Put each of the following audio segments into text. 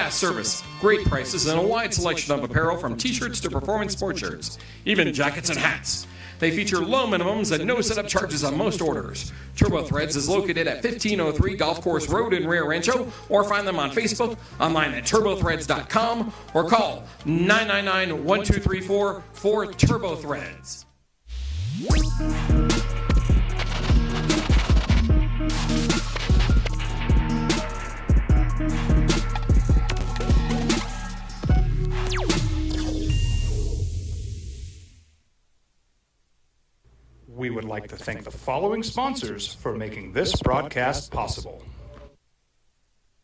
fast service, great prices, and a wide selection of apparel from t-shirts to performance sport shirts, even jackets and hats. They feature low minimums and no setup charges on most orders. Turbo Threads is located at 1503 Golf Course Road in Rio Rancho, or find them on Facebook, online at turbothreads.com, or call 999-1234 for Turbo Threads. We would like to thank the following sponsors for making this broadcast possible.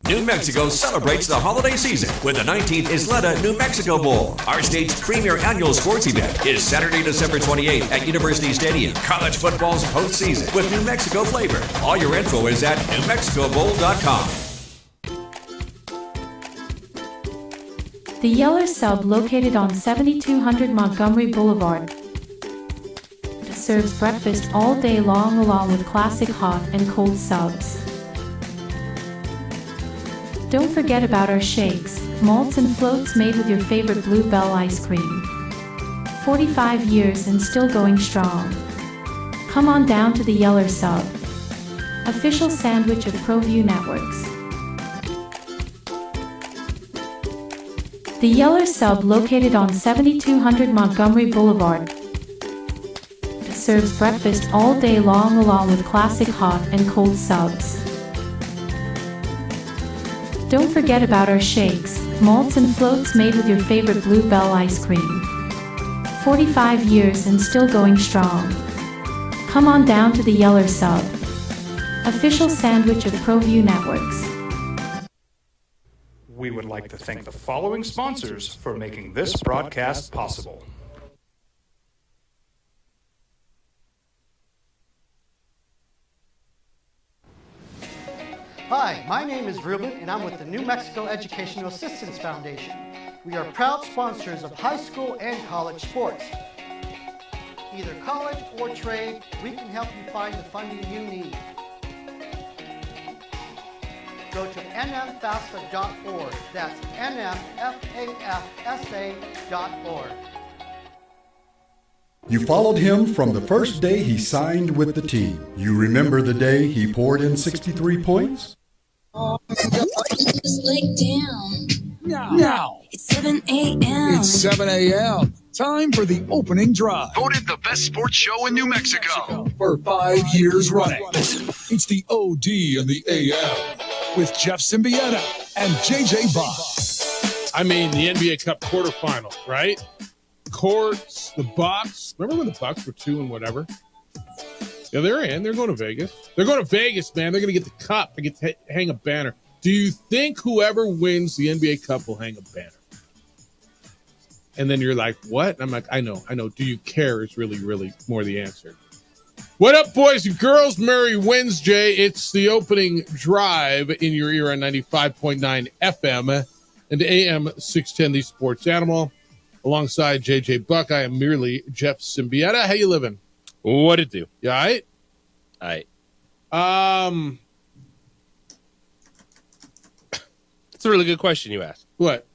New Mexico celebrates the holiday season with the 19th Isleta New Mexico Bowl. Our state's premier annual sports event is Saturday, December 28th at University Stadium. College football's postseason with New Mexico flavor. All your info is at newmexicobowl.com. The Yeller Sub, located on 7200 Montgomery Boulevard, serves breakfast all day long along with classic hot and cold subs. Don't forget about our shakes, malts and floats made with your favorite Bluebell ice cream. 45 years and still going strong. Come on down to the Yeller Sub, official sandwich of ProView Networks. The Yeller Sub, located on 7200 Montgomery Boulevard, serves breakfast all day long along with classic hot and cold subs. Don't forget about our shakes, malts and floats made with your favorite Bluebell ice cream. 45 years and still going strong. Come on down to the Yeller Sub, official sandwich of ProView Networks. We would like to thank the following sponsors for making this broadcast possible. Hi, my name is Ruben, and I'm with the New Mexico Educational Assistance Foundation. We are proud sponsors of high school and college sports. Either college or trade, we can help you find the funding you need. Go to nmfafsa.org. That's nmfafsa.org. You followed him from the first day he signed with the team. You remember the day he poured in 63 points? Just lay down. Now. It's 7 a.m. It's 7 a.m. Time for the opening drive. Voted the best sports show in New Mexico. For 5 years running. It's the OD and the AM with Jeff Symbieta and JJ Buck. I mean, the NBA Cup quarterfinals, right? Courts, the Bucks. Remember when the Bucks were 2 and whatever? Yeah, they're in. They're going to Vegas. They're going to Vegas, man. They're going to get the cup. They get to hang a banner. Do you think whoever wins the NBA Cup will hang a banner? And then you're like, what? And I'm like, I know. Do you care is really, really more the answer. What up, boys and girls? Merry Wednesday. It's the opening drive in your ear on 95.9 FM and AM 610, the Sports Animal. Alongside JJ Buck, I am merely Jeff Symbieta. How you living? What it do? You all right? All right. It's a really good question you asked. What?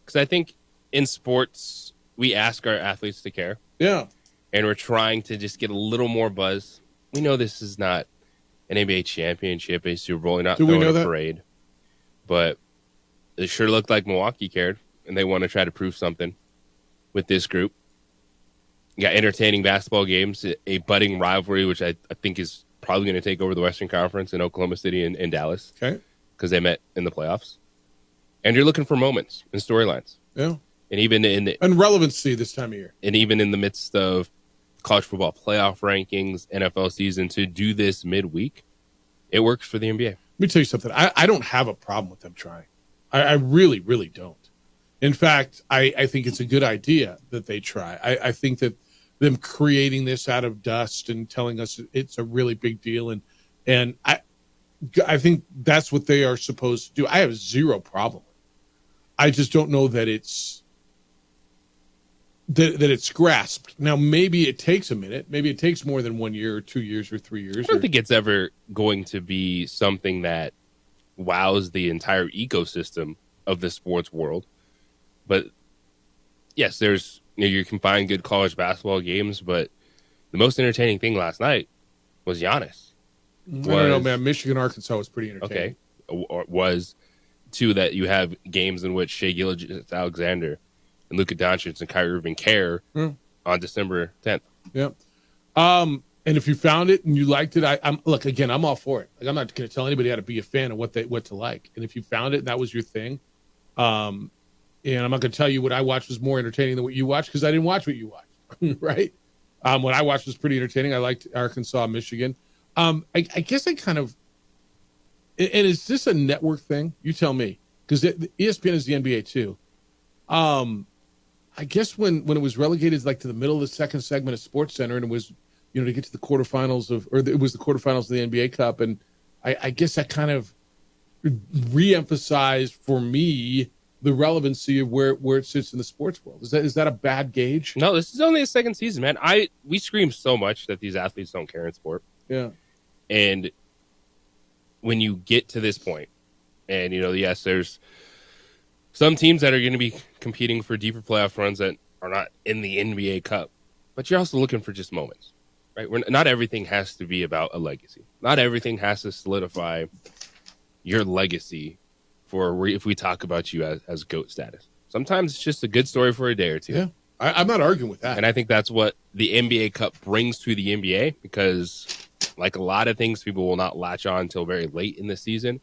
Because I think in sports, we ask our athletes to care. Yeah. And we're trying to just get a little more buzz. We know this is not an NBA championship, a Super Bowl. You're not throwing a parade. But it sure looked like Milwaukee cared, and they want to try to prove something with this group. You got entertaining basketball games, a budding rivalry, which I think is probably going to take over the Western Conference in Oklahoma City and Dallas. Okay. Because they met in the playoffs. And you're looking for moments and storylines. Yeah. And even and relevancy this time of year. And even in the midst of college football playoff rankings, NFL season, to do this midweek, it works for the NBA. Let me tell you something. I don't have a problem with them trying. I really, really don't. In fact, I think it's a good idea that they try. I think that them creating this out of dust and telling us it's a really big deal, and I think that's what they are supposed to do. I have zero problem with it. I just don't know that it's grasped. Now, maybe it takes a minute. Maybe it takes more than 1 year or 2 years or 3 years. I don't think it's ever going to be something that wows the entire ecosystem of the sports world. But yes, you can find good college basketball games, but the most entertaining thing last night was Giannis. I don't know, man. Michigan, Arkansas was pretty entertaining. Okay. Was two that you have games in which Shai Gilgeous-Alexander and Luka Doncic and Kyrie Irving care on December 10th. Yep. And if you found it and you liked it, I'm all for it. Like, I'm not going to tell anybody how to be a fan of what to like. And if you found it and that was your thing, and I'm not going to tell you what I watched was more entertaining than what you watched because I didn't watch what you watched, right? What I watched was pretty entertaining. I liked Arkansas, Michigan. I guess I kind of, and is this a network thing? You tell me, because ESPN is the NBA too. I guess when it was relegated like to the middle of the second segment of SportsCenter, and it was, to get to the quarterfinals it was the quarterfinals of the NBA Cup, and I guess that kind of re-emphasized for me the relevancy of where it sits in the sports world. Is that a bad gauge? No, this is only the second season, man. We scream so much that these athletes don't care in sport. Yeah. And when you get to this point, and yes, there's some teams that are going to be competing for deeper playoff runs that are not in the NBA Cup, but you're also looking for just moments, right? Not everything has to be about a legacy. Not everything has to solidify your legacy for if we talk about you as GOAT status. Sometimes it's just a good story for a day or two. Yeah, I'm not arguing with that. And I think that's what the NBA Cup brings to the NBA, because like a lot of things, people will not latch on until very late in the season.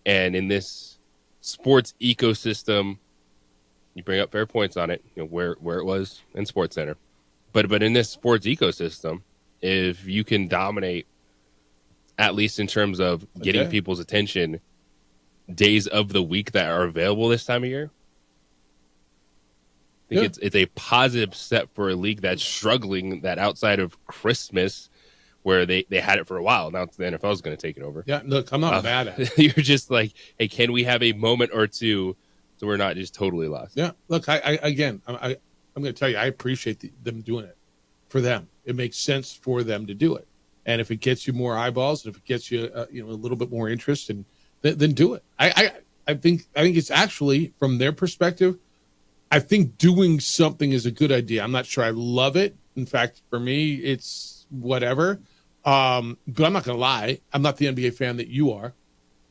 And in this sports ecosystem, you bring up fair points on it, where it was in SportsCenter. But in this sports ecosystem, if you can dominate, at least in terms of getting people's attention, days of the week that are available this time of year, I think it's a positive step for a league that's struggling, that outside of Christmas, where they had it for a while, now the NFL is going to take it over. Yeah, look, I'm not mad at it. You're just like, hey, can we have a moment or two so we're not just totally lost? Yeah, look, I'm going to tell you, I appreciate them doing it for them. It makes sense for them to do it. And if it gets you more eyeballs, and if it gets you a little bit more interest, then do it. I think it's actually, from their perspective, I think doing something is a good idea. I'm not sure I love it. In fact, for me, it's whatever. But I'm not going to lie. I'm not the NBA fan that you are,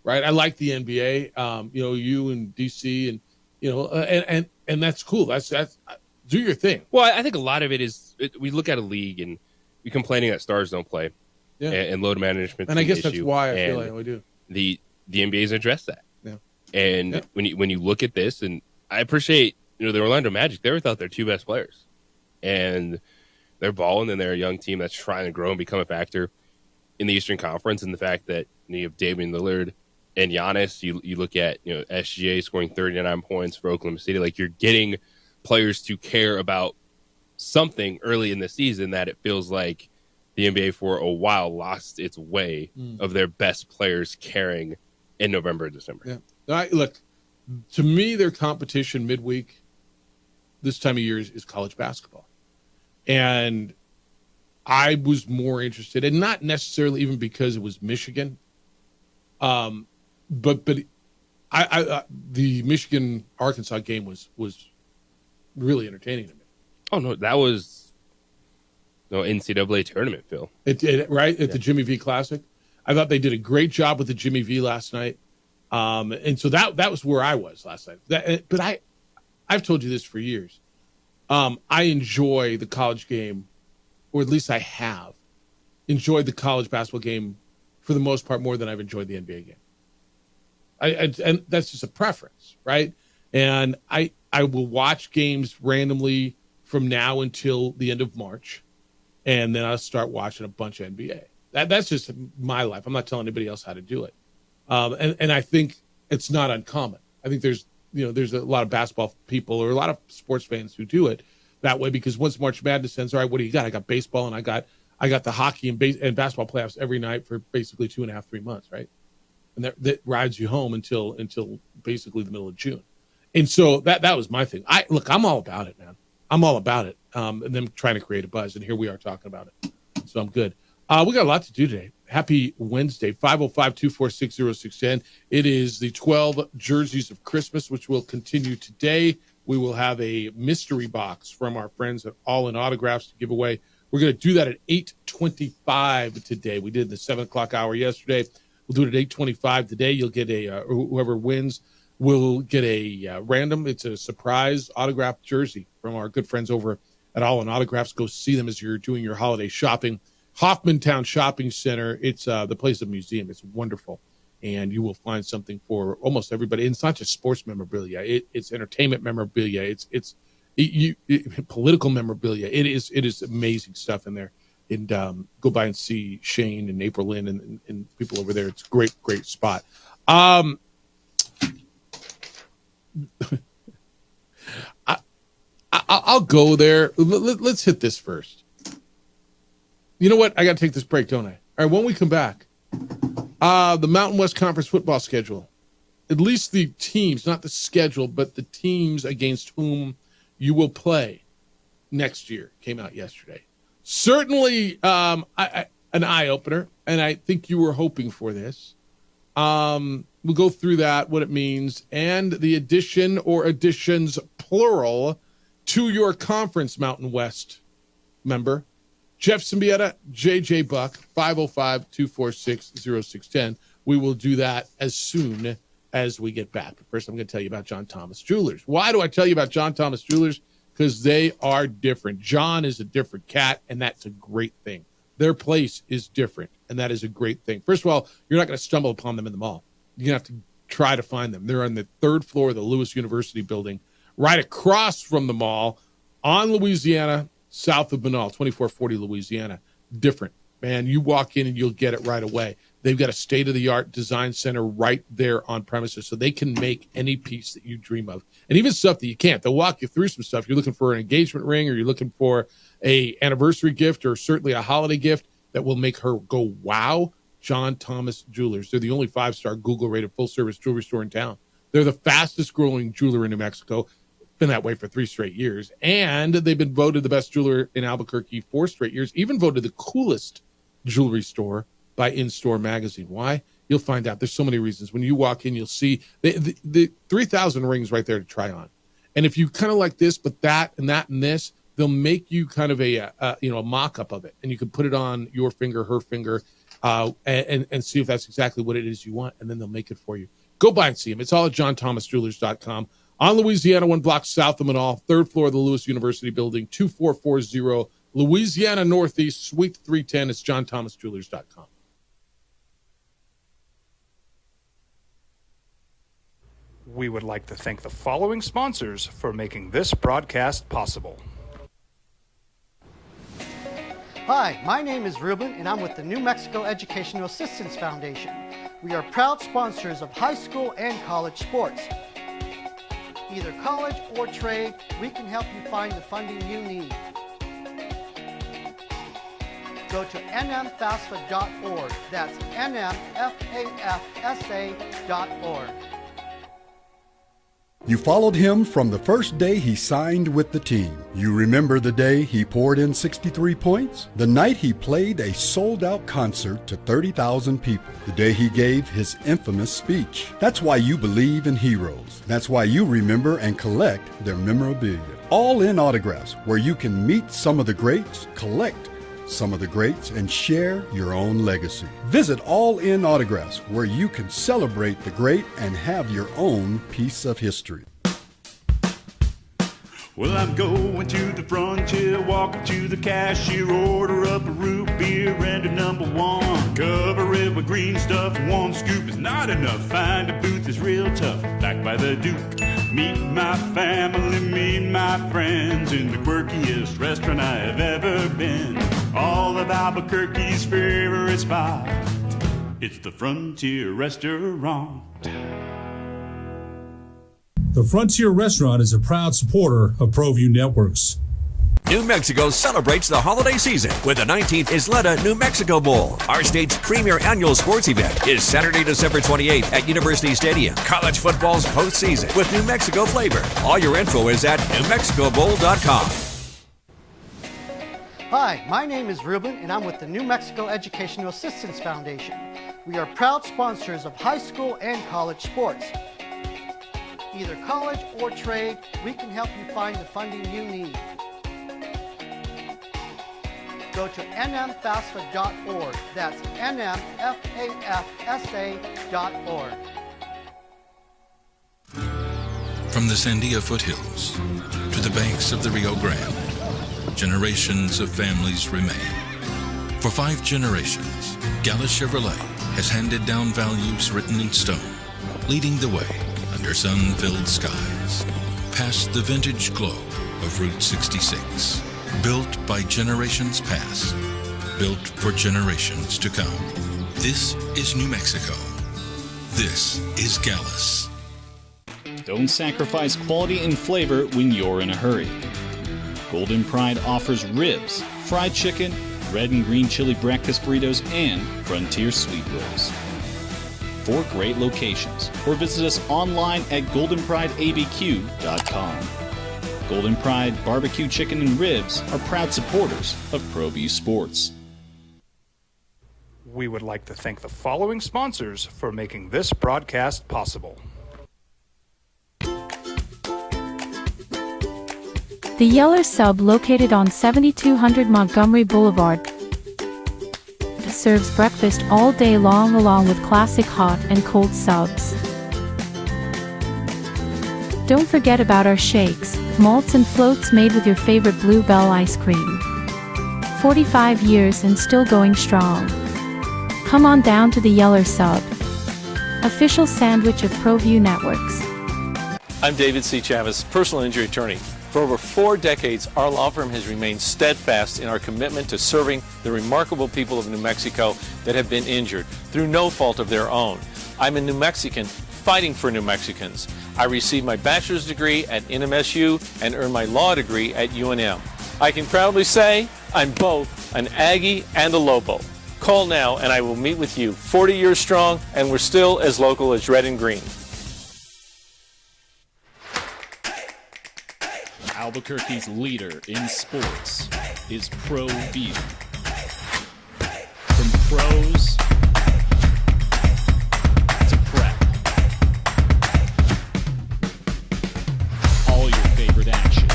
right? I like the NBA. You and DC, and and that's cool. That's do your thing. Well, I think a lot of it is we look at a league and we complaining that stars don't play, and load management. And I guess that's why I feel like we do. The NBA's addressed that. Yeah. And when you look at this, and I appreciate the Orlando Magic, they without their two best players, and they're balling, and they're a young team that's trying to grow and become a factor in the Eastern Conference. And the fact that you have Damian Lillard and Giannis, you look at SGA scoring 39 points for Oklahoma City, like you're getting players to care about something early in the season that it feels like the NBA for a while lost its way of their best players caring in November and December. Yeah, look, to me, their competition midweek this time of year is college basketball. And I was more interested, and not necessarily even because it was Michigan, but I the Michigan-Arkansas game was really entertaining to me. Oh, no, that was NCAA tournament, Phil. Right? At the Jimmy V Classic. I thought they did a great job with the Jimmy V last night. And so that was where I was last night. But I've told you this for years. I enjoy the college game, or at least I have enjoyed the college basketball game for the most part more than I've enjoyed the NBA game. And that's just a preference, right? And I will watch games randomly from now until the end of March, and then I'll start watching a bunch of NBA. That's just my life. I'm not telling anybody else how to do it. And I think it's not uncommon. I think there's a lot of basketball people or a lot of sports fans who do it that way, because once March Madness ends, all right, what do you got? I got baseball, and I got the hockey and basketball playoffs every night for basically 2.5, 3 months, right? And that rides you home until basically the middle of June. And so that was my thing. I'm all about it, man. I'm all about it. And then trying to create a buzz, and here we are talking about it. So I'm good. We got a lot to do today. Happy Wednesday, 505-246-0610. It is the 12 jerseys of Christmas, which will continue today. We will have a mystery box from our friends at All In Autographs to give away. We're going to do that at 8:25 today. We did the 7 o'clock hour yesterday. We'll do it at 8:25 today. You'll get whoever wins will get a random. It's a surprise autographed jersey from our good friends over at All In Autographs. Go see them as you're doing your holiday shopping. Hoffmantown Shopping Center. It's the place of museum. It's wonderful. And you will find something for almost everybody. And it's not just sports memorabilia. It's entertainment memorabilia. It's political memorabilia. It is amazing stuff in there. And go by and see Shane and April Lynn and people over there. It's a great, great spot. I'll go there. Let's hit this first. You know what? I got to take this break, don't I? All right, when we come back, the Mountain West Conference football schedule, at least the teams, not the schedule, but the teams against whom you will play next year came out yesterday. Certainly an eye-opener, and I think you were hoping for this. We'll go through that, what it means, and the addition or additions, plural, to your conference, Mountain West member. Jeff Symbieta, JJ Buck, 505-246-0610. We will do that as soon as we get back. But first, I'm going to tell you about John Thomas Jewelers. Why do I tell you about John Thomas Jewelers? Because they are different. John is a different cat, and that's a great thing. Their place is different, and that is a great thing. First of all, you're not going to stumble upon them in the mall. You're going to have to try to find them. They're on the third floor of the Lewis University building, right across from the mall on Louisiana, south of Banal, 2440 Louisiana. Different, man. You walk in and you'll get it right away. They've got a state-of-the-art design center right there on premises, so they can make any piece that you dream of, and even stuff that you can't. They'll walk you through some stuff. You're looking for an engagement ring, or you're looking for a anniversary gift, or certainly a holiday gift that will make her go, wow. John Thomas Jewelers. They're the only 5-star Google-rated full-service jewelry store in town. They're the fastest-growing jeweler in New Mexico. Been that way for 3 straight years, and they've been voted the best jeweler in Albuquerque 4 straight years, even voted the coolest jewelry store by In-Store Magazine. Why? You'll find out. There's so many reasons. When you walk in, you'll see the 3,000 rings right there to try on. And if you kind of like this, but that and that and this, they'll make you kind of a mock-up of it, and you can put it on your finger, her finger, and see if that's exactly what it is you want, and then they'll make it for you. Go by and see them. It's all at johnthomasjewelers.com. On Louisiana, 1 block south of Manal, 3rd floor of the Lewis University building, 2440 Louisiana Northeast, Suite 310. It's johnthomasjewelers.com. We would like to thank the following sponsors for making this broadcast possible. Hi, my name is Ruben, and I'm with the New Mexico Educational Assistance Foundation. We are proud sponsors of high school and college sports. Either college or trade, we can help you find the funding you need. Go to nmfafsa.org. That's nmfafsa.org. You followed him from the first day he signed with the team. You remember the day he poured in 63 points? The night he played a sold-out concert to 30,000 people. The day he gave his infamous speech. That's why you believe in heroes. That's why you remember and collect their memorabilia. All In Autographs, where you can meet some of the greats, collect some of the greats, and share your own legacy. Visit All In Autographs, where you can celebrate the great and have your own piece of history. Well, I'm going to the frontier, walk up to the cashier, order up a root beer and a #1. Cover it with green stuff, 1 scoop is not enough. Find a booth is real tough, back by the Duke. Meet my family, meet my friends in the quirkiest restaurant I have ever been. All of Albuquerque's favorite spot, it's the Frontier Restaurant. The Frontier Restaurant is a proud supporter of ProView Networks. New Mexico celebrates the holiday season with the 19th Isleta New Mexico Bowl. Our state's premier annual sports event is Saturday, December 28th at University Stadium. College football's postseason with New Mexico flavor. All your info is at NewMexicoBowl.com. Hi, my name is Ruben, and I'm with the New Mexico Educational Assistance Foundation. We are proud sponsors of high school and college sports. Either college or trade, we can help you find the funding you need. Go to nmfafsa.org. That's nmfafsa.org. From the Sandia foothills to the banks of the Rio Grande, generations of families remain. For 5 generations, Gallus Chevrolet has handed down values written in stone, leading the way under sun-filled skies, past the vintage glow of Route 66. Built by generations past, built for generations to come. This is New Mexico. This is Gallus. Don't sacrifice quality and flavor when you're in a hurry. Golden Pride offers ribs, fried chicken, red and green chili breakfast burritos, and frontier sweet rolls. 4 great locations, or visit us online at goldenprideabq.com. Golden Pride Barbecue Chicken and Ribs are proud supporters of ProView Sports. We would like to thank the following sponsors for making this broadcast possible. The Yeller Sub, located on 7200 Montgomery Boulevard, serves breakfast all day long along with classic hot and cold subs. Don't forget about our shakes, malts and floats made with your favorite Blue Bell ice cream. 45 years and still going strong. Come on down to the Yeller Sub, official sandwich of ProView Networks. I'm David C. Chavez, personal injury attorney. For over 4 decades, our law firm has remained steadfast in our commitment to serving the remarkable people of New Mexico that have been injured through no fault of their own. I'm a New Mexican fighting for New Mexicans. I received my bachelor's degree at NMSU and earned my law degree at UNM. I can proudly say I'm both an Aggie and a Lobo. Call now and I will meet with you. 40 years strong, and we're still as local as red and green. Albuquerque's leader in sports is ProView. From pros to prep, all your favorite action.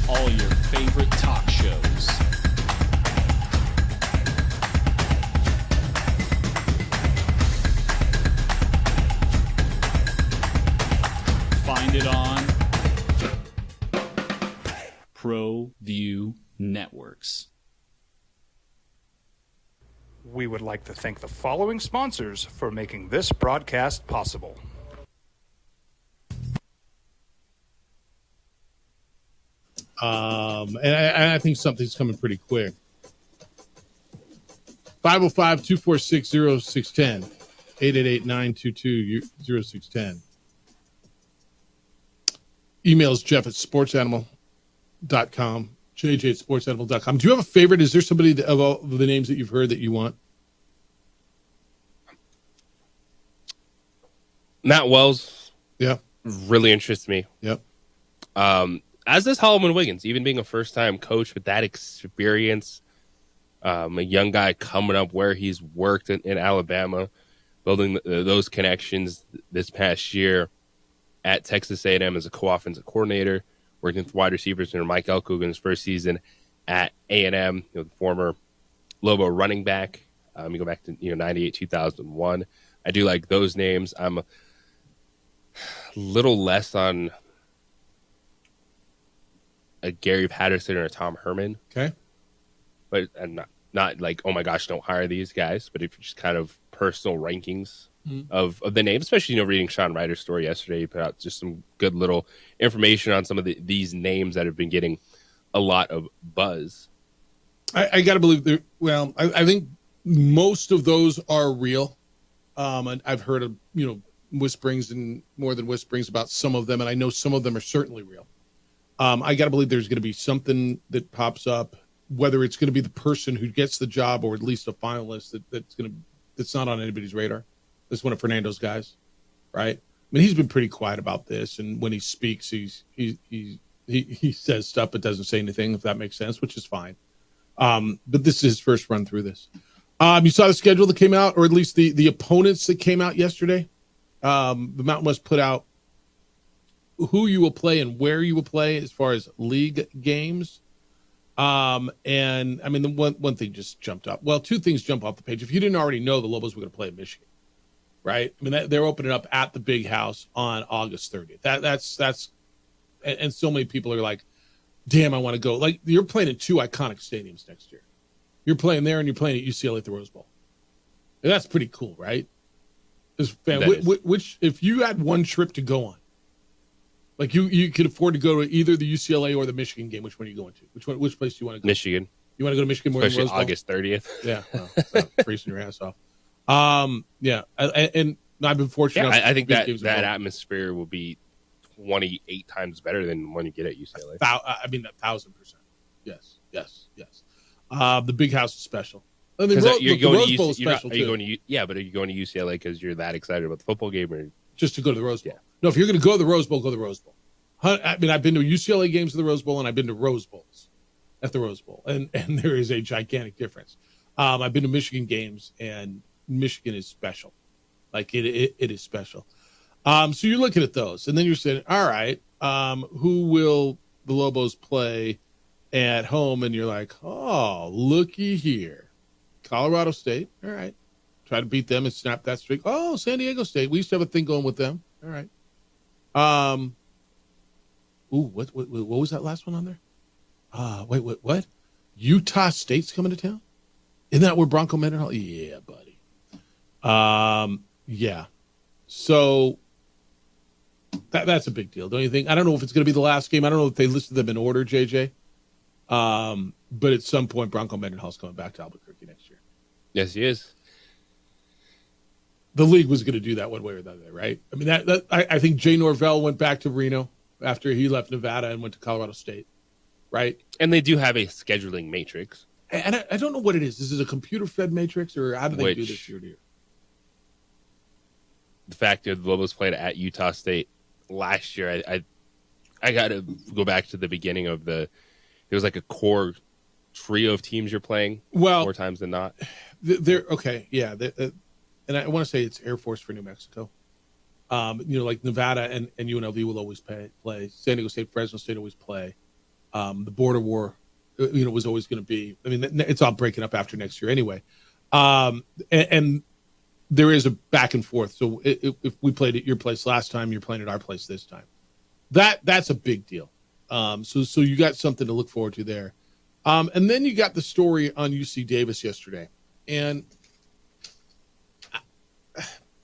All your favorite talk shows. Find it on ProView Networks. We would like to thank the following sponsors for making this broadcast possible. And I think something's coming pretty quick. 505-246-0610. 888-922-0610. Emails Jeff at sportsanimal.com. JJ at sportsanimal.com. Do you have a favorite? Is there somebody of all the names that you've heard that you want? Matt Wells. Yeah. Really interests me. Yep. As does Holloman Wiggins, even being a first-time coach with that experience. A young guy coming up where he's worked in Alabama, building those connections this past year at Texas A&M as a co-offensive coordinator, working with wide receivers under Mike Elko in his first season at A&M, the former Lobo running back. You go back to 98, 2001. I do like those names. I'm a little less on a Gary Patterson or a Tom Herman. Okay. But I'm not like, oh my gosh, don't hire these guys. But if you're just kind of personal rankings of the names, especially, reading Sean Ryder's story yesterday, he put out just some good little information on some of these names that have been getting a lot of buzz. I got to believe I think most of those are real. And I've heard of, whisperings and more than whisperings about some of them. And I know some of them are certainly real. I got to believe there's going to be something that pops up, whether it's going to be the person who gets the job or at least a finalist that's not on anybody's radar. That's one of Fernando's guys, right? mean, he's been pretty quiet about this, and when he speaks, he says stuff but doesn't say anything, if that makes sense, which is fine. But this is his first run through this. You saw the schedule that came out, or at least the opponents that came out yesterday. The Mountain West put out who you will play and where you will play as far as league games. And I mean, the one thing just jumped up. Well, two things jump off the page. If you didn't already know, the Lobos were going to play in Michigan, right? I mean, they're opening up at the Big House on August 30th. That's, and so many people are like, damn, I want to go. Like, you're playing in two iconic stadiums next year. You're playing there and you're playing at UCLA at the Rose Bowl. And that's pretty cool, right? Which, if you had one trip to go on, like you could afford to go to either the UCLA or the Michigan game, which one are you going to? Which place do you want to go? Michigan. You want to go to Michigan more especially than Rose Bowl? August 30th. Yeah, well, freezing your ass off. Yeah, and I've been fortunate. Yeah, I think that atmosphere will be 28 times better than when you get at UCLA. I mean, 1,000%. Yes. The Big House is special. I mean, you're going Rose to Bowl is special too. But are you going to UCLA because you're that excited about the football game, or just to go to the Rose Bowl? Yeah. No, if you're going to go to the Rose Bowl, go to the Rose Bowl. I mean, I've been to UCLA games at the Rose Bowl, and I've been to Rose Bowls at the Rose Bowl, and there is a gigantic difference. I've been to Michigan games, and Michigan is special. Like, it is special. So you're looking at those, and then you're saying, all right, who will the Lobos play at home? And you're like, oh, looky here. Colorado State, all right. Try to beat them and snap that streak. Oh, San Diego State. We used to have a thing going with them. All right. What was that last one on there? Wait, what? Utah State's coming to town? Isn't that where Bronco Mendenhall? Yeah, buddy. Yeah. So that's a big deal, don't you think? I don't know if it's going to be the last game. I don't know if they listed them in order, JJ. But at some point, Bronco Mendenhall's coming back to Albuquerque next year. Yes, he is. The league was going to do that one way or the other, right? I mean, I think Jay Norvell went back to Reno after he left Nevada and went to Colorado State, right? And they do have a scheduling matrix. And I don't know what it is. Is it a computer-fed matrix, or how do they do this year to year? The fact that the Lobos played at Utah State last year, I got to go back to the beginning of there was like a core trio of teams you're playing more times than not. They're okay, yeah. And I want to say it's Air Force for New Mexico. Like Nevada and UNLV will always play. San Diego State, Fresno State always play. The border war, was always going to be. I mean, it's all breaking up after next year anyway. And there is a back and forth. So if we played at your place last time, you're playing at our place this time. That's a big deal. So you got something to look forward to there. And then you got the story on UC Davis yesterday. And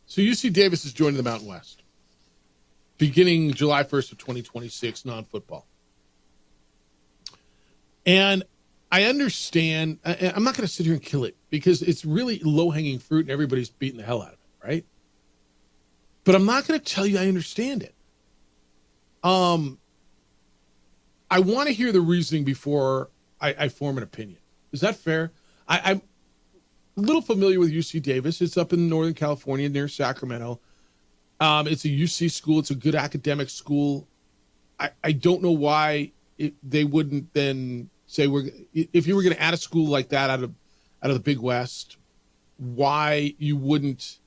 so UC Davis is joining the Mountain West beginning July 1st of 2026, non-football. And I understand, I'm not going to sit here and kill it because it's really low-hanging fruit and everybody's beating the hell out of it, right? But I'm not going to tell you I understand it. I want to hear the reasoning before I form an opinion. Is that fair? I'm a little familiar with UC Davis. It's up in Northern California near Sacramento. It's a UC school. It's a good academic school. I don't know why they wouldn't then say if you were going to add a school like that out of the Big West, why you wouldn't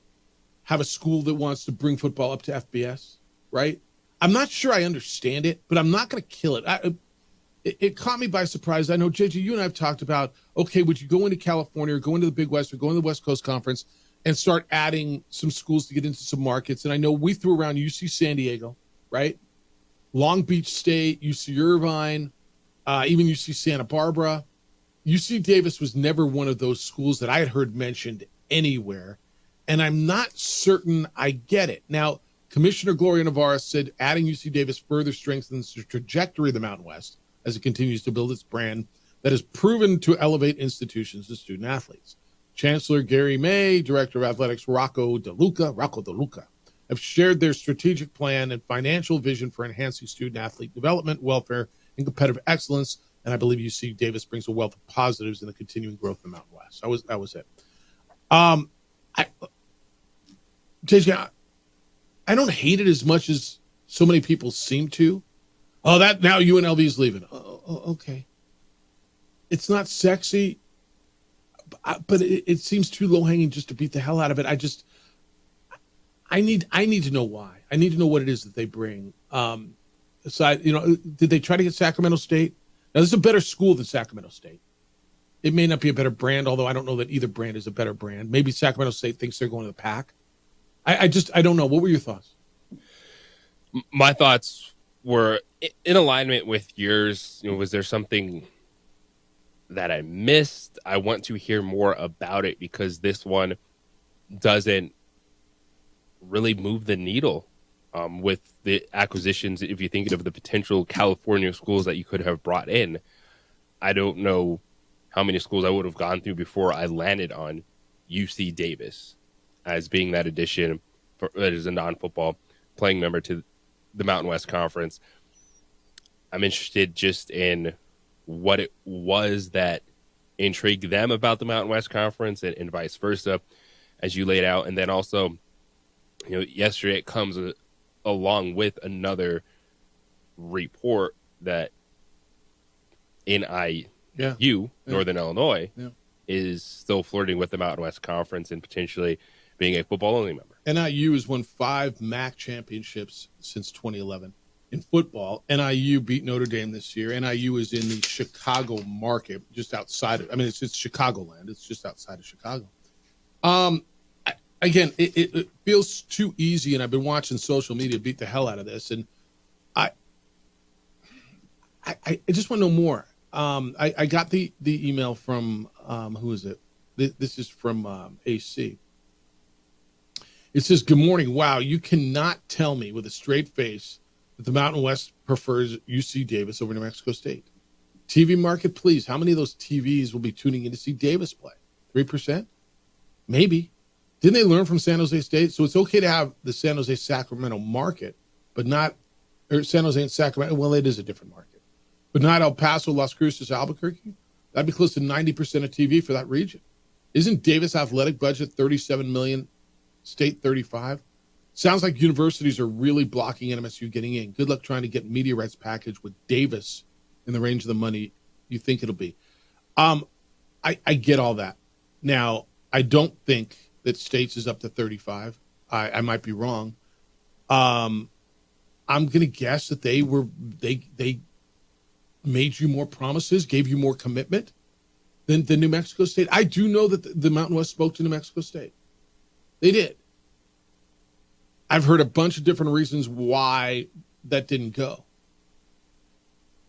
have a school that wants to bring football up to FBS, right? I'm not sure I understand it, but I'm not going to kill it. It caught me by surprise. I know, JJ, you and I have talked about, okay, would you go into California or go into the Big West or go into the West Coast Conference and start adding some schools to get into some markets? And I know we threw around UC San Diego, right? Long Beach State, UC Irvine, even UC Santa Barbara. UC Davis was never one of those schools that I had heard mentioned anywhere, and I'm not certain I get it. Now, Commissioner Gloria Navarro said adding UC Davis further strengthens the trajectory of the Mountain West as it continues to build its brand that has proven to elevate institutions and student athletes. Chancellor Gary May, Director of Athletics Rocco DeLuca, have shared their strategic plan and financial vision for enhancing student athlete development, welfare, and competitive excellence. And I believe UC Davis brings a wealth of positives in the continuing growth of the Mountain West. That was it. JJ, I don't hate it as much as so many people seem to. Oh, that now UNLV's leaving. Oh, okay. It's not sexy, but it seems too low hanging just to beat the hell out of it. I need to know why. I need to know what it is that they bring. Aside, did they try to get Sacramento State? Now, this is a better school than Sacramento State. It may not be a better brand, although I don't know that either brand is a better brand. Maybe Sacramento State thinks they're going to the Pac. I don't know. What were your thoughts? My thoughts were in alignment with yours. Was there something that I missed? I want to hear more about it because this one doesn't really move the needle with the acquisitions. If you think of the potential California schools that you could have brought in, I don't know how many schools I would have gone through before I landed on UC Davis as being that addition that is a non-football playing member to the Mountain West Conference. I'm interested just in what it was that intrigued them about the Mountain West Conference and vice versa, as you laid out. And then also, yesterday it comes along with another report that NIU, Northern Illinois, is still flirting with the Mountain West Conference and potentially being a football-only member. NIU has won 5 MAC championships since 2011. In football, NIU beat Notre Dame this year. NIU is in the Chicago market, just outside of, it's Chicagoland. It's just outside of Chicago. Again, it feels too easy, and I've been watching social media beat the hell out of this, and I just want to know more. I got the email from, who is it? This is from AC. It says, "Good morning. Wow, you cannot tell me with a straight face that the Mountain West prefers UC Davis over New Mexico State. TV market, please. How many of those TVs will be tuning in to see Davis play? 3%? Maybe. Didn't they learn from San Jose State? So it's okay to have the San Jose Sacramento market, but not, or San Jose and Sacramento. Well, it is a different market, but not El Paso, Las Cruces, Albuquerque. That'd be close to 90% of TV for that region. Isn't Davis athletic budget $37 million, State 35? Sounds like universities are really blocking NMSU getting in. Good luck trying to get media rights package with Davis in the range of the money you think it'll be." I get all that. Now, I don't think that States is up to 35. I might be wrong. I'm going to guess that they made you more promises, gave you more commitment than New Mexico State. I do know that the Mountain West spoke to New Mexico State. They did. I've heard a bunch of different reasons why that didn't go.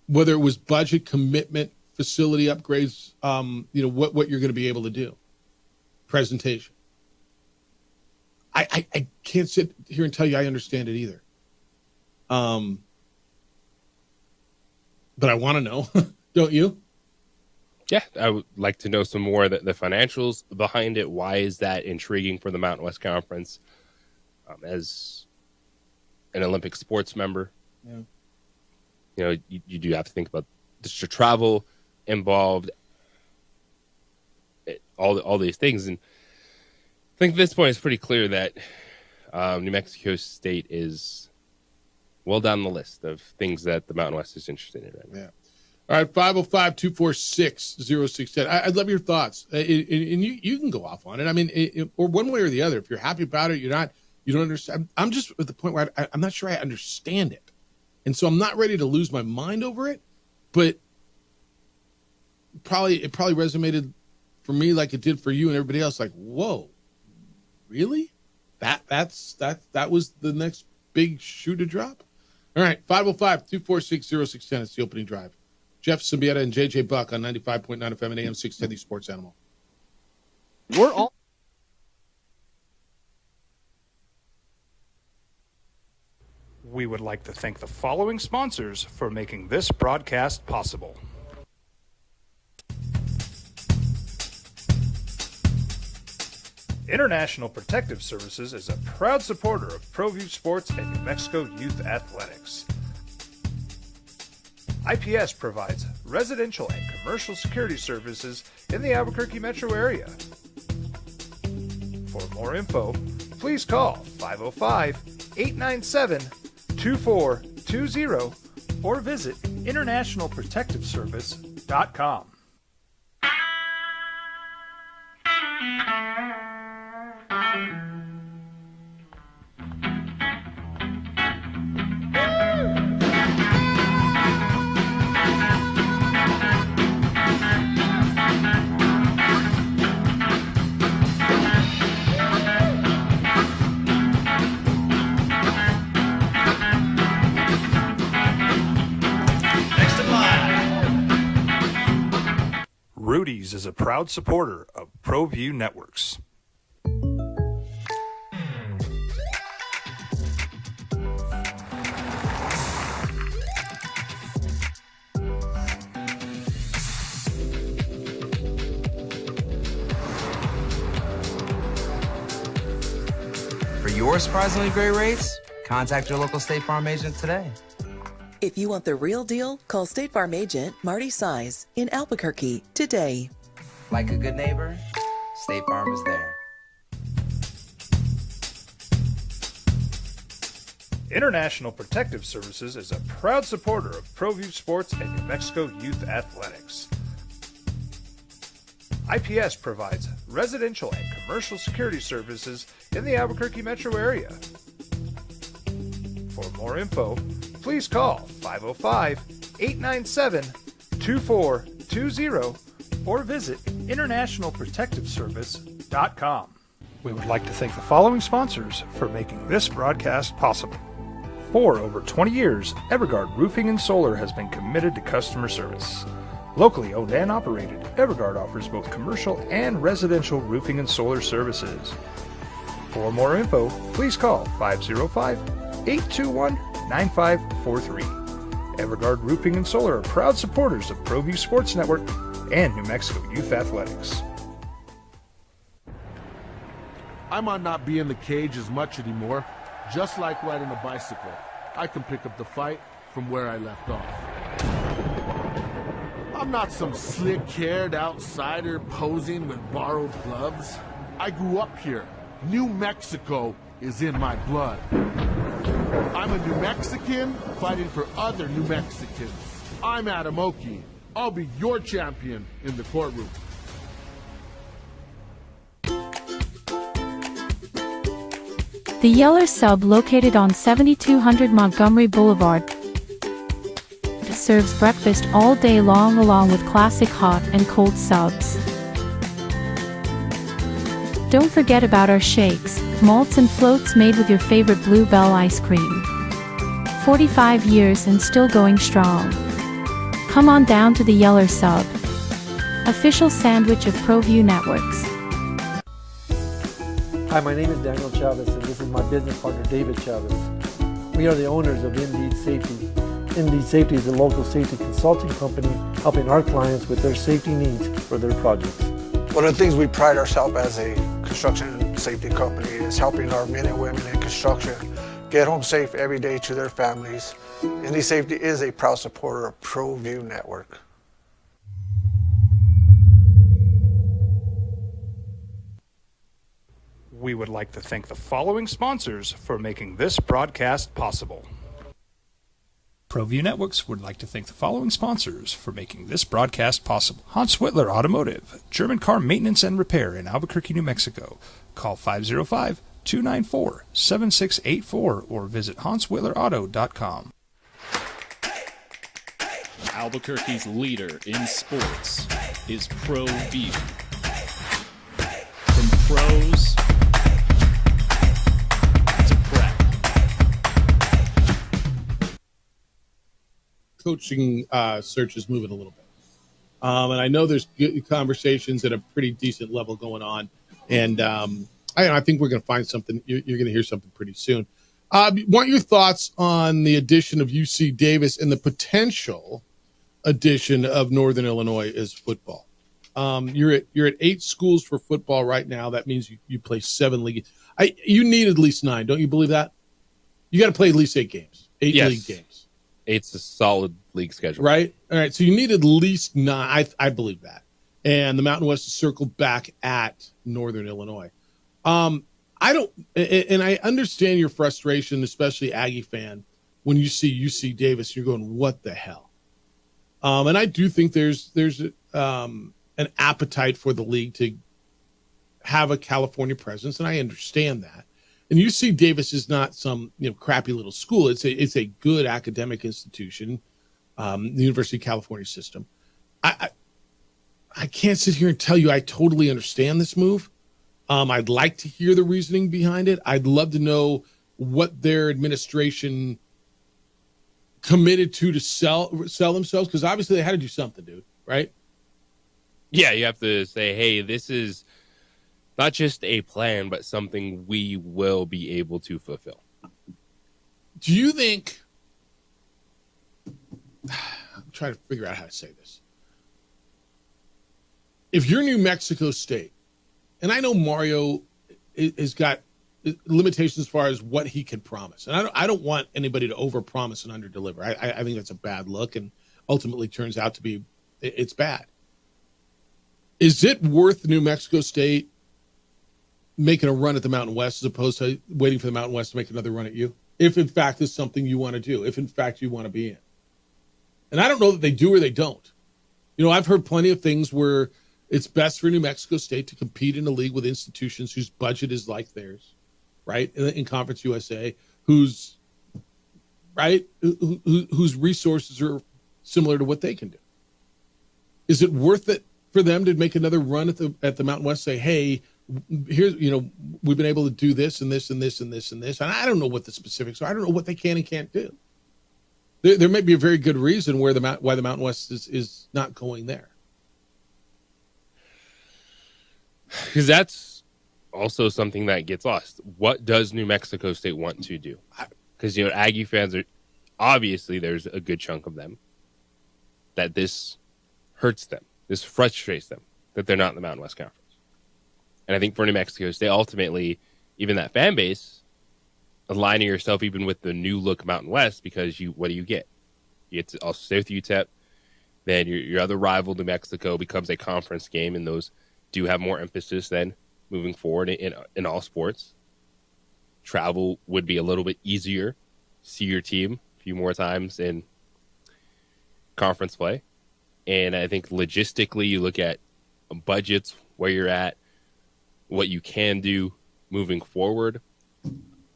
Whether it was budget, commitment, facility upgrades, what you're going to be able to do. Presentation. I can't sit here and tell you I understand it either. But I want to know. Don't you? Yeah, I would like to know some more of the financials behind it. Why is that intriguing for the Mountain West Conference? As an Olympic sports member, you do have to think about just your travel involved, all these things. And I think at this point it's pretty clear that New Mexico State is well down the list of things that the Mountain West is interested in right now. Yeah. All right, 505-246-0610. I'd love your thoughts. And you can go off on it. Or one way or the other. If you're happy about it, you don't understand. I'm just at the point where I'm not sure I understand it. And so I'm not ready to lose my mind over it. But it probably resonated for me like it did for you and everybody else. Like, whoa, really? That was the next big shoe to drop? All right, 505-246-0610. It's the opening drive. Jeff Symbieta and JJ Buck on 95.9 FM and AM 610, the Sports Animal. We're all. We would like to thank the following sponsors for making this broadcast possible. International Protective Services is a proud supporter of ProView Sports and New Mexico Youth Athletics. IPS provides residential and commercial security services in the Albuquerque metro area. For more info, please call 505 897-2420 or visit internationalprotectiveservice.com. Rudy's is a proud supporter of ProView Networks. For your surprisingly great rates, contact your local State Farm agent today. If you want the real deal, call State Farm agent Marty Size in Albuquerque today. Like a good neighbor, State Farm is there. International Protective Services is a proud supporter of ProView Sports and New Mexico Youth Athletics. IPS provides residential and commercial security services in the Albuquerque metro area. For more info, please call 505-897-2420 or visit internationalprotectiveservice.com. We would like to thank the following sponsors for making this broadcast possible. For over 20 years, Evergard Roofing and Solar has been committed to customer service. Locally owned and operated, Evergard offers both commercial and residential roofing and solar services. For more info, please call 505-821-9543. Evergard Roofing and Solar are proud supporters of ProView Sports Network and New Mexico Youth Athletics. I might not be in the cage as much anymore. Just like riding a bicycle, I can pick up the fight from where I left off. I'm not some slick-haired outsider posing with borrowed gloves. I grew up here. New Mexico is in my blood. I'm a New Mexican fighting for other New Mexicans. I'm Adam Oki. I'll be your champion in the courtroom. The Yeller Sub, located on 7200 Montgomery Boulevard, serves breakfast all day long along with classic hot and cold subs. Don't forget about our shakes, malts and floats made with your favorite Blue Bell ice cream. 45 years and still going strong. Come on down to the Yeller Sub, official sandwich of ProView Networks. Hi, my name is Daniel Chavez, and this is my business partner, David Chavez. We are the owners of Indeed Safety. Indeed Safety is a local safety consulting company helping our clients with their safety needs for their projects. One of the things we pride ourselves as a construction and safety company is helping our men and women in construction get home safe every day to their families. Indeed Safety is a proud supporter of ProView Network. We would like to thank the following sponsors for making this broadcast possible. ProView Networks would like to thank the following sponsors for making this broadcast possible. Hans Whitler Automotive, German car maintenance and repair in Albuquerque, New Mexico. Call 505-294-7684 or visit hanswhitlerauto.com. Albuquerque's leader in sports is ProView. From pros to prep. Coaching search is moving a little bit. And I know there's good conversations at a pretty decent level going on. And I think we're going to find something. You're going to hear something pretty soon. Want your thoughts on the addition of UC Davis and the potential addition of Northern Illinois as football? You're at 8 schools for football right now. That means you play 7 leagues. You need at least 9. Don't you believe that? You got to play at least 8 games. 8 league games. 8's a solid league schedule. Right? All right. So you need at least 9. I believe that. And the Mountain West is circled back at Northern Illinois. I don't, and I understand your frustration, especially Aggie fan, when you see UC Davis, you're going, what the hell? And I do think there's an appetite for the league to have a California presence, and I understand that. And UC Davis is not some crappy little school. It's a good academic institution, the University of California system. I can't sit here and tell you I totally understand this move. I'd like to hear the reasoning behind it. I'd love to know what their administration committed to sell themselves, because obviously they had to do something, dude, right? Yeah, you have to say, hey, this is not just a plan, but something we will be able to fulfill. Do you think... I'm trying to figure out how to say this. If you're New Mexico State, and I know Mario has got limitations as far as what he can promise, and I don't want anybody to overpromise and underdeliver. I think that's a bad look, and ultimately turns out to be it's bad. Is it worth New Mexico State making a run at the Mountain West as opposed to waiting for the Mountain West to make another run at you? If in fact it's something you want to do, if in fact you want to be in, and I don't know that they do or they don't. I've heard plenty of things where it's best for New Mexico State to compete in a league with institutions whose budget is like theirs, right? In Conference USA, whose resources are similar to what they can do. Is it worth it for them to make another run at the Mountain West? Say, hey, here's we've been able to do this and this and this and this and this, and I don't know what the specifics are. I don't know what they can and can't do. There may be a very good reason why the Mountain West is not going there. Because that's also something that gets lost. What does New Mexico State want to do? Because, Aggie fans are, obviously there's a good chunk of them that this hurts them. This frustrates them that they're not in the Mountain West Conference. And I think for New Mexico State, ultimately, even that fan base, aligning yourself even with the new look Mountain West, because what do you get? You get to also stay with UTEP. Then your other rival, New Mexico, becomes a conference game, and those do have more emphasis then moving forward in all sports. Travel would be a little bit easier. See your team a few more times in conference play. And I think logistically, you look at budgets, where you're at, what you can do moving forward.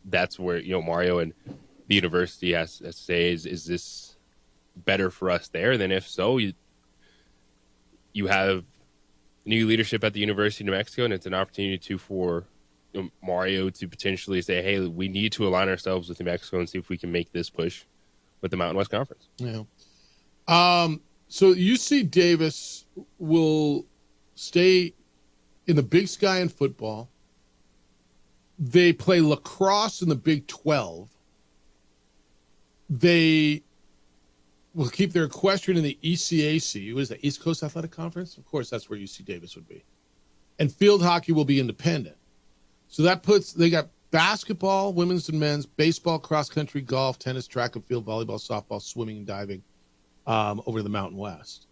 That's where, Mario and the university has to say, is this better for us there? Then if so, you have new leadership at the University of New Mexico, and it's an opportunity for Mario to potentially say, hey, we need to align ourselves with New Mexico and see if we can make this push with the Mountain West Conference. Yeah. So UC Davis will stay in the Big Sky in football. They play lacrosse in the Big 12. They will keep their equestrian in the ECAC. What is that, East Coast Athletic Conference? Of course, that's where UC Davis would be. And field hockey will be independent. So they got basketball, women's and men's, baseball, cross country, golf, tennis, track and field, volleyball, softball, swimming, and diving over to the Mountain West.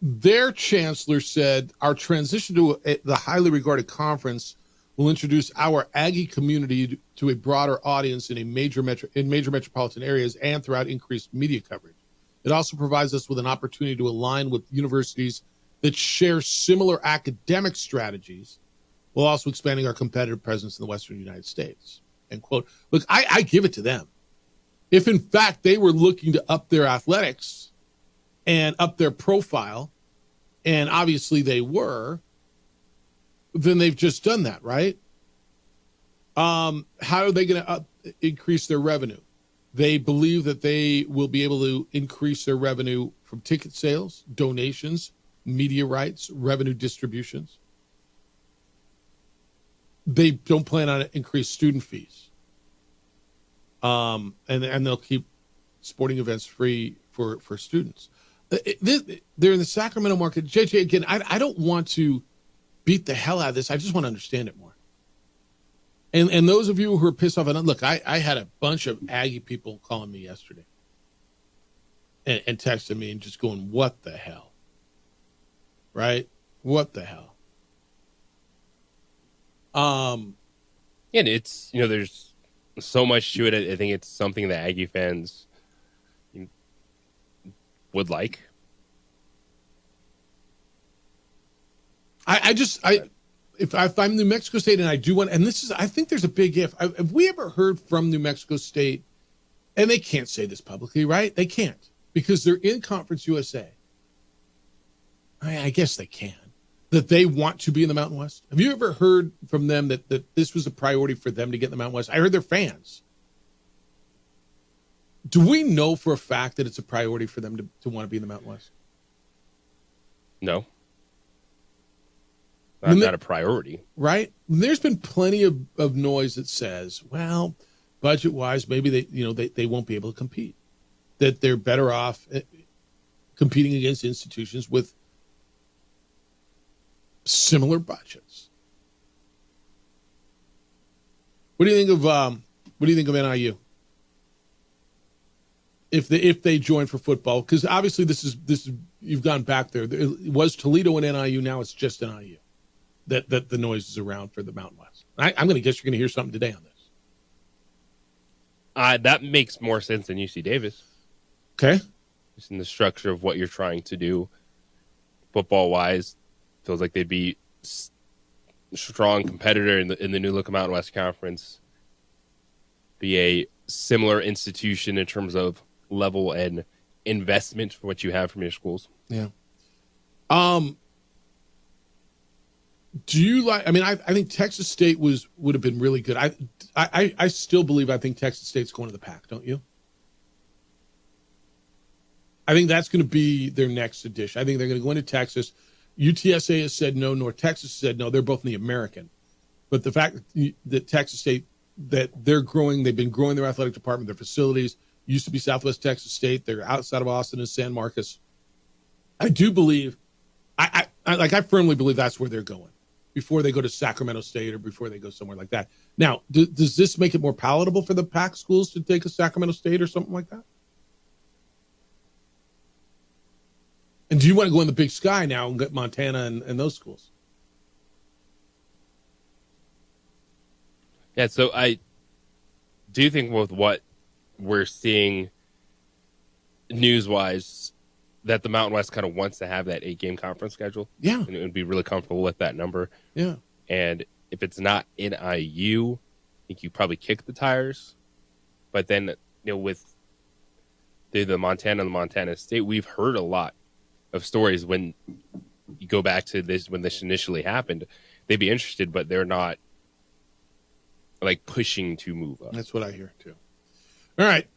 Their chancellor said, our transition to the highly regarded conference will introduce our Aggie community to a broader audience in major metropolitan areas and throughout increased media coverage. It also provides us with an opportunity to align with universities that share similar academic strategies, while also expanding our competitive presence in the Western United States. End quote. Look, I give it to them. If in fact they were looking to up their athletics and up their profile, and obviously they were, then they've just done that, right? How are they going to increase their revenue? They believe that they will be able to increase their revenue from ticket sales, donations, media rights, revenue distributions. They don't plan on increased student fees. And they'll keep sporting events free for students. They're in the Sacramento market. JJ, again, I don't want to beat the hell out of this. I just want to understand it more. And those of you who are pissed off, and look, I had a bunch of Aggie people calling me yesterday and texting me and just going, what the hell? Right? What the hell? And it's, there's so much to it. I think it's something that Aggie fans would like. If I'm New Mexico State and I do want, and I think there's a big if. Have we ever heard from New Mexico State, and they can't say this publicly, right? They can't, because they're in Conference USA. I guess they can, that they want to be in the Mountain West. Have you ever heard from them that this was a priority for them to get in the Mountain West? I heard they're fans. Do we know for a fact that it's a priority for them to want to be in the Mountain West? No. Not a priority. Right? There's been plenty of noise that says, well, budget-wise, maybe they won't be able to compete. That they're better off competing against institutions with similar budgets. What do you think of NIU? If they join for football, because obviously this is you've gone back there. It was Toledo and NIU. Now it's just NIU. That the noise is around for the Mountain West. I'm going to guess you're going to hear something today on this. That makes more sense than UC Davis. Okay. Just in the structure of what you're trying to do, football-wise, feels like they'd be a strong competitor in the New Look Mountain West Conference. Be a similar institution in terms of level and investment for what you have from your schools. Yeah. Do you like? I mean, I think Texas State would have been really good. I still believe I think Texas State's going to the Pac. Don't you? I think that's going to be their next addition. I think they're going to go into Texas. UTSA has said no. North Texas has said no. They're both in the American. But the fact that Texas State, that they're growing, they've been growing their athletic department, their facilities. Used to be Southwest Texas State. They're outside of Austin and San Marcos. I do believe, I firmly believe that's where they're going before they go to Sacramento State or before they go somewhere like that. Now, does this make it more palatable for the Pac schools to take a Sacramento State or something like that? And do you want to go in the Big Sky now and get Montana and those schools? Yeah, so I do think with what we're seeing news-wise that the Mountain West kind of wants to have that 8-game conference schedule. Yeah. And it would be really comfortable with that number. Yeah. And if it's not NIU, I think you probably kick the tires. But then, with the Montana and the Montana State, we've heard a lot of stories when you go back to this, when this initially happened, they'd be interested, but they're not like pushing to move up. That's what I hear too. All right.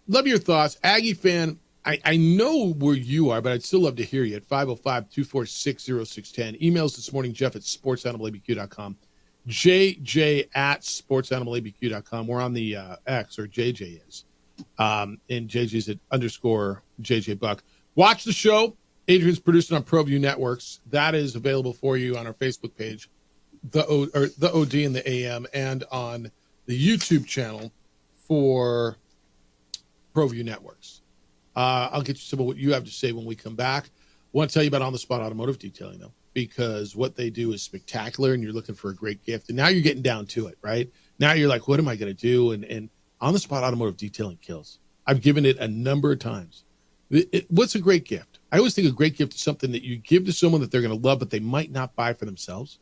Love your thoughts. Aggie fan, I know where you are, but I'd still love to hear you at 505-246-0610. Emails this morning, Jeff at sportsanimalabq.com, JJ at sportsanimalabq.com. We're on the X, or JJ is. And JJ's at _JJ Buck. Watch the show. Adrian's producing on ProView Networks. That is available for you on our Facebook page, the OD and the AM, and on the YouTube channel for ProView Networks. I'll get you some of what you have to say when we come back. I want to tell you about On the Spot Automotive Detailing, though, because what they do is spectacular, and you're looking for a great gift. And now you're getting down to it, right? Now you're like, what am I going to do? And On the Spot Automotive Detailing kills. I've given it a number of times. What's a great gift? I always think a great gift is something that you give to someone that they're going to love, but they might not buy for themselves.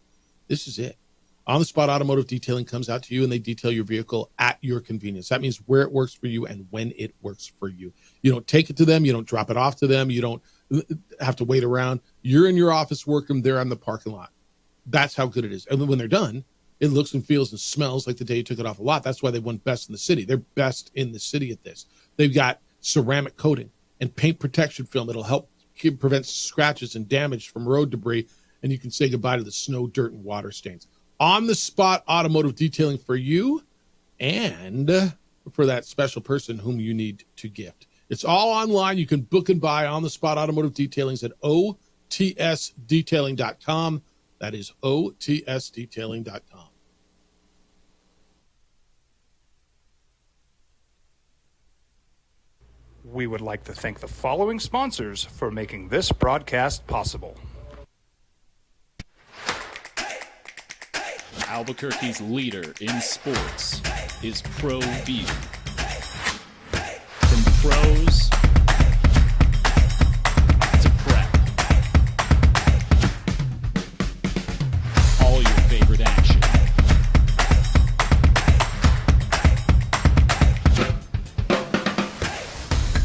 This is it. On the Spot Automotive Detailing comes out to you, and they detail your vehicle at your convenience. That means where it works for you and when it works for you. You don't take it to them. You don't drop it off to them. You don't have to wait around. You're in your office working. They're on the parking lot. That's how good it is. And when they're done, it looks and feels and smells like the day you took it off a lot. That's why they won best in the city. They're best in the city at this. They've got ceramic coating and paint protection film that'll help prevent scratches and damage from road debris, and you can say goodbye to the snow, dirt, and water stains. On the Spot Automotive Detailing for you and for that special person whom you need to gift. It's all online. You can book and buy On the Spot Automotive Detailings at otsdetailing.com. That is otsdetailing.com. We would like to thank the following sponsors for making this broadcast possible. Albuquerque's leader in sports is ProView. From pros to prep, all your favorite action.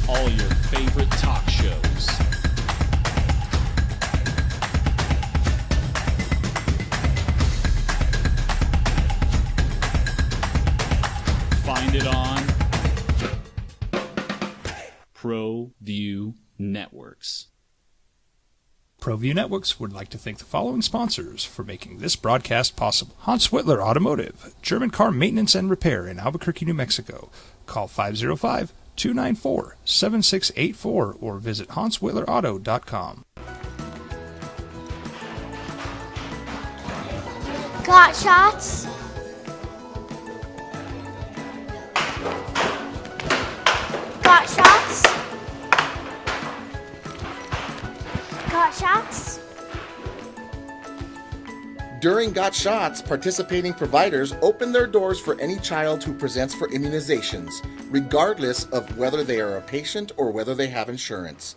All your favorite talk shows. Find it on ProView Networks. ProView Networks would like to thank the following sponsors for making this broadcast possible. Hans Whitler Automotive, German car maintenance and repair in Albuquerque, New Mexico. Call 505-294-7684 or visit HansWhitlerAuto.com. Got shots? Got shots? Got shots? During Got Shots, participating providers open their doors for any child who presents for immunizations, regardless of whether they are a patient or whether they have insurance.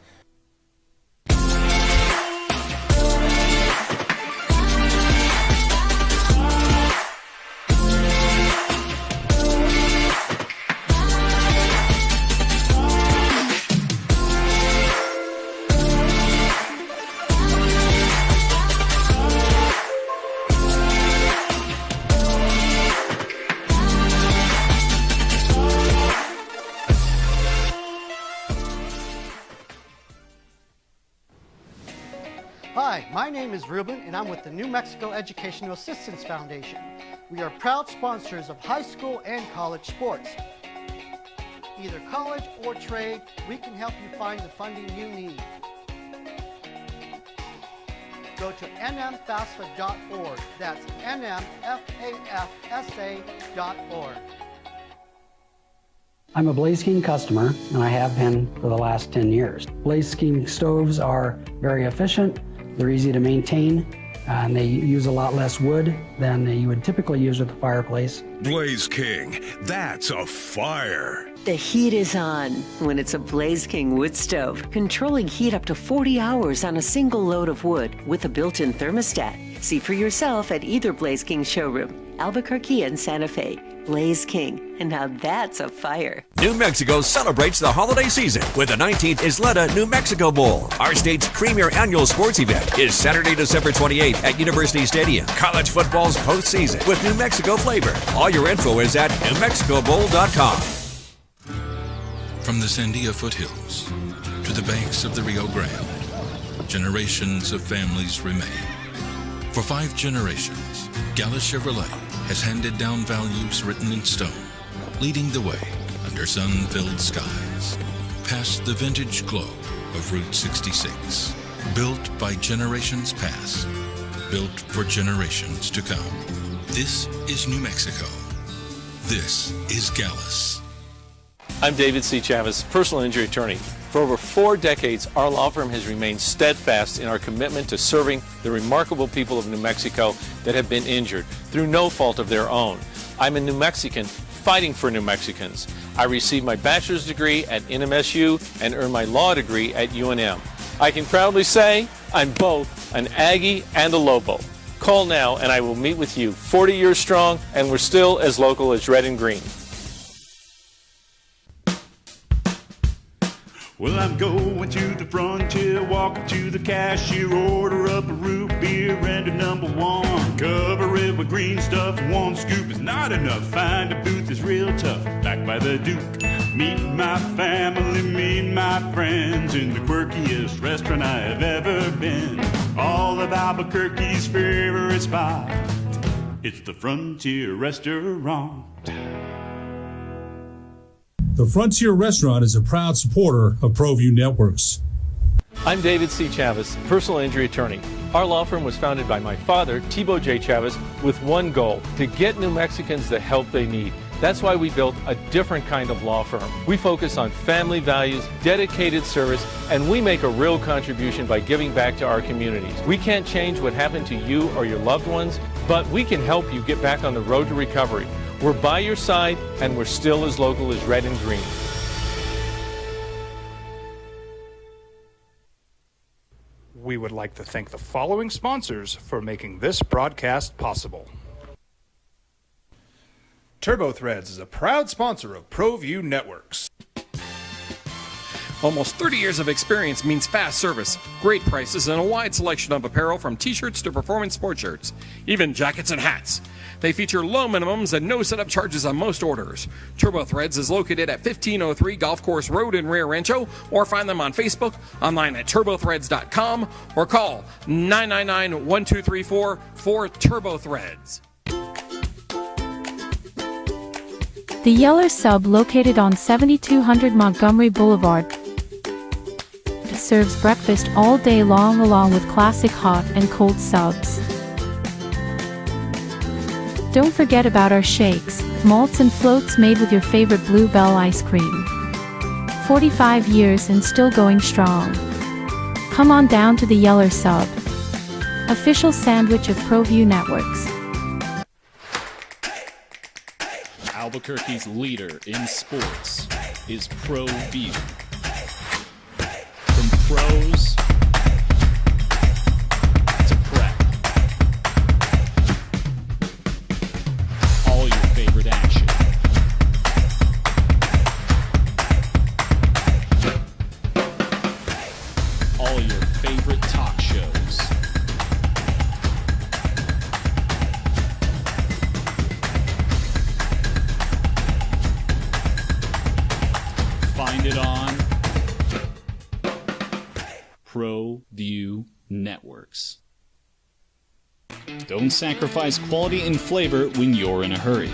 Hi, my name is Ruben, and I'm with the New Mexico Educational Assistance Foundation. We are proud sponsors of high school and college sports. Either college or trade, we can help you find the funding you need. Go to nmfafsa.org. That's nmfafsa.org. I'm a Blaze King customer, and I have been for the last 10 years. Blaze King stoves are very efficient, they're easy to maintain, and they use a lot less wood than you would typically use with a fireplace. Blaze King, that's a fire. The heat is on when it's a Blaze King wood stove, controlling heat up to 40 hours on a single load of wood with a built-in thermostat. See for yourself at either Blaze King showroom, Albuquerque and Santa Fe. Blaze King, and now that's a fire. New Mexico celebrates the holiday season with the 19th Isleta New Mexico Bowl. Our state's premier annual sports event is Saturday, December 28th at University Stadium. College football's postseason with New Mexico flavor. All your info is at NewMexicoBowl.com. From the Sandia foothills to the banks of the Rio Grande, generations of families remain. For 5 generations, Gallus Chevrolet has handed down values written in stone, leading the way under sun-filled skies, past the vintage glow of Route 66. Built by generations past, built for generations to come. This is New Mexico. This is Gallus. I'm David C. Chavez, personal injury attorney. For over 4 decades, our law firm has remained steadfast in our commitment to serving the remarkable people of New Mexico that have been injured through no fault of their own. I'm a New Mexican fighting for New Mexicans. I received my bachelor's degree at NMSU and earned my law degree at UNM. I can proudly say I'm both an Aggie and a Lobo. Call now and I will meet with you. 40 years strong, and we're still as local as red and green. Well, I'm going to the frontier, walking to the cashier, order up a root beer and a number 1. Cover it with green stuff, 1 scoop is not enough. Find a booth is real tough, back by the Duke. Meet my family, meet my friends in the quirkiest restaurant I have ever been. All of Albuquerque's favorite spot, it's the Frontier Restaurant. The Frontier Restaurant is a proud supporter of ProView Networks. I'm David C. Chavez, personal injury attorney. Our law firm was founded by my father, Thibaut J. Chavez, with one goal: to get New Mexicans the help they need. That's why we built a different kind of law firm. We focus on family values, dedicated service, and we make a real contribution by giving back to our communities. We can't change what happened to you or your loved ones, but we can help you get back on the road to recovery. We're by your side, and we're still as local as Red and Green. We would like to thank the following sponsors for making this broadcast possible. TurboThreads is a proud sponsor of ProView Networks. Almost 30 years of experience means fast service, great prices, and a wide selection of apparel from t-shirts to performance sports shirts, even jackets and hats. They feature low minimums and no setup charges on most orders. TurboThreads is located at 1503 Golf Course Road in Rio Rancho, or find them on Facebook, online at turbothreads.com, or call 999-1234 for TurboThreads. The Yeller Sub, located on 7200 Montgomery Boulevard, serves breakfast all day long along with classic hot and cold subs. Don't forget about our shakes, malts and floats made with your favorite Blue Bell ice cream. 45 years and still going strong. Come on down to the Yeller Sub, official sandwich of ProView Networks. Albuquerque's leader in sports is ProView. From pros to prep, all your favorite action. All your favorite talk shows. Find it on ProView Networks. Don't sacrifice quality and flavor when you're in a hurry.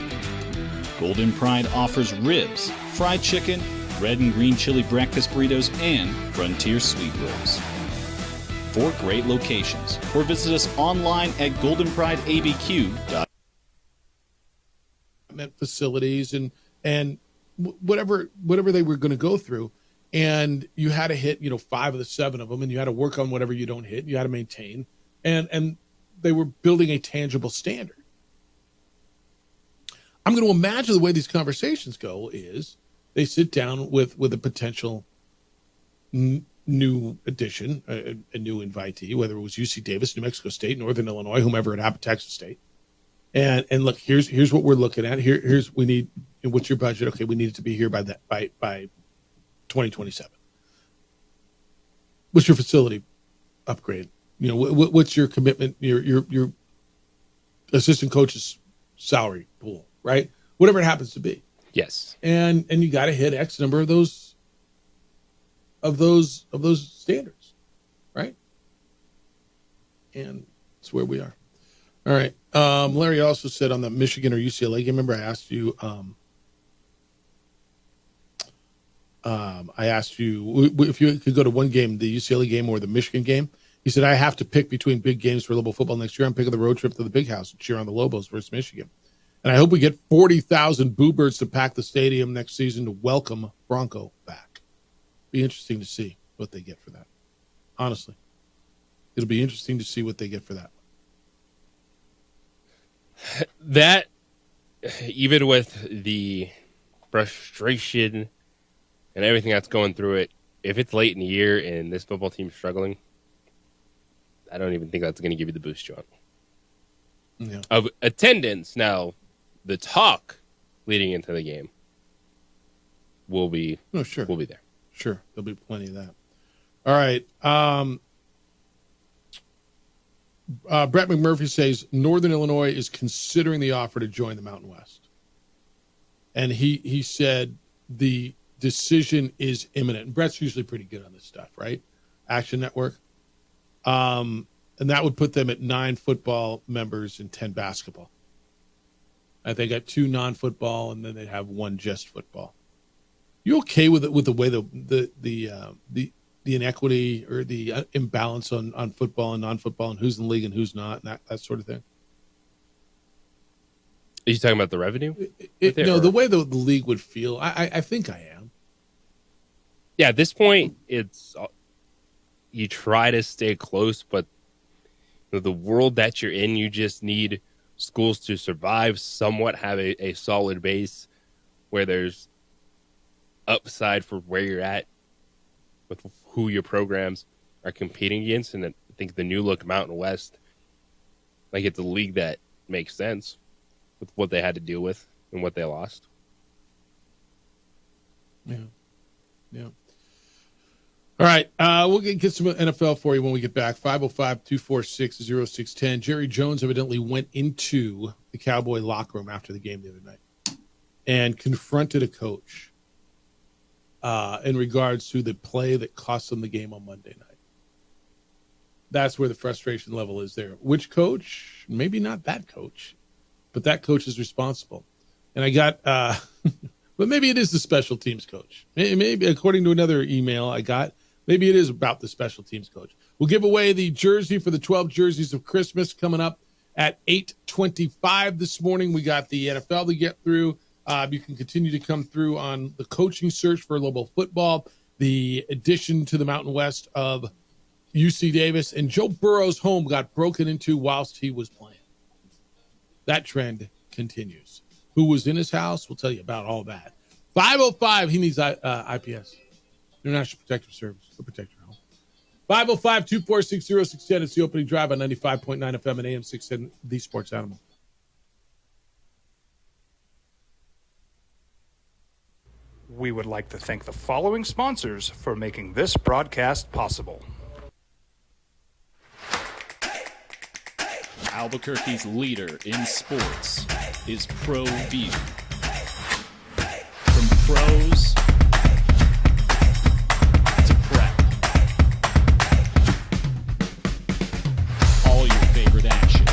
Golden Pride offers ribs, fried chicken, red and green chili breakfast burritos, and Frontier sweet rolls. 4 great locations, or visit us online at goldenprideabq.com. Facilities and whatever they were going to go through, and you had to hit 5 of the 7 of them, and you had to work on whatever you don't hit. You had to maintain, and they were building a tangible standard. I'm going to imagine the way these conversations go is they sit down with a potential new addition, a new invitee, whether it was UC Davis, New Mexico State, Northern Illinois, whomever it happened, Texas State. And look, here's what we're looking at. Here's we need. What's your budget? Okay, we need it to be here by 2027. What's your facility upgrade? What's your commitment? Your assistant coach's salary pool, right? Whatever it happens to be. Yes. And you got to hit X number of those standards, right? And that's where we are. All right. Larry also said on the Michigan or UCLA game, remember I asked you if you could go to one game, the UCLA game or the Michigan game. He said, I have to pick between big games for Lobo football next year. I'm picking the road trip to the Big House and cheer on the Lobos versus Michigan. And I hope we get 40,000 Boo Birds to pack the stadium next season to welcome Bronco back. Be interesting to see what they get for that. Honestly, it'll be interesting to see what they get for that. That, even with the frustration and everything that's going through it, if it's late in the year and this football team's struggling, I don't even think that's going to give you the boost you want. Yeah. Of attendance. Now, the talk leading into the game will be will be there. Sure, there'll be plenty of that. All right. Brett McMurphy says Northern Illinois is considering the offer to join the Mountain West. And he said the decision is imminent. And Brett's usually pretty good on this stuff, right? Action Network. And that would put them at 9 football members and 10 basketball. They got 2 non-football, and then they have 1 just football. You okay with it, with the way the inequity or the imbalance on football and non-football and who's in the league and who's not and that sort of thing? Are you talking about the revenue? The way the league would feel, I think I am. Yeah, at this point, it's you try to stay close, but the world that you're in, you just need schools to survive, somewhat have a solid base where there's upside for where you're at with who your programs are competing against. And I think the new look Mountain West, like, it's a league that makes sense with what they had to deal with and what they lost. Yeah. All right. We'll get some NFL for you when we get back. 505-246-0610. Jerry Jones evidently went into the Cowboy locker room after the game the other night and confronted a coach in regards to the play that cost them the game on Monday night. That's where the frustration level is there. Which coach? Maybe not that coach, but that coach is responsible. And I got, but maybe it is the special teams coach. Maybe, according to another email I got, maybe it is about the special teams coach. We'll give away the jersey for the 12 jerseys of Christmas coming up at 8:25 this morning. We got the NFL to get through. You can continue to come through on the coaching search for Lobo football, the addition to the Mountain West of UC Davis, and Joe Burrow's home got broken into whilst he was playing. That trend continues. Who was in his house? We'll tell you about all that. 505, he needs IPS, International Protective Service. He'll protect your home. 505-246-0610. It's the opening drive on 95.9 FM and AM 610, The Sports Animal. We would like to thank the following sponsors for making this broadcast possible. Albuquerque's leader in sports is ProView. From pros to prep, all your favorite action.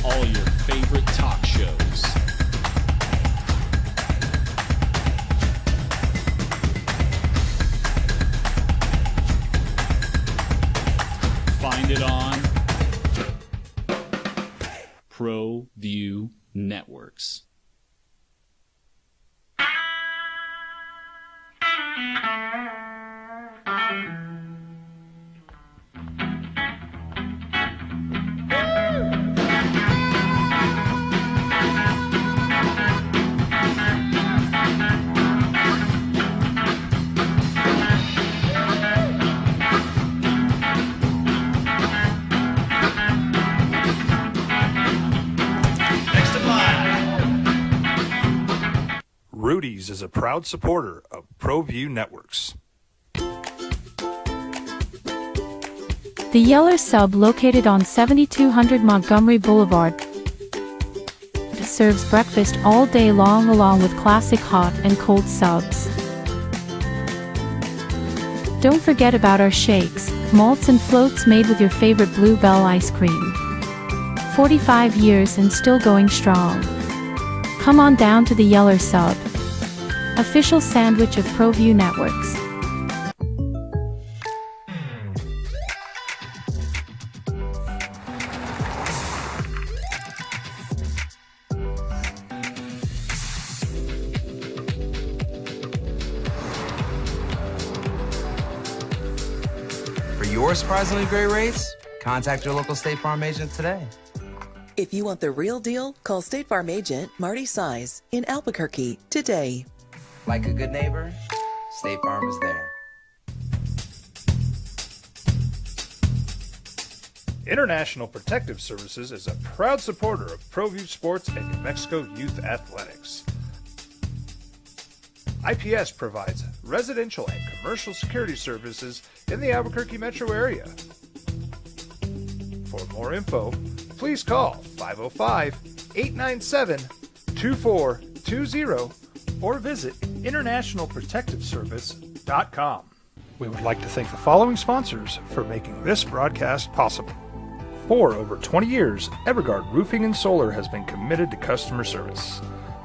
All your favorite talk shows. Find it on ProView Networks. Rudy's is a proud supporter of ProView Networks. The Yeller Sub, located on 7200 Montgomery Boulevard, serves breakfast all day long along with classic hot and cold subs. Don't forget about our shakes, malts and floats made with your favorite Bluebell ice cream. 45 years and still going strong. Come on down to the Yeller Sub, official sandwich of ProView Networks. For your surprisingly great rates, contact your local State Farm agent today. If you want the real deal, call State Farm agent Marty Size in Albuquerque today. Like a good neighbor, State Farm is there. International Protective Services is a proud supporter of ProView Sports and New Mexico Youth Athletics. IPS provides residential and commercial security services in the Albuquerque metro area. For more info, please call 505-897-2420 or visit internationalprotectiveservice.com. We would like to thank the following sponsors for making this broadcast possible. For over 20 years, Evergard Roofing and Solar has been committed to customer service.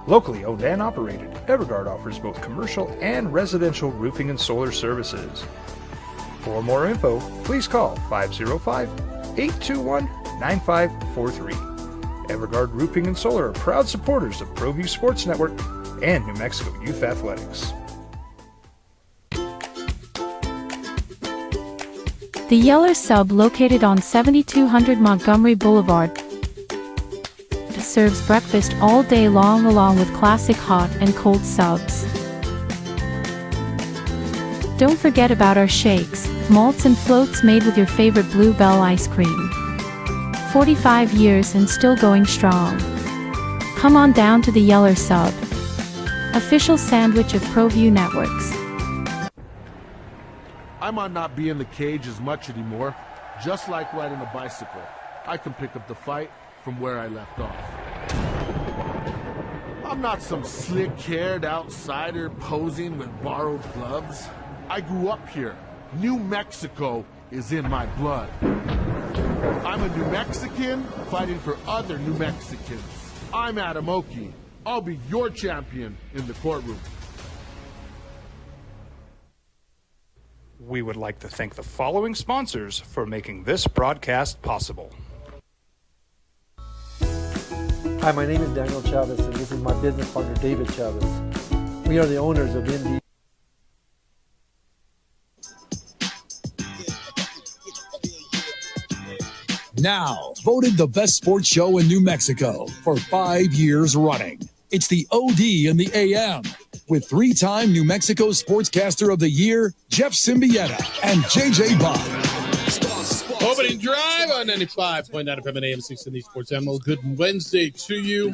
Locally owned and operated, Evergard offers both commercial and residential roofing and solar services. For more info, please call 505-821-9543. Evergard Roofing and Solar are proud supporters of ProView Sports Network and New Mexico Youth Athletics. The Yeller Sub, located on 7200 Montgomery Boulevard, serves breakfast all day long along with classic hot and cold subs. Don't forget about our shakes, malts and floats made with your favorite Bluebell ice cream. 45 years and still going strong. Come on down to the Yeller Sub, official sandwich of ProView Networks. I might not be in the cage as much anymore. Just like riding a bicycle, I can pick up the fight from where I left off. I'm not some slick-haired outsider posing with borrowed gloves. I grew up here. New Mexico is in my blood. I'm a New Mexican fighting for other New Mexicans. I'm Adam Oki. I'll be your champion in the courtroom. We would like to thank the following sponsors for making this broadcast possible. Hi, my name is Daniel Chavez, and this is my business partner, David Chavez. We are the owners of ND. Now, voted the best sports show in New Mexico for 5 years running. It's the OD in the AM with 3-time New Mexico Sportscaster of the Year, Jeff Symbieta and JJ Buck. Opening drive on 95.9 FM and AM 690 Sports Animal. Good Wednesday to you.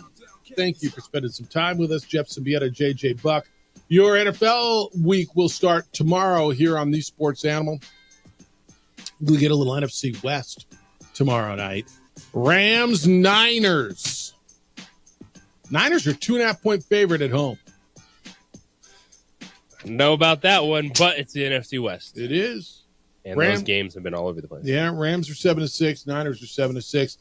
Thank you for spending some time with us. Jeff Symbieta, JJ Buck. Your NFL week will start tomorrow here on the Sports Animal. We'll get a little NFC West tomorrow night. Rams, Niners. Niners are 2.5-point favorite at home. Know about that one, but it's the NFC West. It is. And those games have been all over the place. Yeah, Rams are 7-6. Niners are 7-6.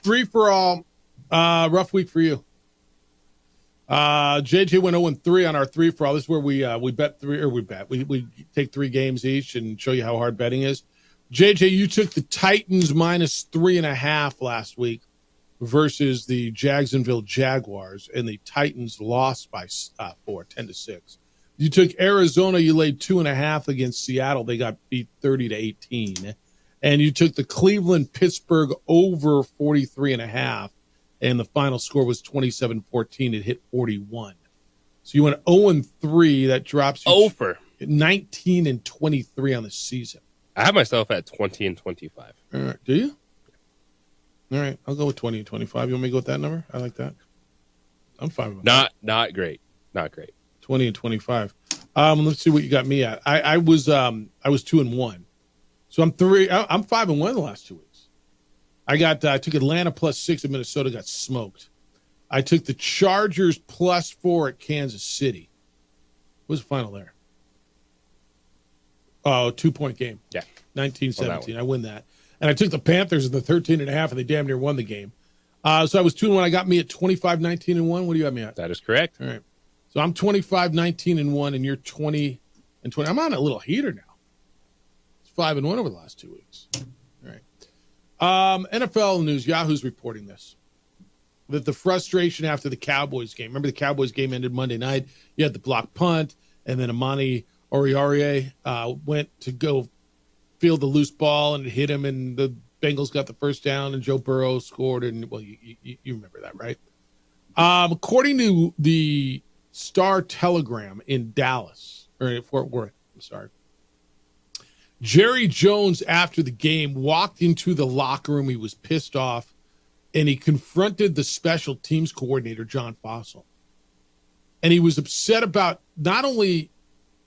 Free for all. Rough week for you. JJ went 0-3 on our 3 for all. This is where we bet three, or we take 3 games each and show you how hard betting is. JJ, you took the Titans minus 3.5 last week versus the Jacksonville Jaguars, and the Titans lost by 4, 10-6. You took Arizona. You laid 2.5 against Seattle. They got beat 30-18. And you took the Cleveland-Pittsburgh over 43.5, and the final score was 27-14. It hit 41. So you went 0-3. That drops you over 19-23 on the season. I have myself at 20-25. All right, do you? All right, I'll go with 20-25. You want me to go with that number? I like that. I'm fine with that. Not great. 20-25. Let's see what you got me at. I was 2-1, so I'm 5-1 the last 2 weeks. I took Atlanta +6 at Minnesota, got smoked. I took the Chargers +4 at Kansas City. What was the final there? Oh, 2-point game. Yeah, 19-17. I win that. And I took the Panthers in the 13.5, and they damn near won the game. So I was 2-1. I got me at 25-19-1. What do you have me at? That is correct. All right. So I'm 25-19-1, and you're 20-20. I'm on a little heater now. It's 5-1 over the last 2 weeks. All right. NFL news. Yahoo's reporting this. That the frustration after the Cowboys game. Remember the Cowboys game ended Monday night. You had the block punt, and then Amani Oruwariye went to go field the loose ball, and it hit him, and the Bengals got the first down, and Joe Burrow scored. And, well, you remember that, right? According to the Star-Telegram in Dallas, or in Fort Worth, I'm sorry, Jerry Jones, after the game, walked into the locker room. He was pissed off, and he confronted the special teams coordinator, John Fossil. And he was upset about not only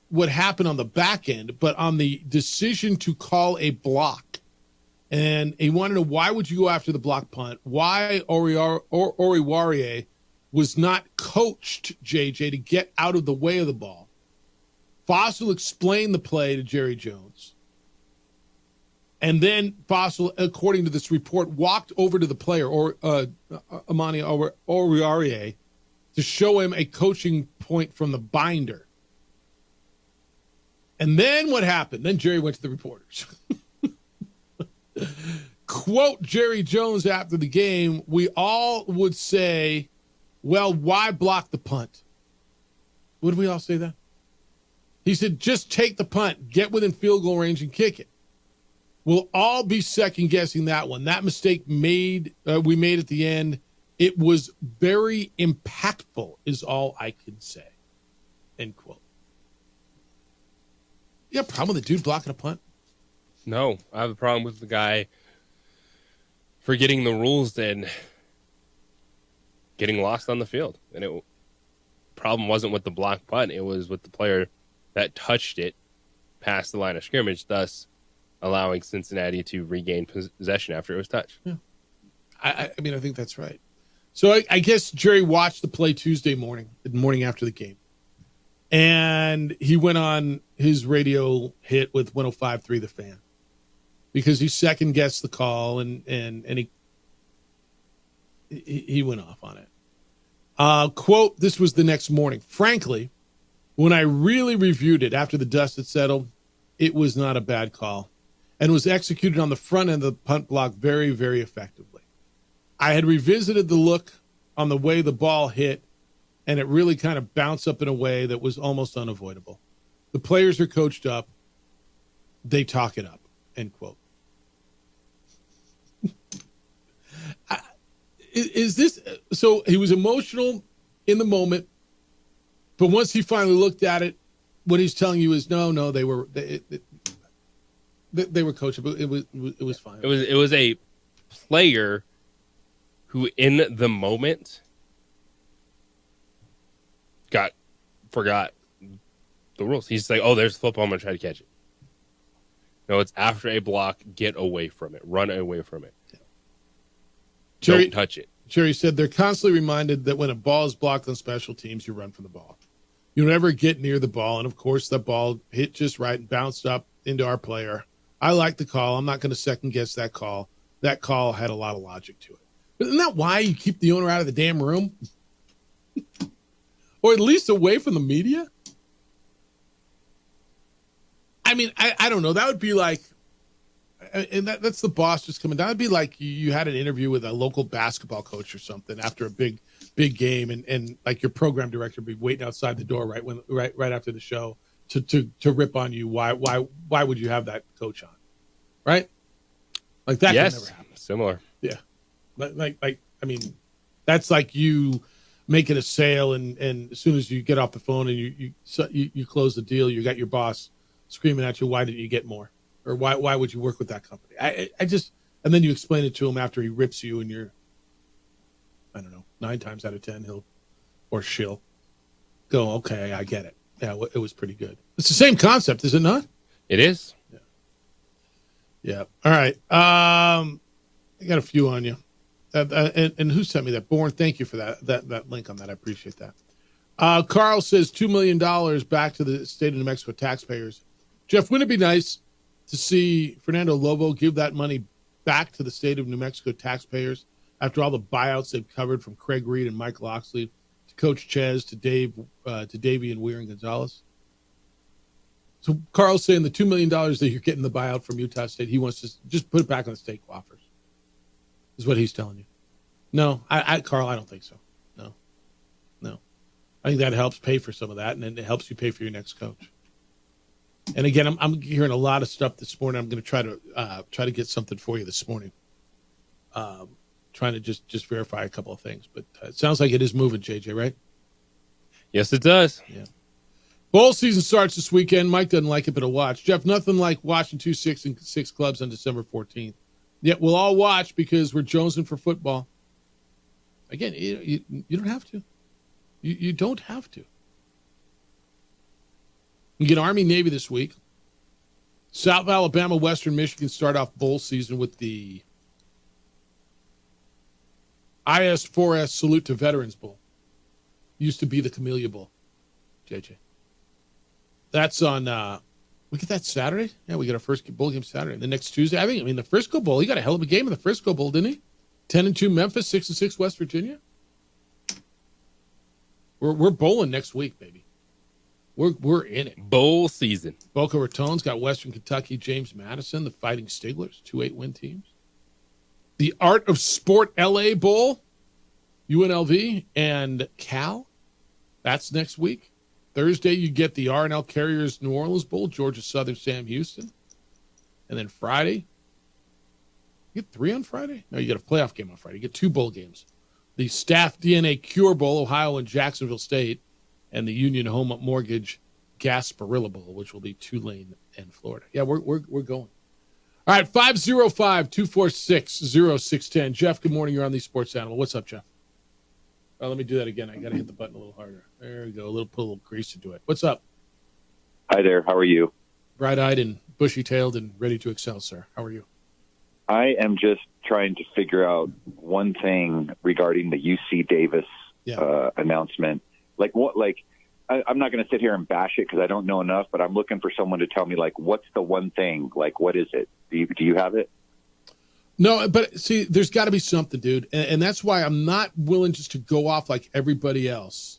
what happened on the back end, but on the decision to call a block. And he wanted to know, why would you go after the block punt? Why Oruwariye was not coached, JJ, to get out of the way of the ball. Fossil explained the play to Jerry Jones. And then Fossil, according to this report, walked over to the player, Amani Oruwariye, to show him a coaching point from the binder. And then what happened? Then Jerry went to the reporters. Quote Jerry Jones after the game, we all would say, well, why block the punt? Would we all say that? He said, just take the punt, get within field goal range and kick it. We'll all be second-guessing that one. That mistake we made at the end, it was very impactful is all I can say. End quote. You have a problem with the dude blocking a punt? No, I have a problem with the guy forgetting the rules and getting lost on the field. And the problem wasn't with the block punt. It was with the player that touched it past the line of scrimmage, thus allowing Cincinnati to regain possession after it was touched. Yeah. I mean, I think that's right. So I guess Jerry watched the play Tuesday morning, the morning after the game. And he went on his radio hit with 105.3 The Fan because he second-guessed the call and he went off on it. Quote, this was the next morning. Frankly, when I really reviewed it after the dust had settled, it was not a bad call and was executed on the front end of the punt block very, very effectively. I had revisited the look on the way the ball hit, and it really kind of bounced up in a way that was almost unavoidable. The players are coached up. They talk it up, end quote. Is this – so he was emotional in the moment, but once he finally looked at it, what he's telling you is no, they were coachable. It was fine. It was a player who in the moment forgot the rules. He's like, oh, there's the football, I'm going to try to catch it. No, it's after a block, get away from it. Run away from it. Jerry, don't touch it. Jerry said they're constantly reminded that when a ball is blocked on special teams, you run from the ball. You never get near the ball, and, of course, that ball hit just right and bounced up into our player. I like the call. I'm not going to second-guess that call. That call had a lot of logic to it. But isn't that why you keep the owner out of the damn room? Or at least away from the media? I mean, I don't know. That would be like, and that's the boss just coming down. That would be like you had an interview with a local basketball coach or something after a big game, and like your program director would be waiting outside the door right after the show to rip on you. Why would you have that coach on? Right? Like that yes, could never happen. Similar. Yeah. Like I mean, that's like you making a sale and as soon as you get off the phone and you close the deal, you got your boss screaming at you, why didn't you get more? Or why would you work with that company? I just, and then you explain it to him after he rips you and you're, I don't know, 9 times out of 10 she'll go, okay, I get it. Yeah, it was pretty good. It's the same concept, is it not? It is. Yeah. All right. I got a few on you. And who sent me that? Bourne, thank you for that link on that. I appreciate that. Carl says $2 million back to the state of New Mexico taxpayers. Jeff, wouldn't it be nice to see Fernando Lobo give that money back to the state of New Mexico taxpayers after all the buyouts they've covered from Craig Reed and Mike Loxley to Coach Ches to Davey and Weir and Gonzalez? So Carl's saying the $2 million that you're getting the buyout from Utah State, he wants to just put it back on the state coffers, is what he's telling you. No, Carl, I don't think so. No. I think that helps pay for some of that, and then it helps you pay for your next coach. And again, I'm hearing a lot of stuff this morning. I'm going to try to get something for you this morning. Trying to just verify a couple of things, but it sounds like it is moving, JJ, right? Yes, it does. Yeah. Bowl season starts this weekend. Mike doesn't like it, but he'll watch. Jeff, nothing like watching 2 6-6 clubs on December 14th. Yet we'll all watch because we're jonesing for football. Again, you don't have to. You don't have to. You get Army Navy this week. South Alabama, Western Michigan start off bowl season with the IS-4S Salute to Veterans Bowl. Used to be the Camellia Bowl, JJ. That's on, we get that Saturday? Yeah, we get our first bowl game Saturday. The next Tuesday, the Frisco Bowl, he got a hell of a game in the Frisco Bowl, didn't he? 10-2 Memphis, 6-6 West Virginia. We're bowling next week, baby. We're in it. Bowl season. Boca Raton's got Western Kentucky, James Madison, the Fighting Stigglers, 2 8-win teams. The Art of Sport LA Bowl, UNLV and Cal. That's next week. Thursday, you get the R&L Carriers New Orleans Bowl, Georgia Southern, Sam Houston. And then Friday, You get 3 on Friday? No, you get a playoff game on Friday. You get 2 bowl games. The Staff DNA Cure Bowl, Ohio and Jacksonville State, and the Union Home Mortgage Gasparilla Bowl, which will be Tulane and Florida. Yeah, we're going. All right, 505-246-0610. Jeff, good morning. You're on the Sports Animal. What's up, Jeff? Oh, let me do that again. I got to hit the button a little harder. There we go. Put a little grease into it. What's up? Hi there. How are you? Bright-eyed and bushy-tailed and ready to excel, sir. How are you? I am just trying to figure out one thing regarding the UC Davis announcement. I'm not going to sit here and bash it because I don't know enough, but I'm looking for someone to tell me, what's the one thing? What is it? Do you have it? No, but see, there's got to be something, dude. And that's why I'm not willing just to go off like everybody else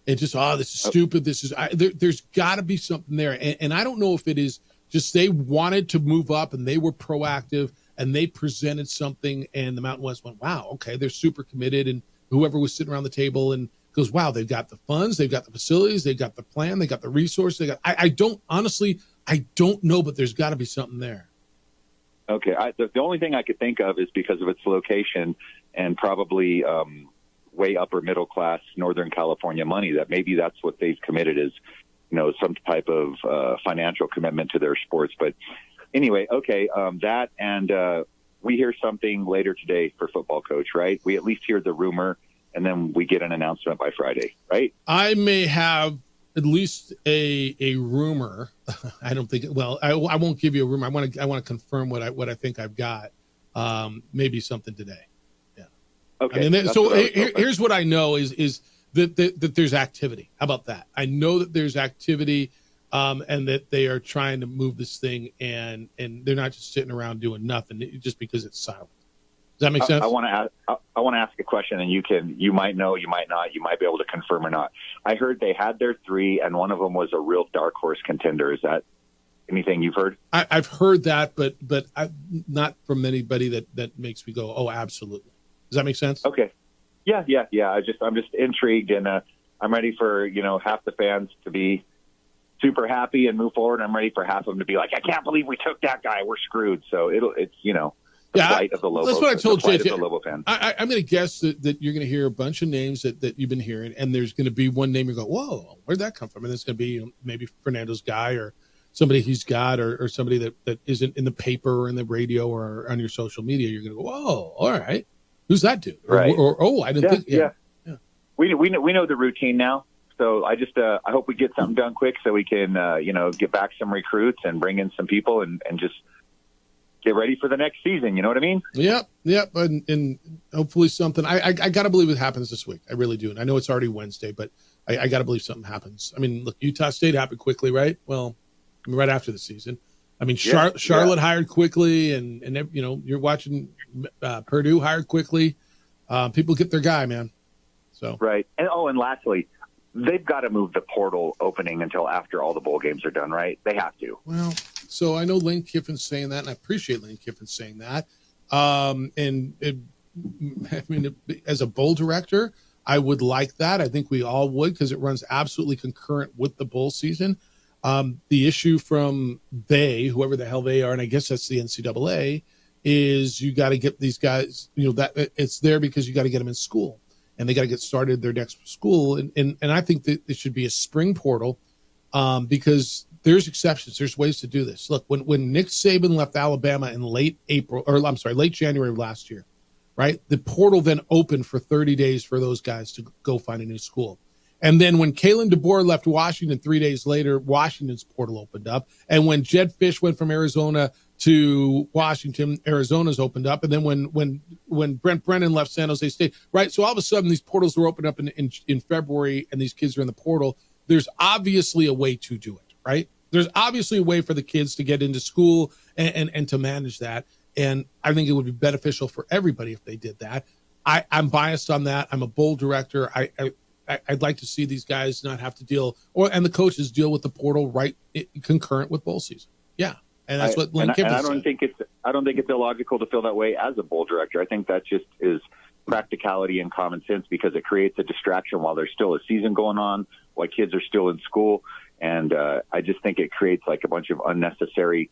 and just, this is stupid. There's got to be something there. And I don't know if it is just they wanted to move up and they were proactive and they presented something and the Mountain West went, wow, okay, they're super committed. And whoever was sitting around the table and goes, wow, they've got the funds, they've got the facilities, they've got the plan, they got the resources. I don't know, but there's got to be something there. Okay. The only thing I could think of is because of its location and probably way upper middle class Northern California money, that maybe that's what they've committed is, some type of financial commitment to their sports. But anyway, okay, that and we hear something later today for football coach, right? We at least hear the rumor and then we get an announcement by Friday, right? I may have at least a rumor. I don't think. Well, I won't give you a rumor. I want to confirm what I think I've got. Maybe something today. Yeah. Okay. Here's what I know is that there's activity. How about that? I know that there's activity, and that they are trying to move this thing, and they're not just sitting around doing nothing just because it's silent. Does that make sense? I want to ask a question, and you might know, you might not, you might be able to confirm or not. I heard they had their 3, and one of them was a real dark horse contender. Is that anything you've heard? I've heard that, but not from anybody that makes me go, oh, absolutely. Does that make sense? Okay. Yeah. I'm just intrigued, and I'm ready for half the fans to be super happy and move forward. I'm ready for half of them to be like, I can't believe we took that guy. We're screwed. So it's the plight of the Lobos. That's what I told JJ. The Lobo fan. I'm going to guess that you're going to hear a bunch of names that you've been hearing, and there's going to be one name you go, whoa, where'd that come from? And it's going to be maybe Fernando's guy or somebody he's got or somebody that isn't in the paper or in the radio or on your social media. You're going to go, whoa, all right. Who's that dude? Right. Or I didn't think. Yeah. We know the routine now. So I just I hope we get something done quick so we can get back some recruits and bring in some people and just get ready for the next season. You know what I mean? Yep. And hopefully something. I got to believe it happens this week. I really do. And I know it's already Wednesday, but I got to believe something happens. I mean, look, Utah State happened quickly, right? Well, right after the season. I mean, Charlotte hired quickly, and you're watching Purdue hired quickly. People get their guy, man. So right. And lastly, they've got to move the portal opening until after all the bowl games are done, right? They have to. Well, so I know Lane Kiffin's saying that, and I appreciate Lane Kiffin saying that. As a bowl director, I would like that. I think we all would because it runs absolutely concurrent with the bowl season. The issue from whoever the hell they are, and I guess that's the NCAA, is you got to get these guys, that it's there because you got to get them in school. And they got to get started their next school. And I think that it should be a spring portal because there's exceptions. There's ways to do this. Look, when Nick Saban left Alabama in late January of last year, right? The portal then opened for 30 days for those guys to go find a new school. And then when Kalen DeBoer left Washington 3 days later, Washington's portal opened up. And when Jed Fish went from Arizona to Washington, Arizona's opened up. And then when Brent Brennan left San Jose State, right? So all of a sudden these portals were opened up in February and these kids are in the portal. There's obviously a way to do it, right? There's obviously a way for the kids to get into school and to manage that. And I think it would be beneficial for everybody if they did that. I'm biased on that. I'm a bowl director. I'd like to see these guys not have to deal, and the coaches deal with the portal concurrent with bowl season. Yeah, and that's what Lane Kiffin said. I don't think it's illogical to feel that way as a bowl director. I think that just is practicality and common sense because it creates a distraction while there's still a season going on, while kids are still in school, and I just think it creates like a bunch of unnecessary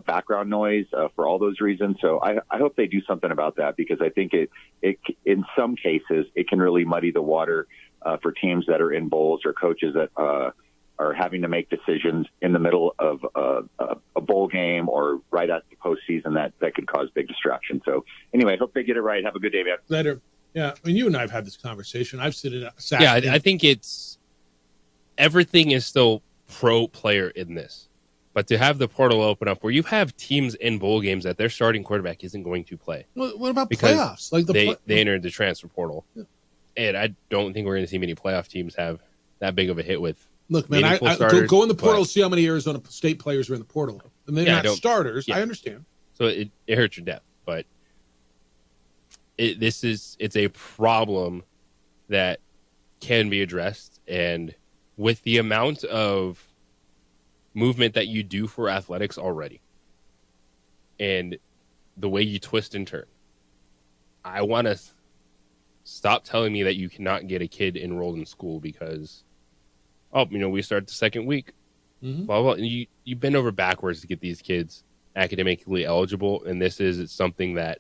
background noise for all those reasons. So I hope they do something about that, because I think it in some cases it can really muddy the water for teams that are in bowls or coaches that are having to make decisions in the middle of a bowl game or right at the postseason that could cause big distraction. So anyway, I hope they get it right. Have a good day, man. Later. Yeah, I mean, you and I have had this conversation. I've sat I think it's everything is still pro player in this. But to have the portal open up where you have teams in bowl games that their starting quarterback isn't going to play. What about because playoffs? Like they entered the transfer portal. Yeah. And I don't think we're going to see many playoff teams have that big of a hit with. Look, man, I go in the portal, see how many Arizona State players are in the portal. And they're not starters. Yeah. I understand. So it hurts your depth. But it's a problem that can be addressed. And with the amount of movement that you do for athletics already and the way you twist and turn, I want to stop telling me that you cannot get a kid enrolled in school because, we start the second week. Mm-hmm. Blah, blah, blah. You bend over backwards to get these kids academically eligible, and it's something that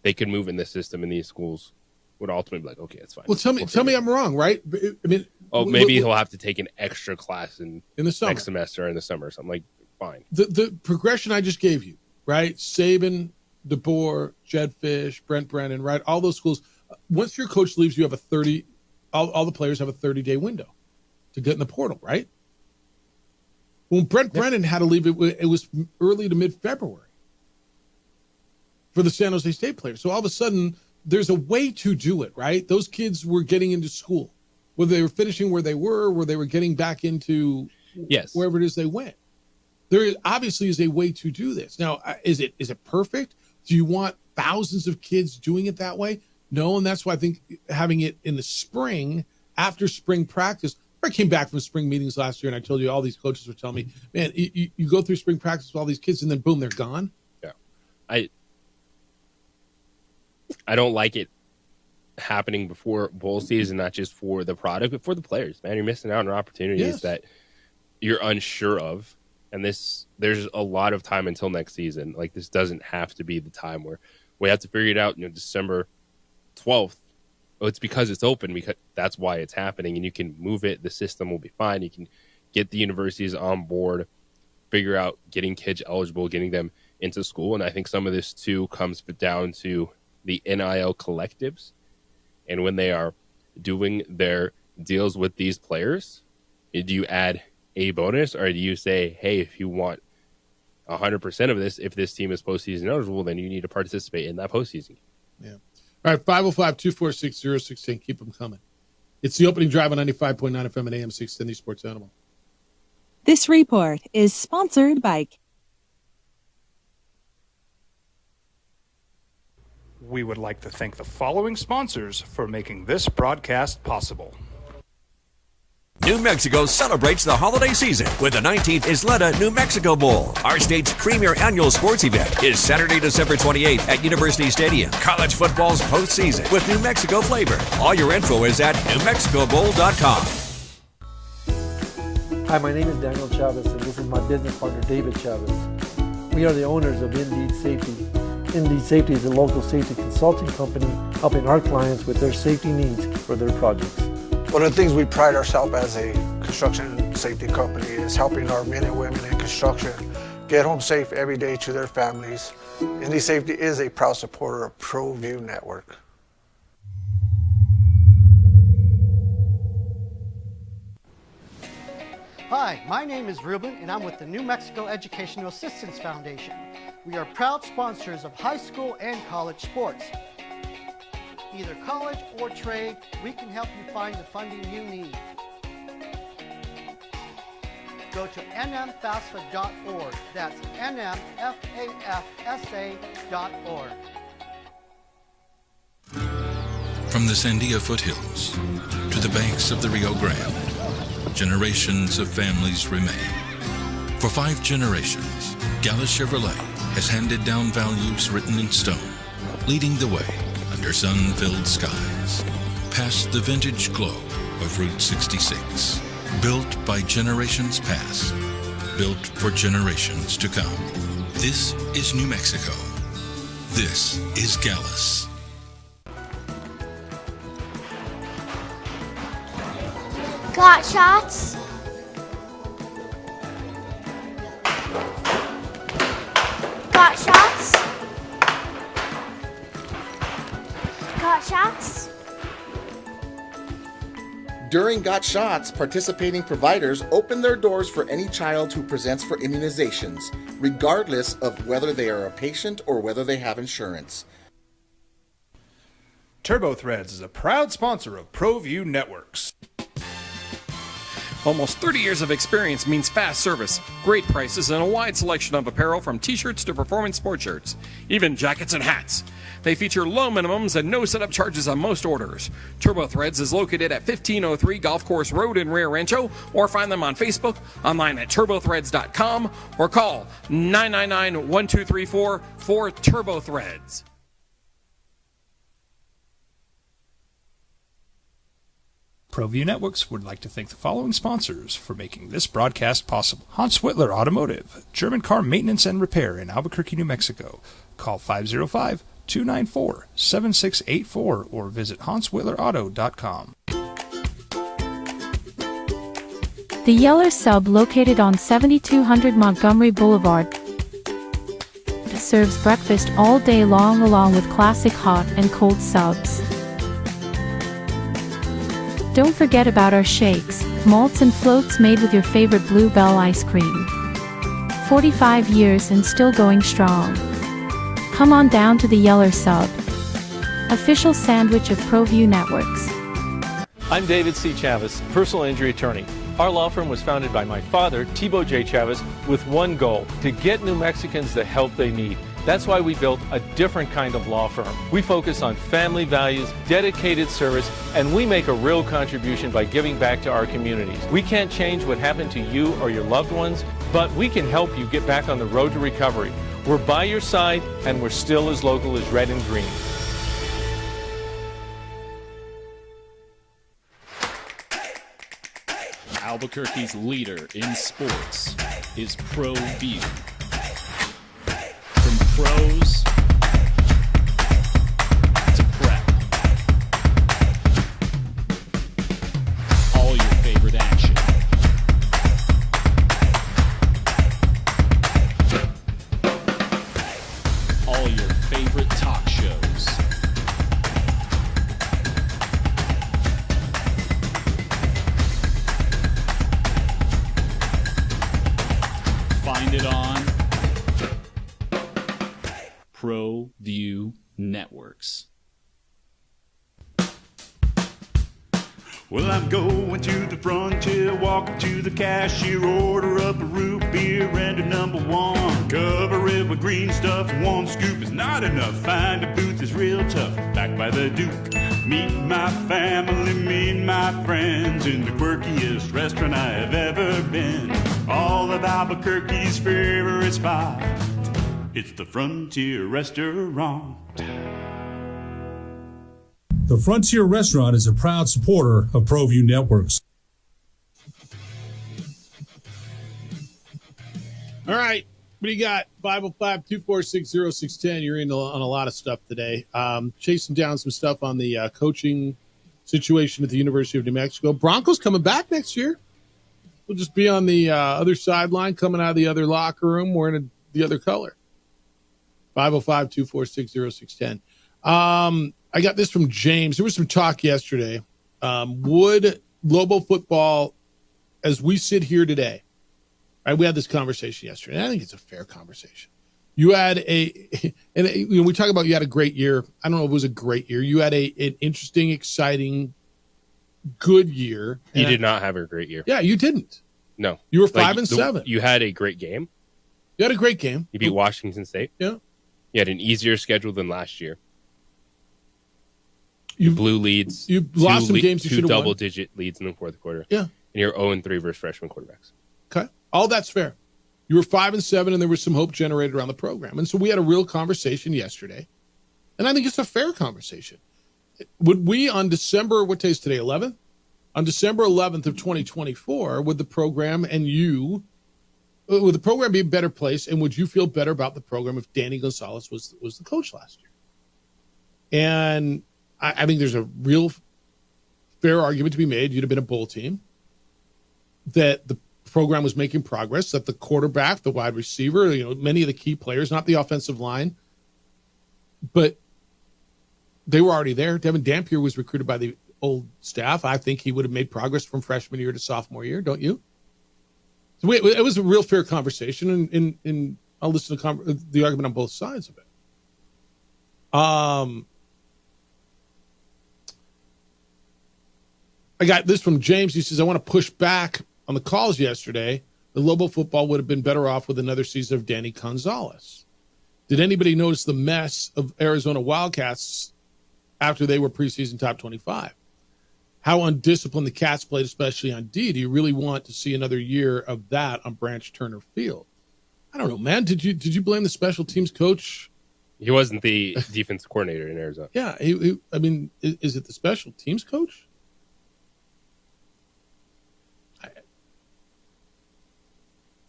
they could move in the system in these schools would ultimately be like, okay, it's fine. Well, tell me I'm wrong, right? I mean, maybe he'll have to take an extra class in the summer. Next semester or in the summer. So I'm like, fine. The progression I just gave you, right? Saban, DeBoer, Jedd Fisch, Brent Brennan, right? All those schools. Once your coach leaves, you have all the players have a 30-day window to get in the portal, right? When Brent Brennan had to leave, it was early to mid-February for the San Jose State players. So all of a sudden, there's a way to do it, right? Those kids were getting into school, whether they were finishing where they were getting back into wherever it is they went. There obviously is a way to do this. Now, is it perfect? Do you want thousands of kids doing it that way? No, and that's why I think having it in the spring, after spring practice. I came back from spring meetings last year, and I told you all these coaches were telling me, man, you go through spring practice with all these kids, and then boom, they're gone. Yeah, I don't like it happening before bowl season, not just for the product, but for the players. Man, you're missing out on opportunities that you're unsure of. And there's a lot of time until next season. Like, this doesn't have to be the time where we have to figure it out, December 12th. Well, it's because it's open, because that's why it's happening. And you can move it. The system will be fine. You can get the universities on board, figure out getting kids eligible, getting them into school. And I think some of this, too, comes down to the NIL collectives. And when they are doing their deals with these players, do you add a bonus, or do you say, hey, if you want 100% of this, if this team is postseason eligible, then you need to participate in that postseason? Yeah. All right, 505-246-0610. Keep them coming. It's the opening drive on 95.9 FM and AM 610, the Sports Animal. This report is sponsored by... We would like to thank the following sponsors for making this broadcast possible. New Mexico celebrates the holiday season with the 19th Isleta New Mexico Bowl. Our state's premier annual sports event is Saturday, December 28th at University Stadium. College football's postseason with New Mexico flavor. All your info is at NewMexicoBowl.com. Hi, my name is Daniel Chavez, and this is my business partner, David Chavez. We are the owners of Indeed Safety. Indeed Safety is a local safety consulting company helping our clients with their safety needs for their projects. One of the things we pride ourselves as a construction safety company is helping our men and women in construction get home safe every day to their families. Indeed Safety is a proud supporter of ProView Network. Hi, my name is Ruben, and I'm with the New Mexico Educational Assistance Foundation. We are proud sponsors of high school and college sports. Either college or trade, we can help you find the funding you need. Go to nmfafsa.org. That's nmfafsa.org. From the Sandia foothills to the banks of the Rio Grande, generations of families remain. For 5 generations, Gallus Chevrolet has handed down values written in stone, leading the way under sun-filled skies, past the vintage glow of Route 66. Built by generations past, built for generations to come. This is New Mexico. This is Gallus. Got shots? Got shots? Got shots? During Got Shots, participating providers open their doors for any child who presents for immunizations, regardless of whether they are a patient or whether they have insurance. TurboThreads is a proud sponsor of ProView Networks. Almost 30 years of experience means fast service, great prices, and a wide selection of apparel from t-shirts to performance sport shirts, even jackets and hats. They feature low minimums and no setup charges on most orders. TurboThreads is located at 1503 Golf Course Road in Rio Rancho, or find them on Facebook, online at turbothreads.com, or call 999-1234 for TurboThreads. ProView Networks would like to thank the following sponsors for making this broadcast possible. Hans Whitler Automotive, German car maintenance and repair in Albuquerque, New Mexico. Call 505-294-7684 or visit HansWhitlerAuto.com. The Yeller Sub, located on 7200 Montgomery Boulevard, serves breakfast all day long along with classic hot and cold subs. Don't forget about our shakes, malts and floats made with your favorite Blue Bell ice cream. 45 years and still going strong. Come on down to the Yeller Sub, official sandwich of ProView Networks. I'm David C. Chavez, personal injury attorney. Our law firm was founded by my father, Thibaut J. Chavez, with one goal: to get New Mexicans the help they need. That's why we built a different kind of law firm. We focus on family values, dedicated service, and we make a real contribution by giving back to our communities. We can't change what happened to you or your loved ones, but we can help you get back on the road to recovery. We're by your side, and we're still as local as red and green. Albuquerque's leader in sports is ProView. From pros to prep, all your favorite action. All your favorite talk shows. Find it on ProView Networks. Well, I'm going to the frontier, walk up to the cashier, order up a root beer and a number one. Cover it with green stuff, one scoop is not enough. Find a booth is real tough, back by the Duke. Meet my family, meet my friends in the quirkiest restaurant I have ever been. All of Albuquerque's favorite spot, it's the Frontier Restaurant. The Frontier Restaurant is a proud supporter of ProView Networks. All right. What do you got? 505-246-0610. You're in on a lot of stuff today. Chasing down some stuff on the coaching situation at the University of New Mexico. Broncos coming back next year. We'll just be on the other sideline, coming out of the other locker room, wearing the other color. 505-246-0610. I got this from James. There was some talk yesterday. Would Lobo football, as we sit here today, right? We had this conversation yesterday, and I think it's a fair conversation. You had we talk about you had a great year. I don't know if it was a great year. You had an interesting, exciting, good year. You did not have a great year. Yeah, you didn't. No. You were 5-7. You had a great game. You had a great game. You beat Washington State. Yeah. You had an easier schedule than last year. You blew leads. You lost some games you should have won. 2 double-digit leads in the fourth quarter. Yeah. And you're 0-3 versus freshman quarterbacks. Okay. All that's fair. You were 5-7, and there was some hope generated around the program. And so we had a real conversation yesterday, and I think it's a fair conversation. Would we on December, what day is today, 11th? On December 11th of 2024, would the program and you would the program be a better place, and would you feel better about the program if Danny Gonzalez was the coach last year? And I think there's a real fair argument to be made. You'd have been a bowl team, that the program was making progress, that the quarterback, the wide receiver, many of the key players, not the offensive line, but they were already there. Devin Dampier was recruited by the old staff. I think he would have made progress from freshman year to sophomore year, don't you? So it was a real fair conversation, and I'll listen to the argument on both sides of it. I got this from James. He says, I want to push back on the calls yesterday. The Lobo football would have been better off with another season of Danny Gonzalez. Did anybody notice the mess of Arizona Wildcats after they were preseason top 25? How undisciplined the Cats played, especially on D. Do you really want to see another year of that on Branch Turner Field? I don't know, man. Did you blame the special teams coach? He wasn't the defense coordinator in Arizona. Yeah, I mean, is it the special teams coach?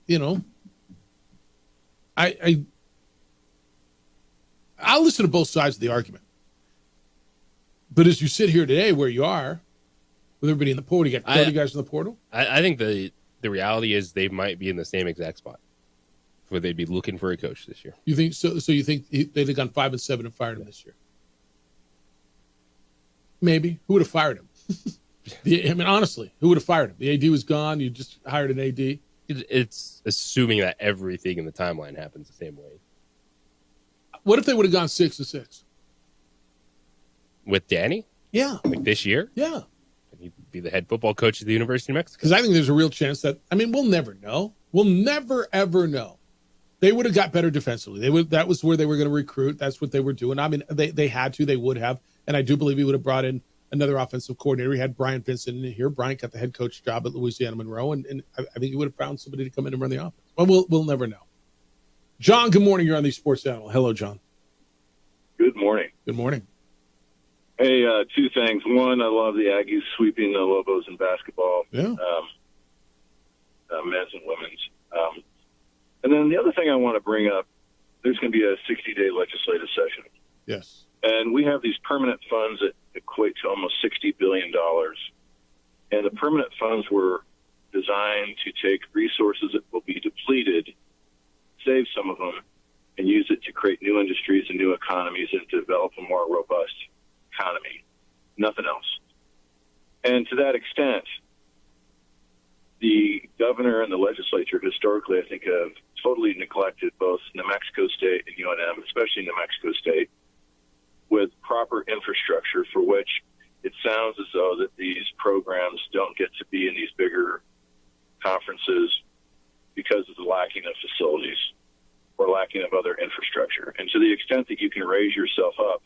I'll listen to both sides of the argument. But as you sit here today where you are, with everybody in the portal, you got 30 guys in the portal? I think the reality is they might be in the same exact spot where they'd be looking for a coach this year. You think so? So you think they'd have gone 5-7 and fired him this year? Maybe. Who would have fired him? I mean, honestly, who would have fired him? The AD was gone. You just hired an AD. It's assuming that everything in the timeline happens the same way. What if they would have gone 6-6 with Danny? Yeah, like this year. Yeah, and he'd be the head football coach of the University of Mexico. Because I think there's a real chance that we'll never know. We'll never ever know. They would have got better defensively. That was where they were going to recruit. That's what they were doing. I mean, they had to. They would have, and I do believe he would have brought in another offensive coordinator. He had Brian Vincent in here. Brian got the head coach job at Louisiana Monroe, and I think he would have found somebody to come in and run the offense. Well, we'll never know. John, good morning. You're on the Sports Animal. Hello, John. Good morning. Good morning. Hey, two things. One, I love the Aggies sweeping the Lobos in basketball, men's and women's. And then the other thing I want to bring up, there's going to be a 60-day legislative session. Yes. And we have these permanent funds that equate to almost $60 billion. And the permanent funds were designed to take resources that will be depleted, save some of them, and use it to create new industries and new economies and develop a more robust economy. Nothing else. And to that extent, the governor and the legislature historically, I think, have totally neglected both New Mexico State and UNM, especially New Mexico State, with proper infrastructure for which it sounds as though that these programs don't get to be in these bigger conferences because of the lacking of facilities or lacking of other infrastructure. And to the extent that you can raise yourself up,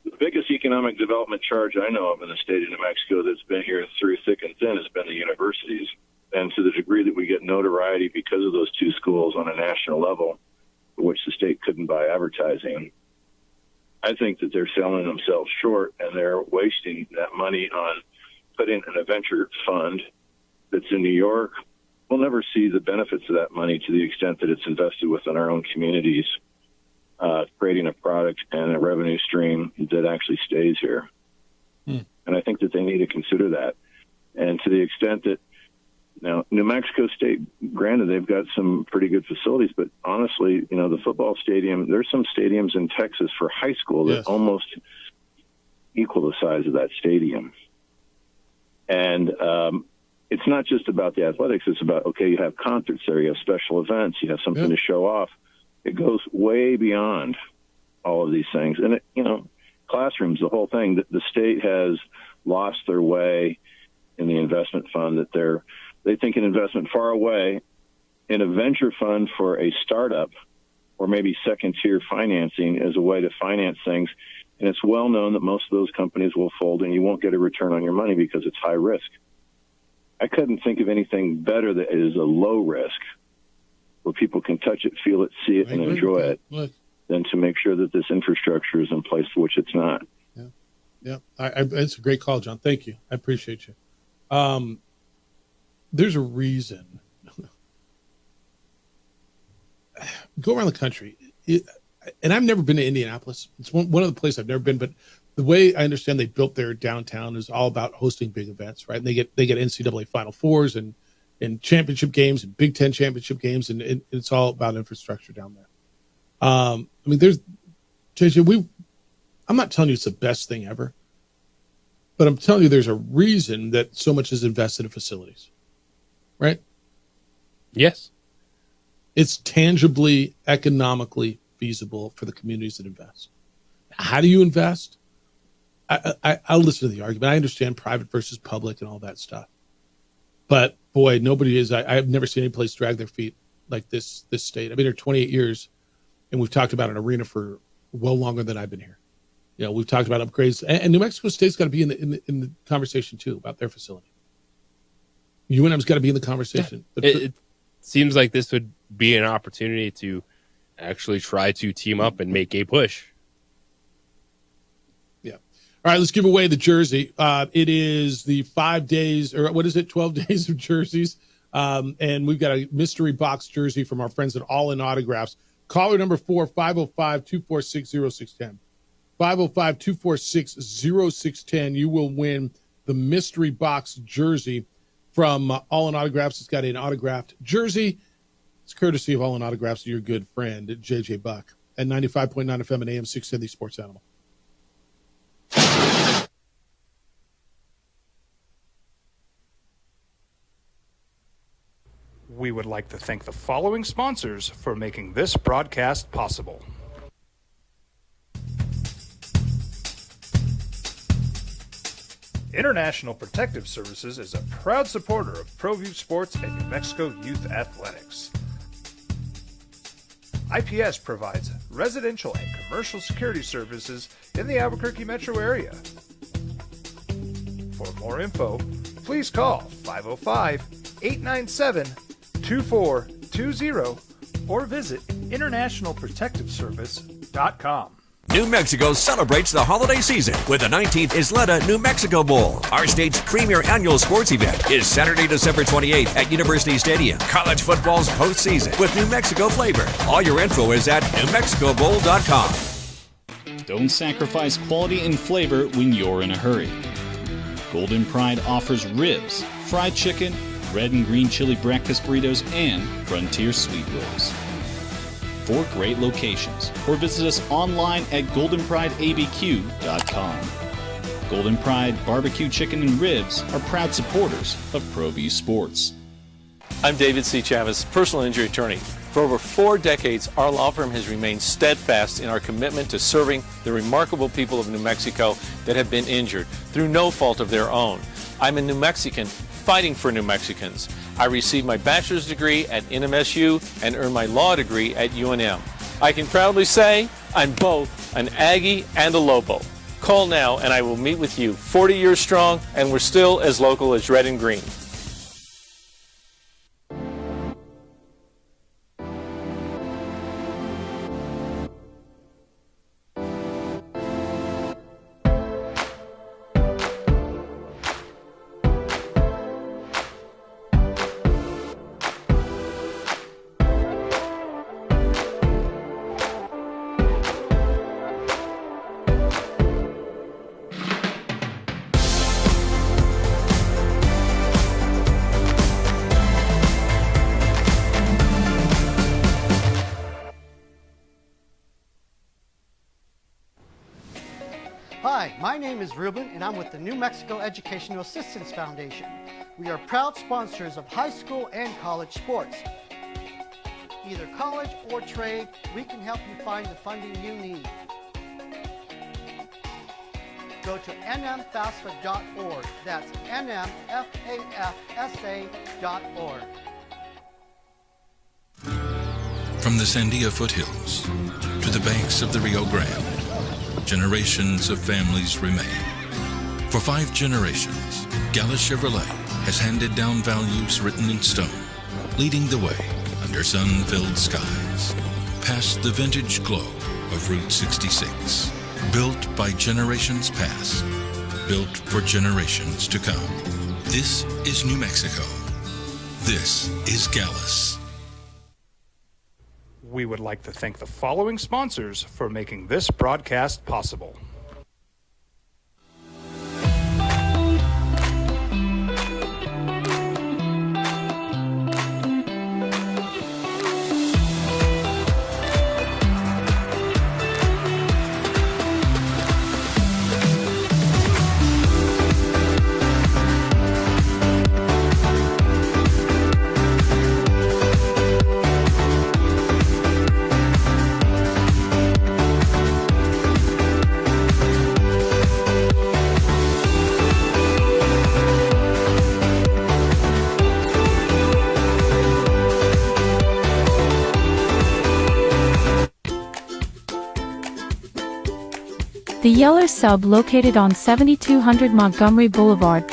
the biggest economic development charge I know of in the state of New Mexico that's been here through thick and thin has been the universities. And to the degree that we get notoriety because of those two schools on a national level, for which the state couldn't buy advertising, I think that they're selling themselves short, and they're wasting that money on putting in a venture fund that's in New York. We'll never see the benefits of that money to the extent that it's invested within our own communities, creating a product and a revenue stream that actually stays here. And I think that they need to consider that. And to the extent that, now, New Mexico State, granted, they've got some pretty good facilities, but honestly, the football stadium, there's some stadiums in Texas for high school that almost equal the size of that stadium. And it's not just about the athletics. It's about, okay, you have concerts there, you have special events, you have something to show off. It goes way beyond all of these things. And, classrooms, the whole thing, the state has lost their way in the investment fund, that they think an investment far away in a venture fund for a startup or maybe second-tier financing as a way to finance things. And it's well known that most of those companies will fold and you won't get a return on your money because it's high risk. I couldn't think of anything better that is a low risk where people can touch it, feel it, see it, and enjoy it than to make sure that this infrastructure is in place, for which it's not. Yeah. It's a great call, John. Thank you. I appreciate you. There's a reason go around the country, and I've never been to Indianapolis. It's one of the places I've never been, but the way I understand they built their downtown is all about hosting big events, right? And they get NCAA Final Fours and championship games and Big Ten championship games, and it's all about infrastructure down there. I mean, there's JJ. I'm not telling you it's the best thing ever, but I'm telling you there's a reason that so much is invested in facilities, right? Yes. It's tangibly, economically feasible for the communities that invest. How do you invest? I'll listen to the argument. I understand private versus public and all that stuff. But, boy, nobody is. I've never seen any place drag their feet like this state. I've been here 28 years, and we've talked about an arena for well longer than I've been here. You know, we've talked about upgrades. And New Mexico State's got to be in the conversation, too, about their facility. UNM's got to be in the conversation. Yeah. It seems like this would be an opportunity to actually try to team up and make a push. Yeah. All right, let's give away the jersey. It is the 5 days, or what is it, 12 days of jerseys. And we've got a mystery box jersey from our friends at All In Autographs. Caller number 4, 505-246-0610. 505-246-0610. You will win the mystery box jersey from All In Autographs. It's got an autographed jersey. It's courtesy of All In Autographs, your good friend, JJ Buck, at 95.9 FM and AM 670 Sports Animal. We would like to thank the following sponsors for making this broadcast possible. International Protective Services is a proud supporter of ProView Sports and New Mexico Youth Athletics. IPS provides residential and commercial security services in the Albuquerque metro area. For more info, please call 505-897-2420 or visit internationalprotectiveservice.com. New Mexico celebrates the holiday season with the 19th Isleta New Mexico Bowl. Our state's premier annual sports event is Saturday, December 28th at University Stadium. College football's postseason with New Mexico flavor. All your info is at newmexicobowl.com. Don't sacrifice quality and flavor when you're in a hurry. Golden Pride offers ribs, fried chicken, red and green chili breakfast burritos, and Frontier sweet rolls. 4 great locations, or visit us online at goldenprideabq.com. Golden Pride Barbecue Chicken and Ribs are proud supporters of ProView Sports. I'm David C. Chavez, personal injury attorney. For over 4 decades, our law firm has remained steadfast in our commitment to serving the remarkable people of New Mexico that have been injured through no fault of their own. I'm a New Mexican fighting for New Mexicans. I received my bachelor's degree at NMSU and earned my law degree at UNM. I can proudly say I'm both an Aggie and a Lobo. Call now and I will meet with you. 40 years strong, and we're still as local as red and green. Hi, my name is Ruben, and I'm with the New Mexico Educational Assistance Foundation. We are proud sponsors of high school and college sports. Either college or trade, we can help you find the funding you need. Go to nmfafsa.org. That's nmfafsa.org. From the Sandia foothills to the banks of the Rio Grande, generations of families remain. For 5 generations, Gallus Chevrolet has handed down values written in stone, leading the way under sun-filled skies, past the vintage glow of Route 66. Built by generations past, built for generations to come. This is New Mexico. This is Gallus. We would like to thank the following sponsors for making this broadcast possible. The Yeller Sub, located on 7200 Montgomery Boulevard,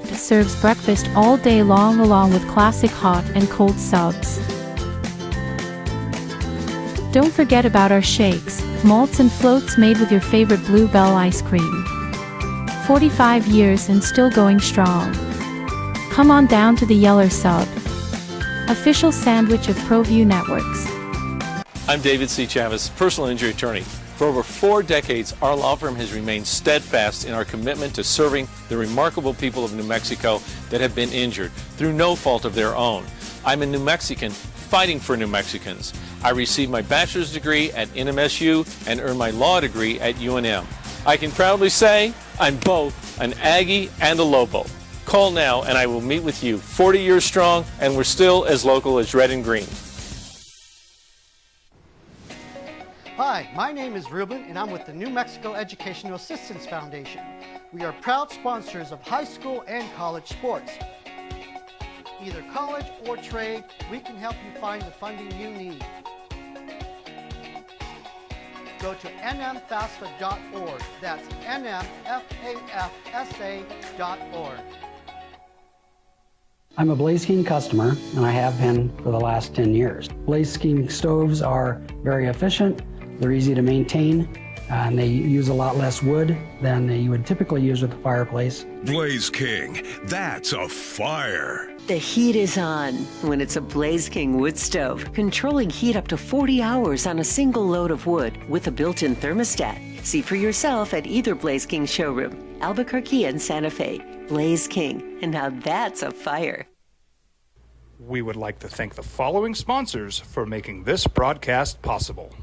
serves breakfast all day long along with classic hot and cold subs. Don't forget about our shakes, malts and floats made with your favorite Blue Bell ice cream. 45 years and still going strong. Come on down to the Yeller Sub, official sandwich of ProView Networks. I'm David C. Chavez, personal injury attorney. For over 4 decades, our law firm has remained steadfast in our commitment to serving the remarkable people of New Mexico that have been injured through no fault of their own. I'm a New Mexican fighting for New Mexicans. I received my bachelor's degree at NMSU and earned my law degree at UNM. I can proudly say I'm both an Aggie and a Lobo. Call now and I will meet with you. 40 years strong, and we're still as local as red and green. Hi, my name is Ruben, and I'm with the New Mexico Educational Assistance Foundation. We are proud sponsors of high school and college sports. Either college or trade, we can help you find the funding you need. Go to nmfafsa.org. That's nmfafsa.org. I'm a Blaze King customer, and I have been for the last 10 years. Blaze King stoves are very efficient. They're easy to maintain, and they use a lot less wood than you would typically use with a fireplace. Blaze King, that's a fire. The heat is on when it's a Blaze King wood stove, controlling heat up to 40 hours on a single load of wood with a built-in thermostat. See for yourself at either Blaze King showroom, Albuquerque and Santa Fe. Blaze King, and now that's a fire. We would like to thank the following sponsors for making this broadcast possible.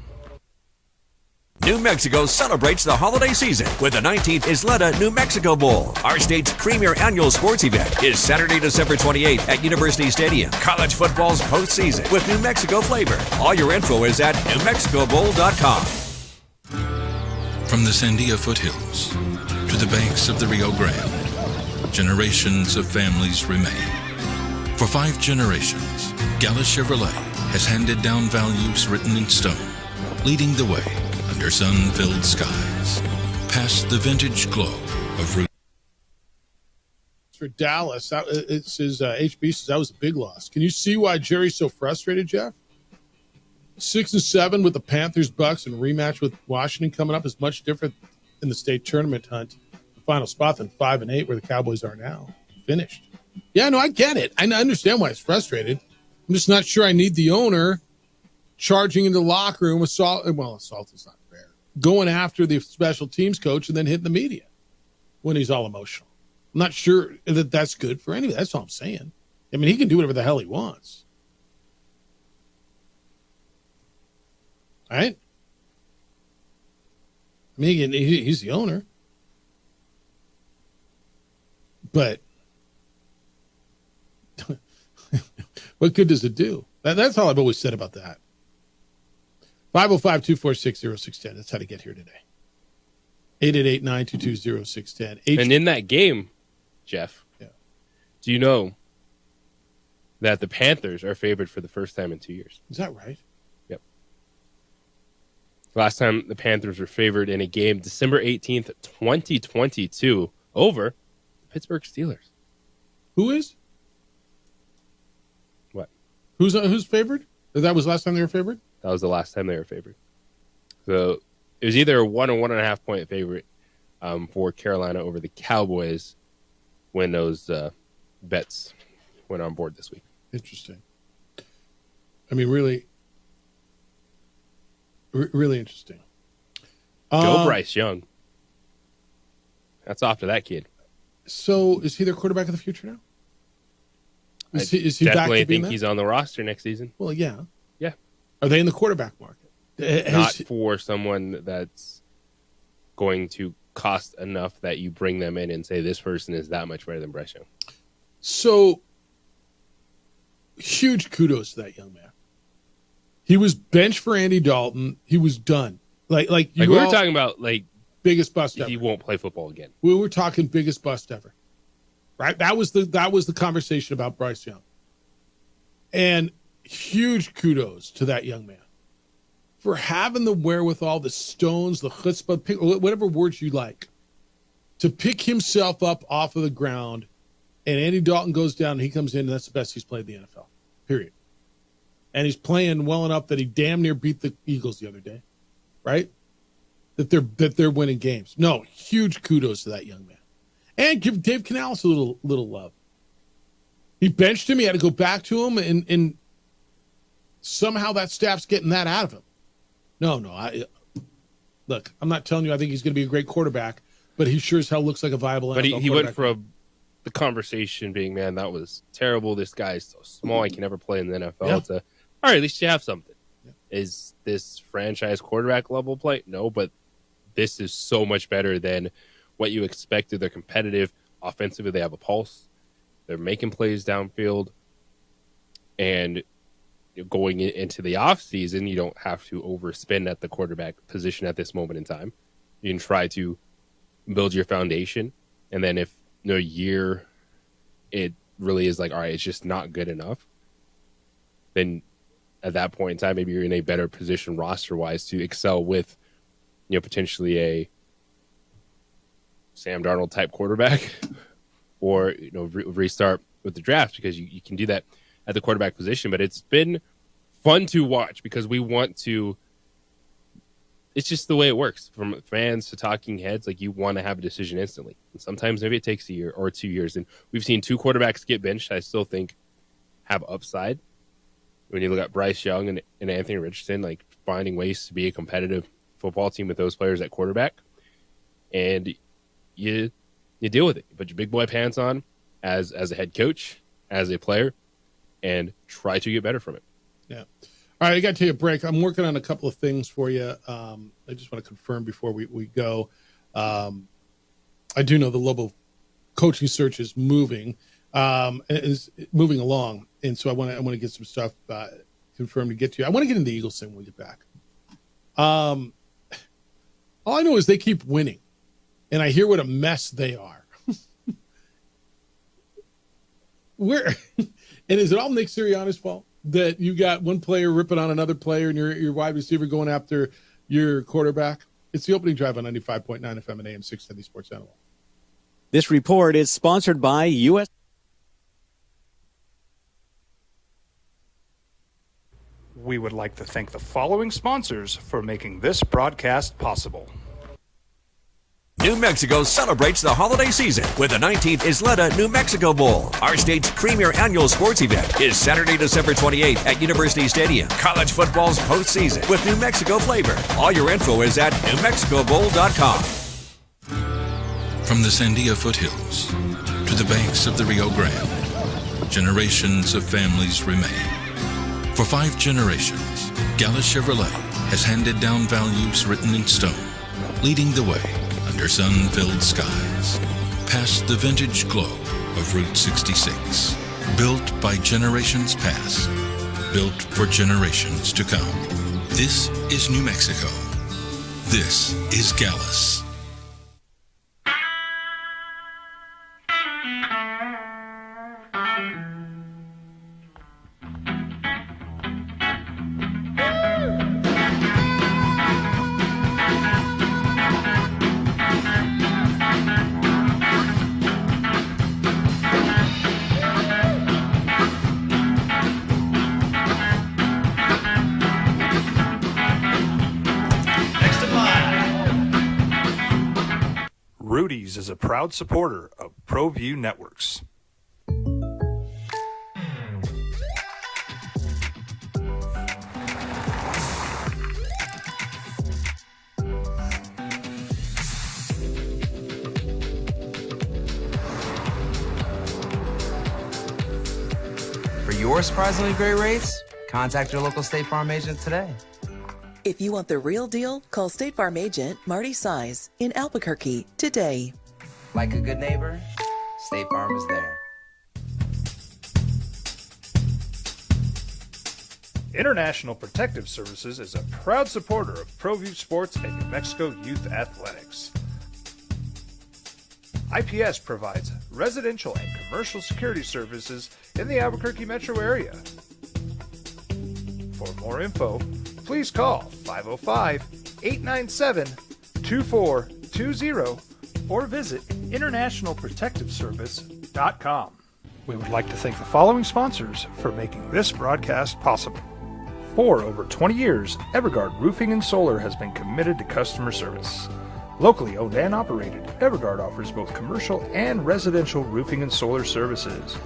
New Mexico celebrates the holiday season with the 19th Isleta New Mexico Bowl. Our state's premier annual sports event is Saturday, December 28th at University Stadium. College football's postseason with New Mexico flavor. All your info is at newmexicobowl.com. From the Sandia foothills to the banks of the Rio Grande, generations of families remain. For 5 generations, Gala Chevrolet has handed down values written in stone, leading the way under sun-filled skies, past the vintage glow of route. For Dallas, it says HB says that was a big loss. Can you see why Jerry's so frustrated, Jeff? 6-7 with the Panthers, Bucks, and rematch with Washington coming up is much different in the state tournament hunt, the final spot, than 5-8 where the Cowboys are now. Finished. Yeah, no, I get it. I understand why it's frustrated. I'm just not sure I need the owner charging into the locker room with assault. Well, assault is not fair. Going after the special teams coach and then hitting the media when he's all emotional. I'm not sure that that's good for anybody. That's all I'm saying. I mean, he can do whatever the hell he wants. All right? I mean, he's the owner. But what good does it do? That's all I've always said about that. 505-246-0610. That's how to get here today. 888-922-0610. And in that game, Jeff, do you know that the Panthers are favored for the first time in 2 years? Is that right? Yep. Last time the Panthers were favored in a game, December 18th, 2022, over the Pittsburgh Steelers. Who is? What? Who's favored? That was last time they were favored? That was the last time they were favored. So it was either a 1 or 1.5 point favorite for Carolina over the Cowboys when those bets went on board this week. Interesting. I mean, really, Really interesting. Go Bryce Young. That's off to that kid. So is he their quarterback of the future now? Is he back to definitely being think that? he's on the roster next season. Well, yeah. Yeah. Are they in the quarterback market? Not for someone that's going to cost enough that you bring them in and say this person is that much better than Bryce Young. So huge kudos to that young man. He was benched for Andy Dalton. He was done. Like we were talking about biggest bust ever. He won't play football again. We were talking biggest bust ever. Right? That was the conversation about Bryce Young. And huge kudos to that young man for having the wherewithal, the stones, the chutzpah, whatever words you like, to pick himself up off of the ground, and Andy Dalton goes down and he comes in, and that's the best he's played in the NFL. Period. And he's playing well enough that he damn near beat the Eagles the other day. Right? That they're winning games. No, huge kudos to that young man. And give Dave Canales a little love. He benched him. He had to go back to him, and somehow that staff's getting that out of him. No. Look, I'm not telling you I think he's going to be a great quarterback, but he sure as hell looks like a viable NFL quarterback. But he went from the conversation being, man, that was terrible. This guy's so small, he can never play in the NFL. Yeah. To, all right, at least you have something. Yeah. Is this franchise quarterback level play? No, but this is so much better than what you expected. They're competitive. Offensively, they have a pulse. They're making plays downfield. And going into the offseason, you don't have to overspend at the quarterback position at this moment in time. You can try to build your foundation. And then if a year it really is like, all right, it's just not good enough, then at that point in time, maybe you're in a better position roster-wise to excel with, potentially a Sam Darnold type quarterback, or restart with the draft, because you can do that at the quarterback position. But it's been fun to watch because we want to. It's just the way it works. From fans to talking heads, like you want to have a decision instantly. And sometimes maybe it takes a year or 2 years. And we've seen 2 quarterbacks get benched. I still think have upside. When you look at Bryce Young and Anthony Richardson, like finding ways to be a competitive football team with those players at quarterback, and you deal with it. You put your big boy pants on as a head coach, as a player, and try to get better from it. Yeah. All right, I got to take a break. I'm working on a couple of things for you. I just want to confirm before we go. I do know the Lobo coaching search is moving, is moving along, and so I want to get some stuff confirmed to get to you. I want to get into the Eagles thing when we get back. All I know is they keep winning, and I hear what a mess they are. And is it all Nick Sirianni's fault that you got one player ripping on another player and your wide receiver going after your quarterback? It's the opening drive on 95.9 FM and AM 670 Sports Animal. This report is sponsored by U.S. We would like to thank the following sponsors for making this broadcast possible. New Mexico celebrates the holiday season with the 19th Isleta New Mexico Bowl. Our state's premier annual sports event is Saturday, December 28th at University Stadium. College football's postseason with New Mexico flavor. All your info is at NewMexicoBowl.com. From the Sandia foothills to the banks of the Rio Grande, generations of families remain. For 5 generations, Gallus Chevrolet has handed down values written in stone, leading the way under sun-filled skies, past the vintage glow of Route 66. Built by generations past, built for generations to come. This is New Mexico. This is Gallus. Rudy's is a proud supporter of ProView Networks. your surprisingly great rates, contact your local State Farm agent today. If you want the real deal, call State Farm agent Marty Size in Albuquerque today. Like a good neighbor, State Farm is there. International Protective Services is a proud supporter of ProView Sports and New Mexico Youth Athletics. IPS provides residential and commercial security services in the Albuquerque metro area. For more info, please call 505-897-2420 or visit internationalprotectiveservice.com. We would like to thank the following sponsors for making this broadcast possible. For over 20 years, Evergard Roofing and Solar has been committed to customer service. Locally owned and operated, Evergard offers both commercial and residential roofing and solar services.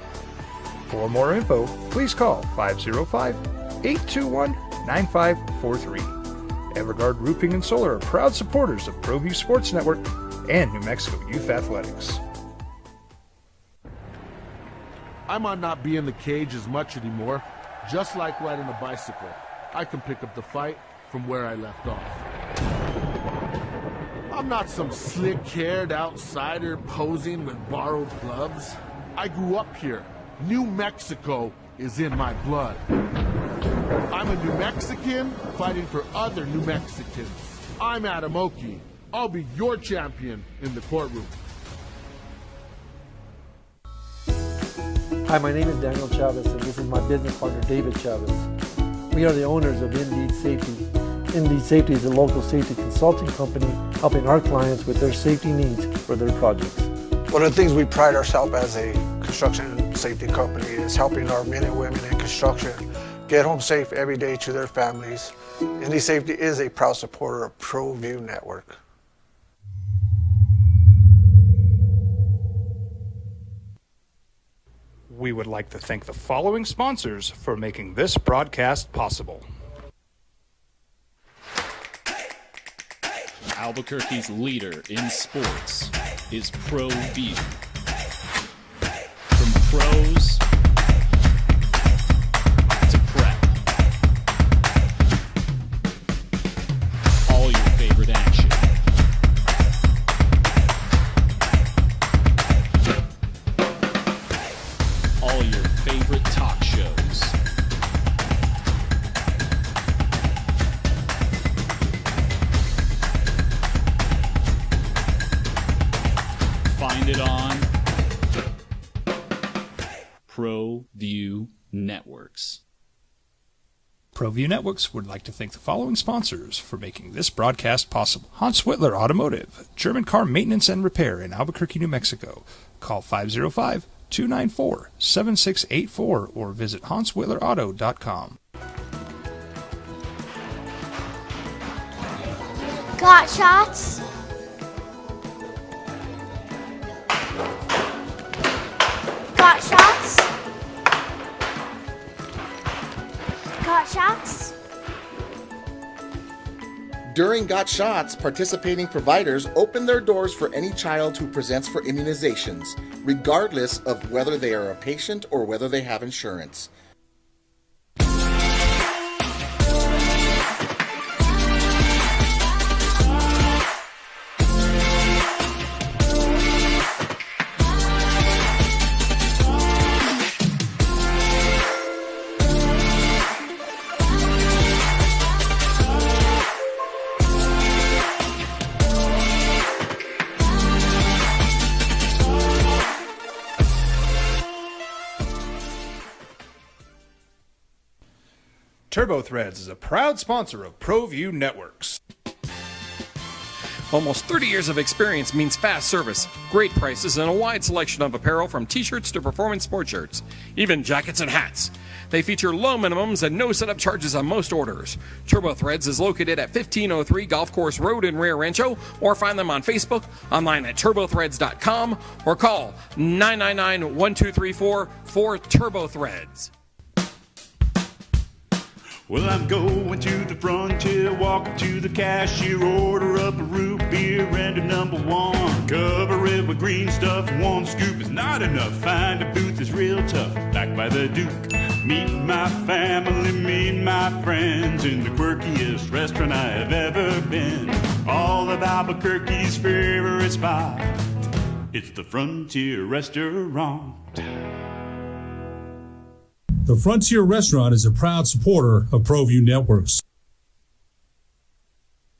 For more info, please call 505-821-9543. Evergard Roofing and Solar are proud supporters of ProView Sports Network and New Mexico Youth Athletics. I might not be in the cage as much anymore. Just like riding a bicycle, I can pick up the fight from where I left off. I'm not some slick-haired outsider posing with borrowed gloves. I grew up here. New Mexico is in my blood. I'm a New Mexican fighting for other New Mexicans. I'm Adam Oki. I'll be your champion in the courtroom. Hi, my name is Daniel Chavez, and this is my business partner, David Chavez. We are the owners of Indeed Safety. Indeed Safety is a local safety consulting company helping our clients with their safety needs for their projects. One of the things we pride ourselves as a construction safety company is helping our men and women in construction get home safe every day to their families. Indeed Safety is a proud supporter of ProView Network. We would like to thank the following sponsors for making this broadcast possible. Albuquerque's leader in sports is ProView. From pros to prep, all your favorite action. All your favorite talk shows. Find it on ProView Networks. ProView Networks would like to thank the following sponsors for making this broadcast possible. Hans Whitler Automotive, German car maintenance and repair in Albuquerque, New Mexico. Call 505-294-7684 or visit HansWhitlerAuto.com. Got shots? Got shots? Got shots? During Got Shots, participating providers open their doors for any child who presents for immunizations, regardless of whether they are a patient or whether they have insurance. TurboThreads is a proud sponsor of ProView Networks. Almost 30 years of experience means fast service, great prices, and a wide selection of apparel from t-shirts to performance sport shirts, even jackets and hats. They feature low minimums and no setup charges on most orders. TurboThreads is located at 1503 Golf Course Road in Rio Rancho, or find them on Facebook, online at turbothreads.com, or call 999-1234 for TurboThreads. Well, I'm going to the frontier, walk up to the cashier, order up a root beer and a number one. Cover it with green stuff, one scoop is not enough. Find a booth is real tough, back by the Duke. Meet my family, meet my friends in the quirkiest restaurant I have ever been. All of Albuquerque's favorite spot. It's the Frontier Restaurant. The Frontier Restaurant is a proud supporter of ProView Networks.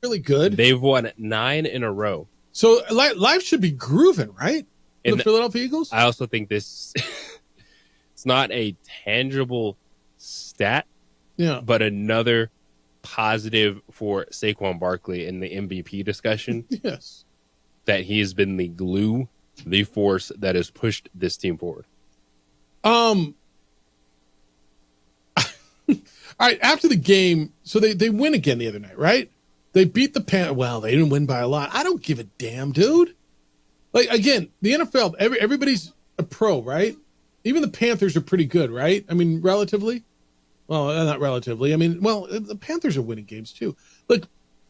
Really good. They've won 9 in a row. So life should be grooving, right? The Philadelphia Eagles? I also think this it's not a tangible stat, but another positive for Saquon Barkley in the MVP discussion. Yes. That he has been the glue, the force that has pushed this team forward. All right, after the game, so they win again the other night, right? They beat the Panthers. Well, they didn't win by a lot. I don't give a damn, dude. Like, again, the NFL, everybody's a pro, right? Even the Panthers are pretty good, right? I mean, relatively. Well, not relatively. I mean, well, the Panthers are winning games, too. Look,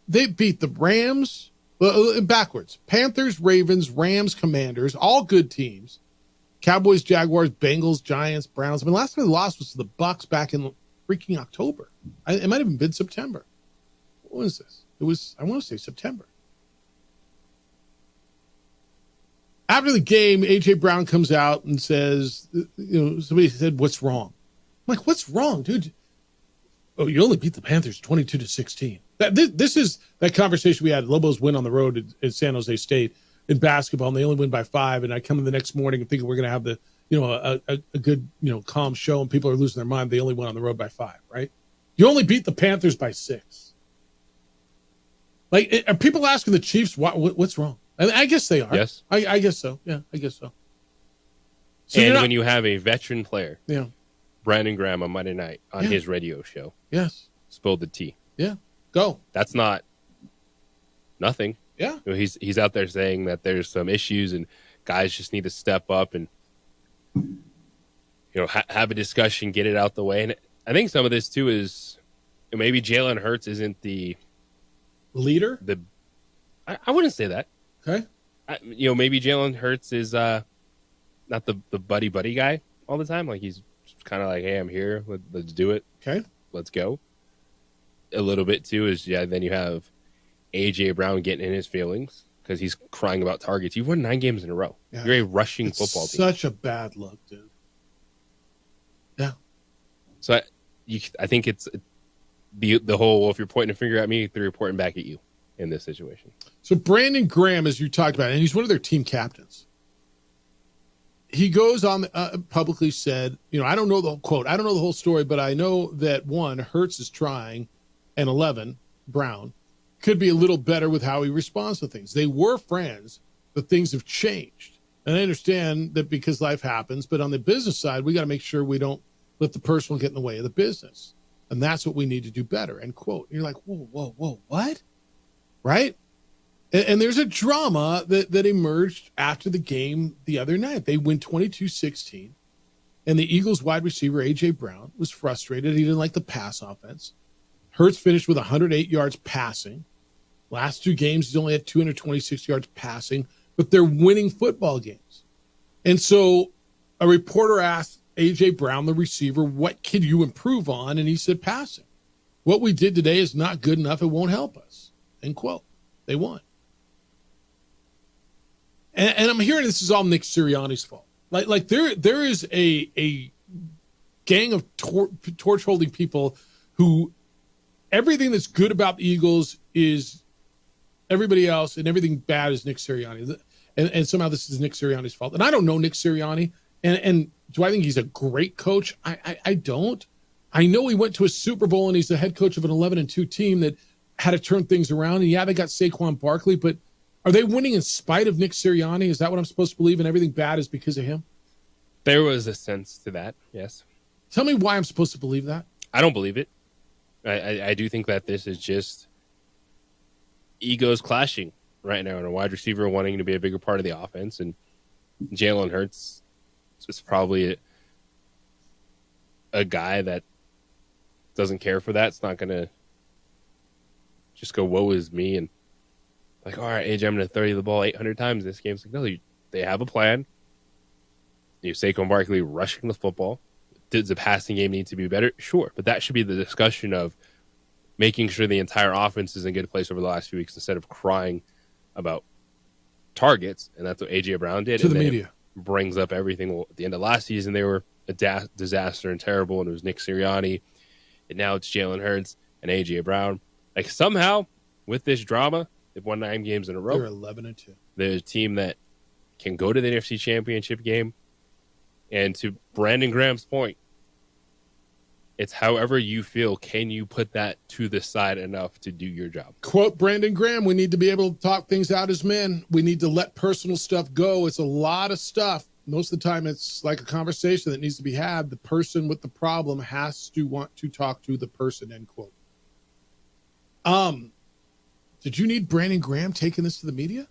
they beat the Rams, backwards. Panthers, Ravens, Rams, Commanders, all good teams. Cowboys, Jaguars, Bengals, Giants, Browns. I mean, last time they lost was to the Bucs back in freaking October. It might have even been September. What was this? It was, I want to say September. After the game, A.J. Brown comes out and says, somebody said, "What's wrong?" I'm like, "What's wrong, dude?" "Oh, you only beat the Panthers 22-16. This is that conversation we had. Lobos win on the road at San Jose State in basketball, and they only win by 5. And I come in the next morning and thinking we're going to have the, a good, calm show, and people are losing their mind. They only went on the road by 5, right? You only beat the Panthers by 6. Like, are people asking the Chiefs what's wrong? I guess they are. Yes. I guess so. Yeah, I guess so. And when you have a veteran player, yeah, Brandon Graham on Monday night on his radio show, yes, spilled the tea. Yeah, go. That's not nothing. Yeah, he's out there saying that there's some issues and guys just need to step up and have a discussion, get it out the way. And I think some of this too is maybe Jalen Hurts isn't the leader. I wouldn't say that. Okay. Maybe Jalen Hurts is not the buddy guy all the time. Like he's kind of like, "Hey, I'm here. Let's do it. Okay, let's go." A little bit too is then you have A.J. Brown getting in his feelings because he's crying about targets. You've won 9 games in a row. Yeah. You're a rushing football team. Such a bad look, dude. Yeah. So I think it's the whole. Well, if you're pointing a finger at me, they're reporting back at you in this situation. So Brandon Graham, as you talked about, and he's one of their team captains. He goes on publicly said, I don't know the quote. I don't know the whole story, but I know that 1, Hurts is trying, and 11, Brown, could be a little better with how he responds to things. They were friends, but things have changed. And I understand that because life happens, but on the business side, we got to make sure we don't let the personal get in the way of the business. And that's what we need to do better, end quote. And you're like, whoa, what? Right? And there's a drama that emerged after the game the other night. They win 22-16, and the Eagles wide receiver, A.J. Brown, was frustrated. He didn't like the pass offense. Hurts finished with 108 yards passing. Last 2 games, he's only had 226 yards passing, but they're winning football games. And so a reporter asked A.J. Brown, the receiver, what can you improve on? And he said, passing. What we did today is not good enough. It won't help us. End quote. They won. And I'm hearing this is all Nick Sirianni's fault. Like there is a gang of torch holding people who everything that's good about the Eagles is everybody else, and everything bad is Nick Sirianni. And somehow this is Nick Sirianni's fault. And I don't know Nick Sirianni. And do I think he's a great coach? I don't. I know he went to a Super Bowl and he's the head coach of an 11-2 team that had to turn things around. And yeah, they got Saquon Barkley, but are they winning in spite of Nick Sirianni? Is that what I'm supposed to believe? And everything bad is because of him? There was a sense to that, yes. Tell me why I'm supposed to believe that. I don't believe it. I do think that this is just egos clashing right now, and a wide receiver wanting to be a bigger part of the offense, and Jalen Hurts is probably a guy that doesn't care for that. It's not going to just go, woe is me, and like, all right, AJ, I'm going to throw you the ball 800 times this game. It's like, no, they have a plan. You have Saquon Barkley rushing the football, Does the passing game need to be better? Sure, but that should be the discussion of making sure the entire offense is in a good place over the last few weeks instead of crying about targets, and that's what A.J. Brown did. To the media. Brings up everything. Well, at the end of last season, they were a disaster and terrible, and it was Nick Sirianni, and now it's Jalen Hurts and A.J. Brown. Like, somehow, with this drama, they've won 9 games in a row. They're 11-2. They're a team that can go to the NFC Championship game. And to Brandon Graham's point, it's however you feel. Can you put that to the side enough to do your job? Quote Brandon Graham, we need to be able to talk things out as men. We need to let personal stuff go. It's a lot of stuff. Most of the time, it's like a conversation that needs to be had. The person with the problem has to want to talk to the person, end quote. Did you need Brandon Graham taking this to the media?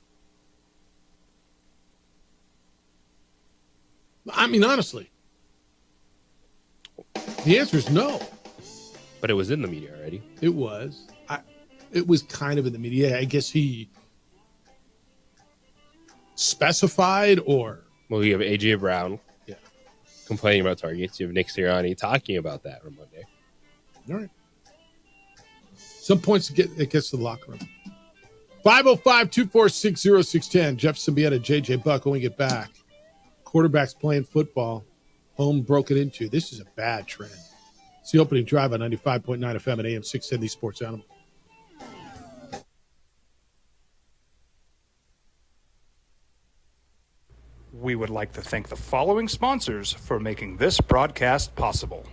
I mean, honestly, the answer is no. But it was in the media already. It was. It was kind of in the media. I guess he specified or... Well, you have A.J. Brown complaining about targets. You have Nick Sirianni talking about that on Monday. All right. Some points it gets to the locker room. 505-246-0610. Jeff Symbieta, J.J. Buck when we get back. Quarterbacks playing football. Home broken into. This is a bad trend. It's the opening drive on 95.9 FM and AM 670 Sports Animal. We would like to thank the following sponsors for making this broadcast possible.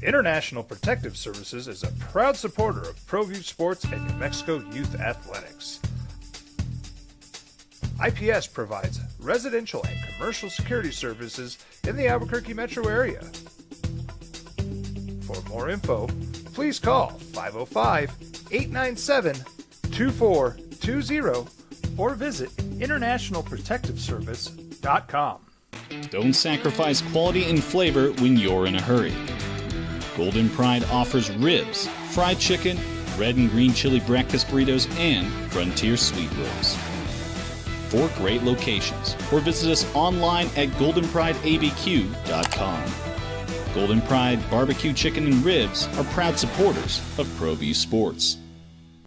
International Protective Services is a proud supporter of ProView Sports and New Mexico Youth Athletics. IPS provides residential and commercial security services in the Albuquerque metro area. For more info, please call 505-897-2420 or visit internationalprotectiveservice.com. Don't sacrifice quality and flavor when you're in a hurry. Golden Pride offers ribs, fried chicken, red and green chili breakfast burritos, and Frontier sweet rolls. 4 great locations, or visit us online at goldenprideabq.com. Golden Pride Barbecue Chicken and Ribs are proud supporters of ProView Sports.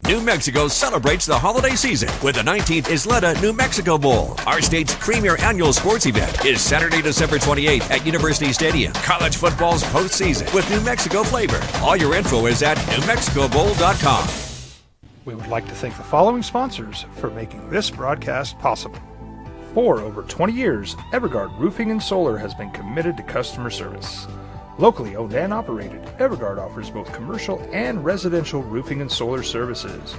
New Mexico celebrates the holiday season with the 19th Isleta New Mexico Bowl. Our state's premier annual sports event is Saturday, December 28th at University Stadium. College football's postseason with New Mexico flavor. All your info is at newmexicobowl.com. We would like to thank the following sponsors for making this broadcast possible. For over 20 years, Evergard Roofing and Solar has been committed to customer service. Locally owned and operated, Evergard offers both commercial and residential roofing and solar services.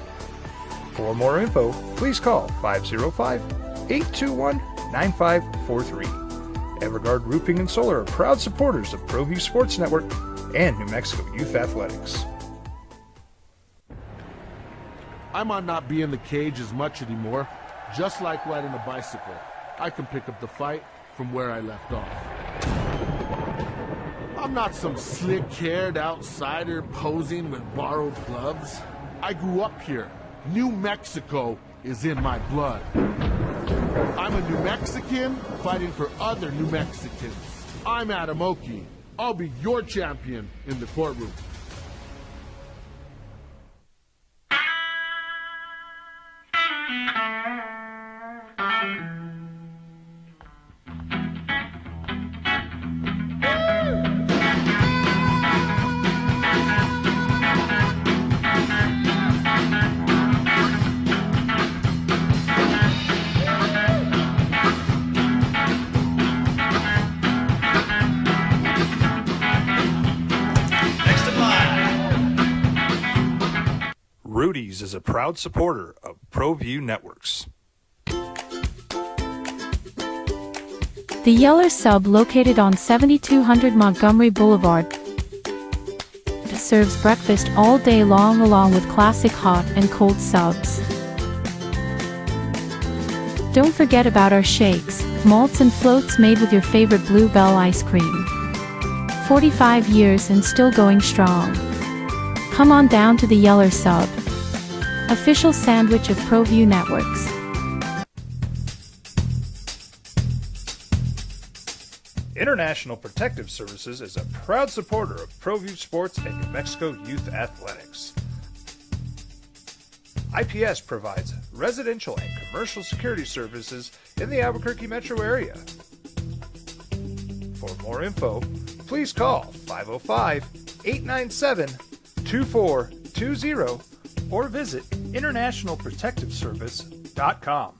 For more info, please call 505-821-9543. Evergard Roofing and Solar are proud supporters of ProView Sports Network and New Mexico Youth Athletics. I might not be in the cage as much anymore. Just like riding a bicycle, I can pick up the fight from where I left off. I'm not some slick-haired outsider posing with borrowed gloves. I grew up here. New Mexico is in my blood. I'm a New Mexican fighting for other New Mexicans. I'm Adam Oki. I'll be your champion in the courtroom. Rudy's is a proud supporter of ProView Networks. The Yeller Sub, located on 7200 Montgomery Boulevard, serves breakfast all day long along with classic hot and cold subs. Don't forget about our shakes, malts and floats made with your favorite Blue Bell ice cream. 45 years and still going strong. Come on down to the Yeller Sub, official sandwich of ProView Networks. International Protective Services is a proud supporter of ProView Sports and New Mexico Youth Athletics. IPS provides residential and commercial security services in the Albuquerque metro area. For more info, please call 505-897-2420 or visit internationalprotectiveservice.com.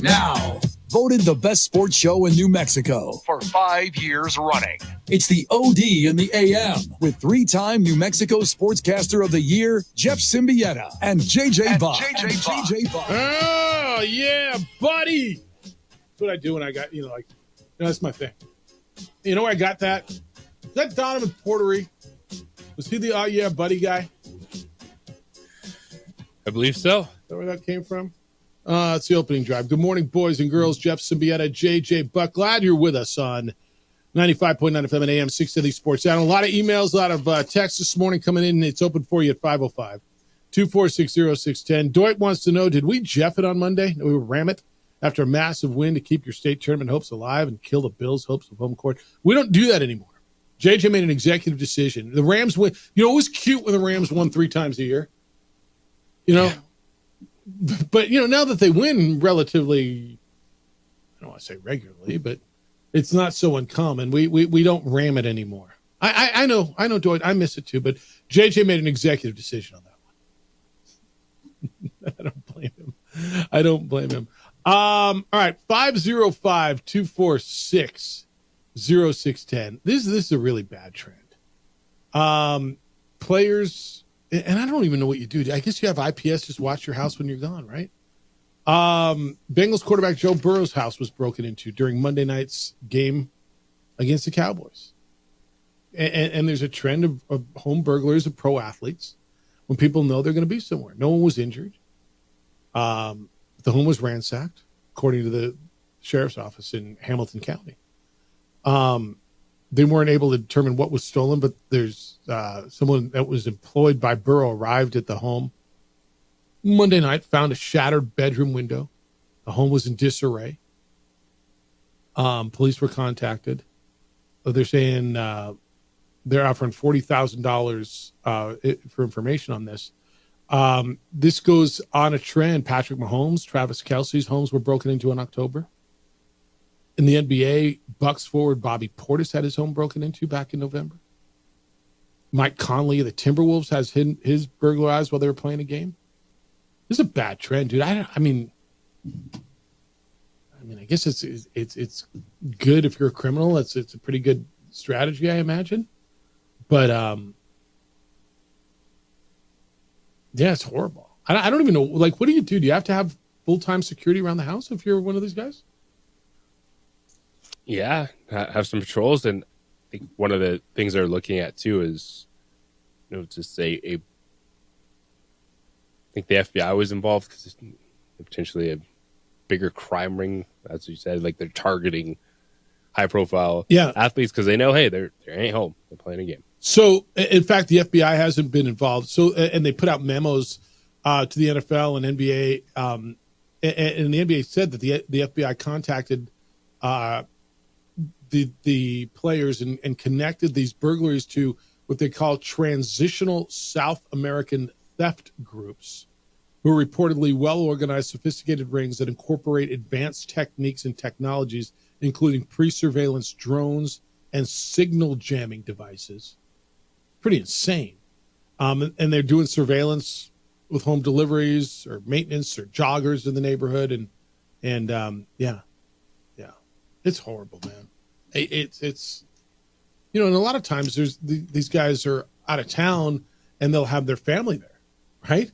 Now, voted the best sports show in New Mexico For 5 years running. It's the OD in the AM with 3-time New Mexico Sportscaster of the Year, Jeff Symbieta and JJ Buck. Oh, yeah, buddy. That's what I do when I got, that's my thing. You know where I got that? Is that Donovan Portery? Was he the oh, yeah, buddy guy? I believe so. Is that where that came from? It's the opening drive. Good morning, boys and girls. Jeff Symbieta, JJ Buck. Glad you're with us on 95.9 FM and AM 670 Sports Channel. A lot of emails, a lot of texts this morning coming in. It's open for you at 505-246-0610. Dwight wants to know, did we Jeff it on Monday? Did we ram it after a massive win to keep your state tournament hopes alive and kill the Bills' hopes of home court? We don't do that anymore. JJ made an executive decision. The Rams win. It was cute when the Rams won 3 times a year. Yeah. But, now that they win relatively, I don't want to say regularly, but it's not so uncommon. We don't ram it anymore. I know, Dwight, I miss it too, but JJ made an executive decision on that one. I don't blame him. All right, 505-246-0610. This is a really bad trend. Players... And I don't even know what you do. I guess you have IPS just watch your house when you're gone, right? Bengals quarterback Joe Burrow's house was broken into during Monday night's game against the Cowboys. And there's a trend of home burglars of pro athletes when people know they're going to be somewhere. No one was injured. The home was ransacked, according to the sheriff's office in Hamilton County. They weren't able to determine what was stolen, but there's someone that was employed by Burrow arrived at the home Monday night, found a shattered bedroom window. The home was in disarray. Police were contacted. They're saying they're offering $40,000 for information on this. This goes on a trend. Patrick Mahomes, Travis Kelce's homes were broken into in October. In the NBA, Bucks forward Bobby Portis had his home broken into back in November. Mike Conley of the Timberwolves has his burglarized while they were playing a game. This is a bad trend, dude. I mean, I guess it's good if you're a criminal. It's a pretty good strategy, I imagine. But yeah, it's horrible. I don't even know. Like, what do you do? Do you have to have full-time security around the house if you're one of these guys? Yeah, have some patrols, and I think one of the things they're looking at too is, just I think the FBI was involved because it's potentially a bigger crime ring, as you said. Like they're targeting high-profile athletes because they know, hey, they ain't home, they're playing a game. So, in fact, the FBI hasn't been involved. So, and they put out memos to the NFL and NBA, and the NBA said that the FBI contacted the players and connected these burglaries to what they call transitional South American theft groups, who are reportedly well-organized, sophisticated rings that incorporate advanced techniques and technologies, including pre-surveillance drones and signal jamming devices. Pretty insane. And they're doing surveillance with home deliveries or maintenance or joggers in the neighborhood. And yeah, it's horrible, man. It's and a lot of times there's these guys are out of town and they'll have their family there, right?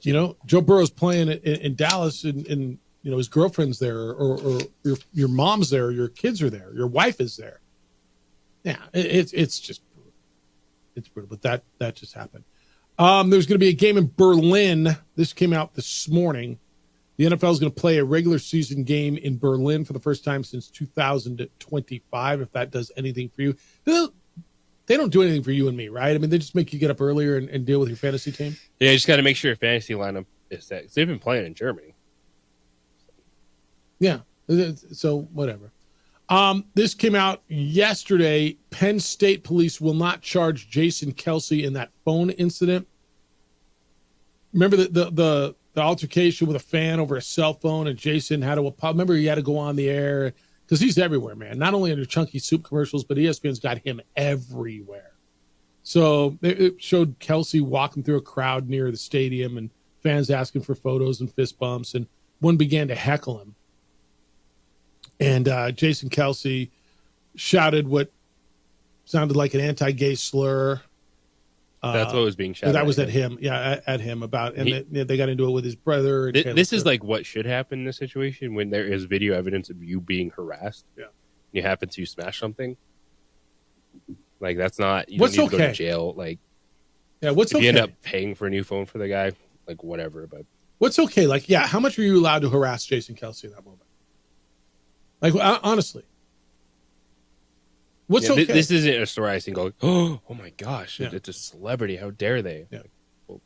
Joe Burrow's playing in Dallas and his girlfriend's there or your mom's there, or your kids are there, your wife is there. Yeah, it's just brutal. It's brutal, but that just happened. There's going to be a game in Berlin. This came out this morning. The NFL is going to play a regular season game in Berlin for the first time since 2025, if that does anything for you. they don't do anything for you and me, right? I mean, they just make you get up earlier and deal with your fantasy team. Yeah, you just got to make sure your fantasy lineup is set. 'Cause they've been playing in Germany. Yeah. So whatever. This came out yesterday. Penn State police will not charge Jason Kelce in that phone incident. Remember the altercation with a fan over a cell phone, and Jason had to remember he had to go on the air because he's everywhere, man. Not only under Chunky Soup commercials, but ESPN's got him everywhere. So it showed Kelce walking through a crowd near the stadium and fans asking for photos and fist bumps, and one began to heckle him. And Jason Kelce shouted what sounded like an anti-gay slur. That's what was being shouted. That was at him. Yeah, at him about, and they got into it with his brother. This is like what should happen in this situation when there is video evidence of you being harassed. Yeah, you happen to smash something. Like that's not. You what's don't need to okay? go to jail. Like, yeah, what's if okay? you end up paying for a new phone for the guy, like whatever. But what's okay? Like, yeah, how much are you allowed to harass Jason Kelce in that moment? Like, honestly. What's okay? This isn't a story I think, oh my gosh, it's a celebrity. How dare they? Yeah. Like, well,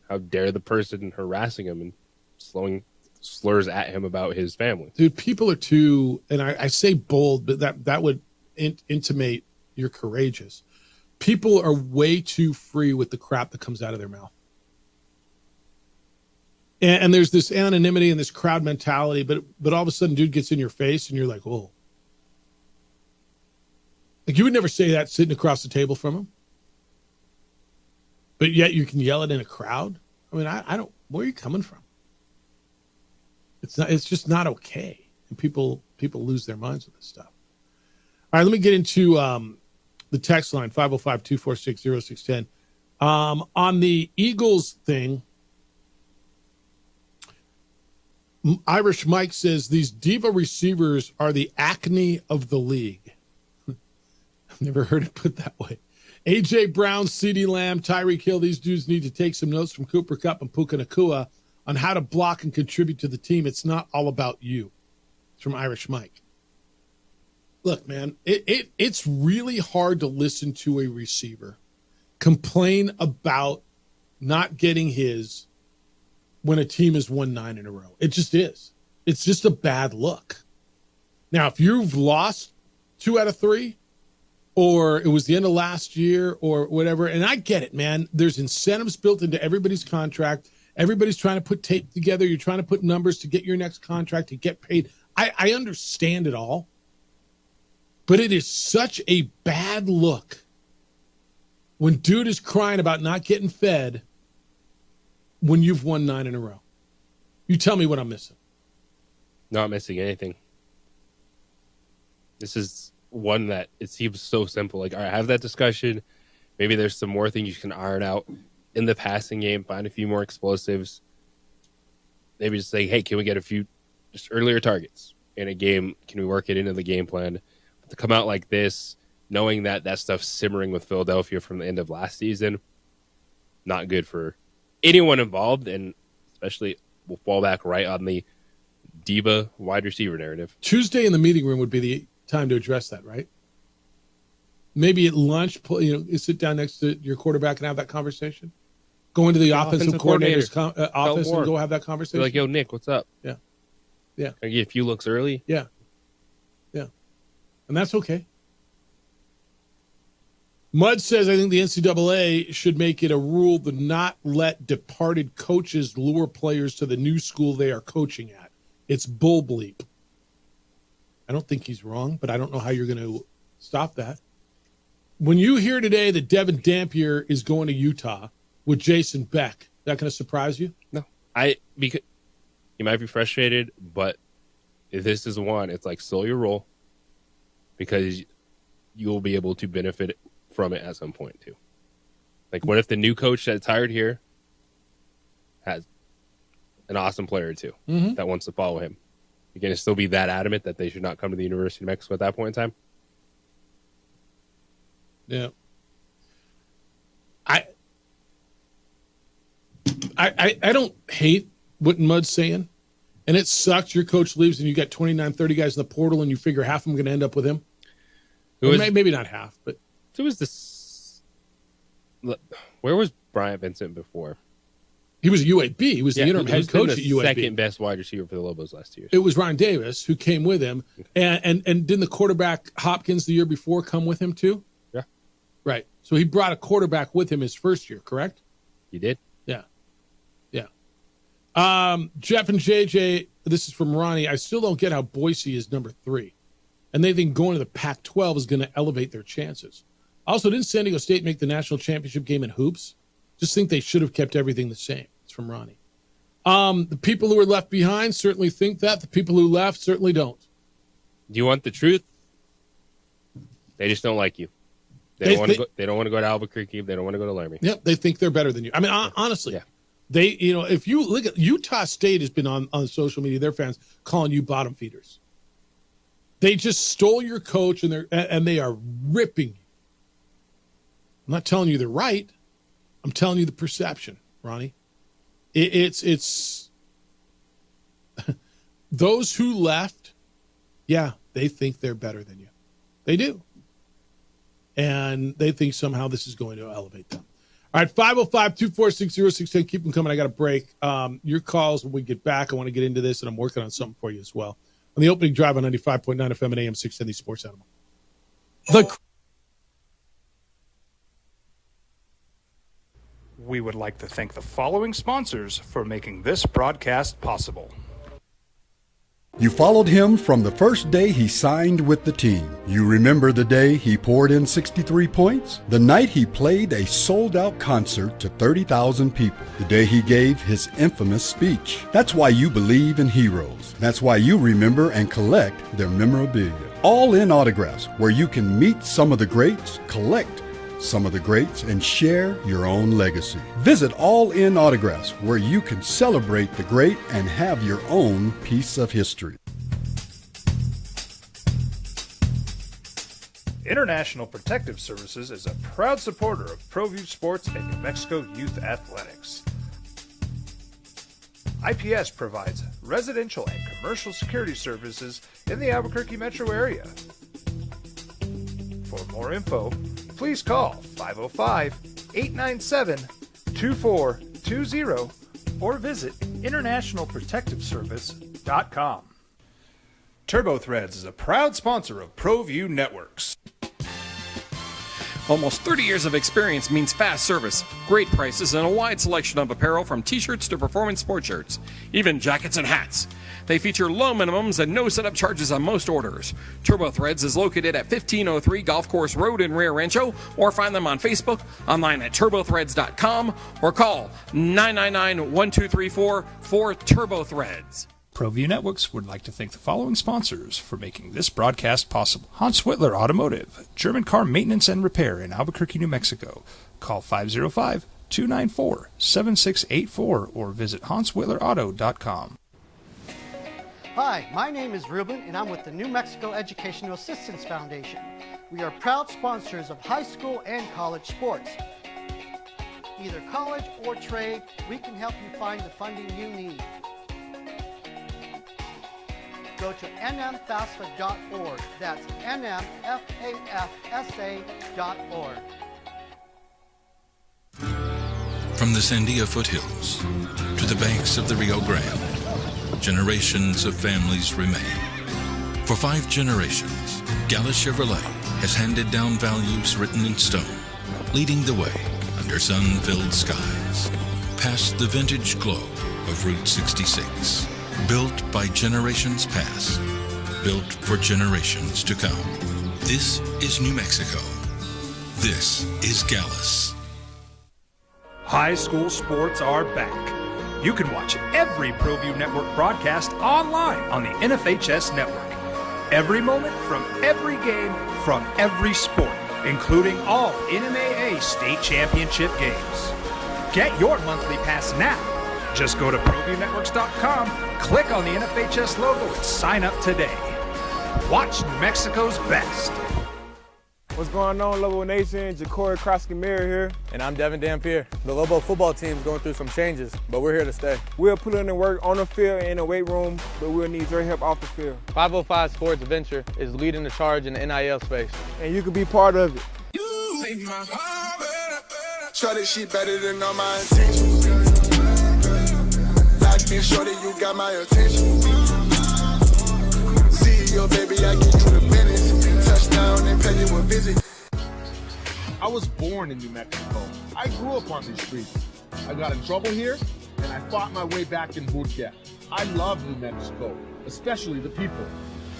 how dare the person harassing him and slowing slurs at him about his family? Dude, people are too, and I say bold, but that would intimate you're courageous. People are way too free with the crap that comes out of their mouth. And there's this anonymity and this crowd mentality, but all of a sudden, dude gets in your face, and you're like, whoa. Like, you would never say that sitting across the table from him. But yet you can yell it in a crowd. I mean, I don't, where are you coming from? It's just not okay. And people lose their minds with this stuff. All right, let me get into the text line, 505-246-0610. On the Eagles thing, Irish Mike says these diva receivers are the acne of the league. I've never heard it put that way. A.J. Brown, CeeDee Lamb, Tyreek Hill, these dudes need to take some notes from Cooper Kupp and Puka Nacua on how to block and contribute to the team. It's not all about you. It's from Irish Mike. Look, man, it's really hard to listen to a receiver complain about not getting his when a team has won 9 in a row. It just is. It's just a bad look. Now, if you've lost 2 out of 3, or it was the end of last year or whatever, and I get it, man. There's incentives built into everybody's contract. Everybody's trying to put tape together. You're trying to put numbers to get your next contract, to get paid. I understand it all. But it is such a bad look when dude is crying about not getting fed when you've won 9 in a row. You tell me what I'm missing. Not missing anything. This is one that it seems so simple. Like, all right, have that discussion. Maybe there's some more things you can iron out in the passing game, find a few more explosives. Maybe just say, hey, can we get a few just earlier targets in a game? Can we work it into the game plan? But to come out like this, knowing that that stuff's simmering with Philadelphia from the end of last season, not good for anyone involved, and especially we'll fall back right on the diva wide receiver narrative. Tuesday in the meeting room would be the time to address that, right? Maybe at lunch, you sit down next to your quarterback and have that conversation. Go into the offensive coordinator's office and go have that conversation. Be like, yo, Nick, what's up? Yeah. Yeah. Can I get a few looks early? Yeah. Yeah. And that's okay. Mud says, I think the NCAA should make it a rule to not let departed coaches lure players to the new school they are coaching at. It's bull bleep. I don't think he's wrong, but I don't know how you're going to stop that. When you hear today that Devin Dampier is going to Utah with Jason Beck, is that going to surprise you? No. Because you might be frustrated, but if this is one, it's like slow your roll because you'll be able to benefit from it at some point too. Like, what if the new coach that's hired here has an awesome player or two that wants to follow him? You're going to still be that adamant that they should not come to the University of Mexico at that point in time? Yeah. I don't hate what Mud's saying, and it sucks your coach leaves and you got 29, 30 guys in the portal and you figure half of them are going to end up with him. Maybe not half, but So was this. Where was Bryant Vincent before? He was at UAB. He was the interim head coach at UAB. Second best wide receiver for the Lobos last year. It was Ryan Davis who came with him. And didn't the quarterback Hopkins the year before come with him too? Yeah. Right. So he brought a quarterback with him his first year, correct? He did. Yeah. Yeah. Jeff and JJ, this is from Ronnie. I still don't get how Boise is number 3. And they think going to the Pac-12 is going to elevate their chances. Also, didn't San Diego State make the national championship game in hoops? Just think they should have kept everything the same. It's from Ronnie. The people who are left behind certainly think that. The people who left certainly don't. Do you want the truth? They just don't like you. They don't want to go to Albuquerque. They don't want to go to Laramie. Yep, they think they're better than you. I mean, honestly, yeah. They, if you look at Utah State has been on social media, their fans calling you bottom feeders. They just stole your coach and they are ripping you. I'm not telling you they're right. I'm telling you the perception, Ronnie. It's those who left, yeah, they think they're better than you. They do. And they think somehow this is going to elevate them. All right, 505-246-0610. Keep them coming. I got a break. Your calls when we get back. I want to get into this, and I'm working on something for you as well. On the opening drive on 95.9 FM and AM 610, Sports Animal. We would like to thank the following sponsors for making this broadcast possible. You followed him from the first day he signed with the team. You remember the day he poured in 63 points? The night he played a sold-out concert to 30,000 people. The day he gave his infamous speech. That's why you believe in heroes. That's why you remember and collect their memorabilia. All In Autographs, where you can meet some of the greats, collect some of the greats, and share your own legacy. Visit All In Autographs, where you can celebrate the great and have your own piece of history. International Protective Services is a proud supporter of ProView Sports and New Mexico Youth Athletics. IPS provides residential and commercial security services in the Albuquerque metro area. For more info, please call 505-897-2420 or visit internationalprotectiveservice.com. TurboThreads is a proud sponsor of ProView Networks. Almost 30 years of experience means fast service, great prices, and a wide selection of apparel from t-shirts to performance sport shirts, even jackets and hats. They feature low minimums and no setup charges on most orders. TurboThreads is located at 1503 Golf Course Road in Rio Rancho, or find them on Facebook, online at turbothreads.com, or call 999-1234 for TurboThreads. ProView Networks would like to thank the following sponsors for making this broadcast possible. Hans Whitler Automotive, German car maintenance and repair in Albuquerque, New Mexico. Call 505-294-7684 or visit HansWhitlerAuto.com. Hi, my name is Ruben, and I'm with the New Mexico Educational Assistance Foundation. We are proud sponsors of high school and college sports. Either college or trade, we can help you find the funding you need. Go to nmfafsa.org. That's nmfafsa.org. From the Sandia foothills to the banks of the Rio Grande, generations of families remain. For 5 generations, Gallus Chevrolet has handed down values written in stone, leading the way under sun-filled skies, past the vintage glow of Route 66. Built by generations past, built for generations to come. This is New Mexico. This is Gallus. High school sports are back. You can watch every ProView Network broadcast online on the NFHS network. Every moment from every game from every sport, including all NMAA state championship games. Get your monthly pass now. Just go to ProViewNetworks.com, click on the NFHS logo, and sign up today. Watch New Mexico's best. What's going on, Lobo Nation? Ja'Cory Krosky-Miller here. And I'm Devin Dampier. The Lobo football team is going through some changes, but we're here to stay. We'll put in the work on the field and in the weight room, but we'll need your help off the field. 505 Sports Venture is leading the charge in the NIL space. And you can be part of it. make my heart better. Shorty, she better than all my intentions. Like me, shorty, you got my attention. See your baby, I give you the business. Touchdown and pay you a visit. I was born in New Mexico. I grew up on these streets. I got in trouble here, and I fought my way back in boot camp. I love New Mexico, especially the people.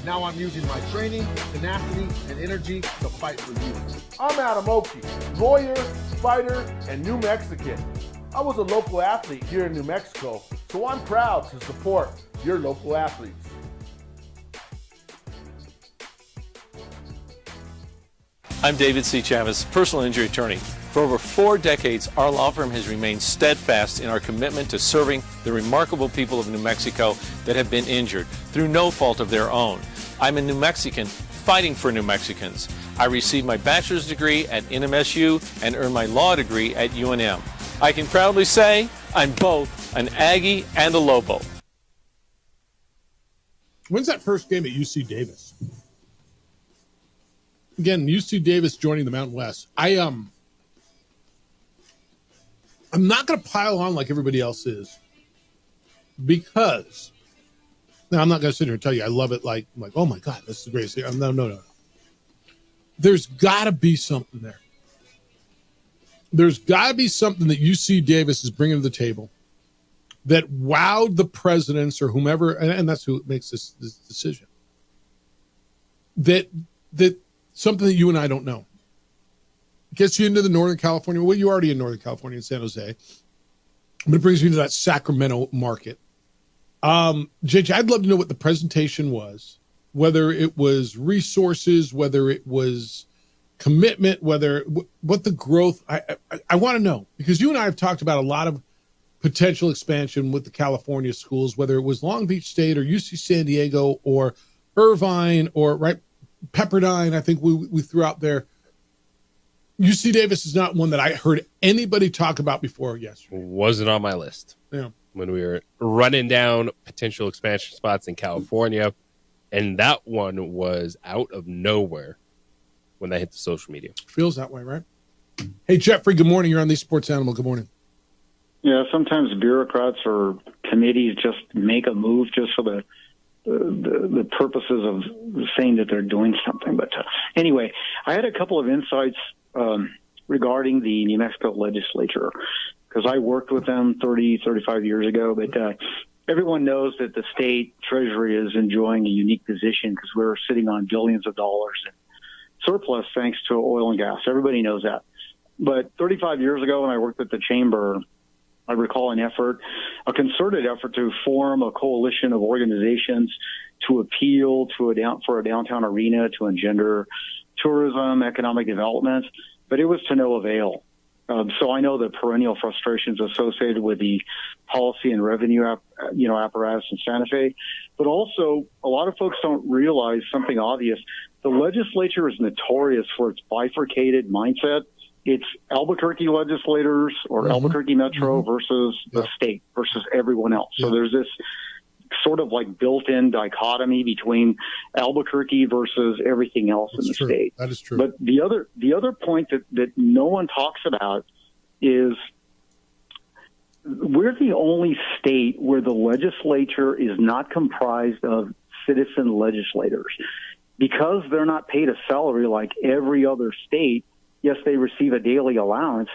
Now I'm using my training, tenacity, and energy to fight for you. I'm Adam Oki, lawyer, fighter, and New Mexican. I was a local athlete here in New Mexico, so I'm proud to support your local athletes. I'm David C. Chavez, personal injury attorney. For over 4 decades, our law firm has remained steadfast in our commitment to serving the remarkable people of New Mexico that have been injured through no fault of their own. I'm a New Mexican fighting for New Mexicans. I received my bachelor's degree at NMSU and earned my law degree at UNM. I can proudly say I'm both an Aggie and a Lobo. When's that first game at UC Davis? Again, UC Davis joining the Mountain West. I'm not going to pile on like everybody else is, because now I'm not going to sit here and tell you I love it like oh my God, that's the greatest thing. No. There's got to be something there. There's got to be something that UC Davis is bringing to the table that wowed the presidents or whomever, and that's who makes this decision. That something that you and I don't know. It gets you into the Northern California. Well, you're already in Northern California in San Jose. But it brings you to that Sacramento market. JJ, I'd love to know what the presentation was, whether it was resources, whether it was commitment, what the growth. I want to know, because you and I have talked about a lot of potential expansion with the California schools, whether it was Long Beach State or UC San Diego or Irvine or Pepperdine, I think we threw out there. UC Davis is not one that I heard anybody talk about before yesterday. Wasn't on my list. Yeah. When we were running down potential expansion spots in California, and that one was out of nowhere when they hit the social media. Feels that way, right? Hey, Jeffrey, good morning. You're on the Sports Animal. Good morning. Yeah, sometimes bureaucrats or committees just make a move just for the purposes of saying that they're doing something. But anyway, I had a couple of insights regarding the New Mexico legislature, because I worked with them 35 years ago. But everyone knows that the state treasury is enjoying a unique position because we're sitting on billions of dollars in surplus thanks to oil and gas. Everybody knows that. But 35 years ago when I worked at the chamber, I recall a concerted effort to form a coalition of organizations to appeal to for a downtown arena to engender tourism, economic development, but it was to no avail. So I know the perennial frustrations associated with the policy and revenue apparatus in Santa Fe, but also a lot of folks don't realize something obvious. The legislature is notorious for its bifurcated mindset. It's Albuquerque legislators or Albuquerque Metro versus the state versus everyone else. So there's this sort of like built-in dichotomy between Albuquerque versus everything else in the state. That is true. But the other point that no one talks about is we're the only state where the legislature is not comprised of citizen legislators. Because they're not paid a salary like every other state, yes, they receive a daily allowance.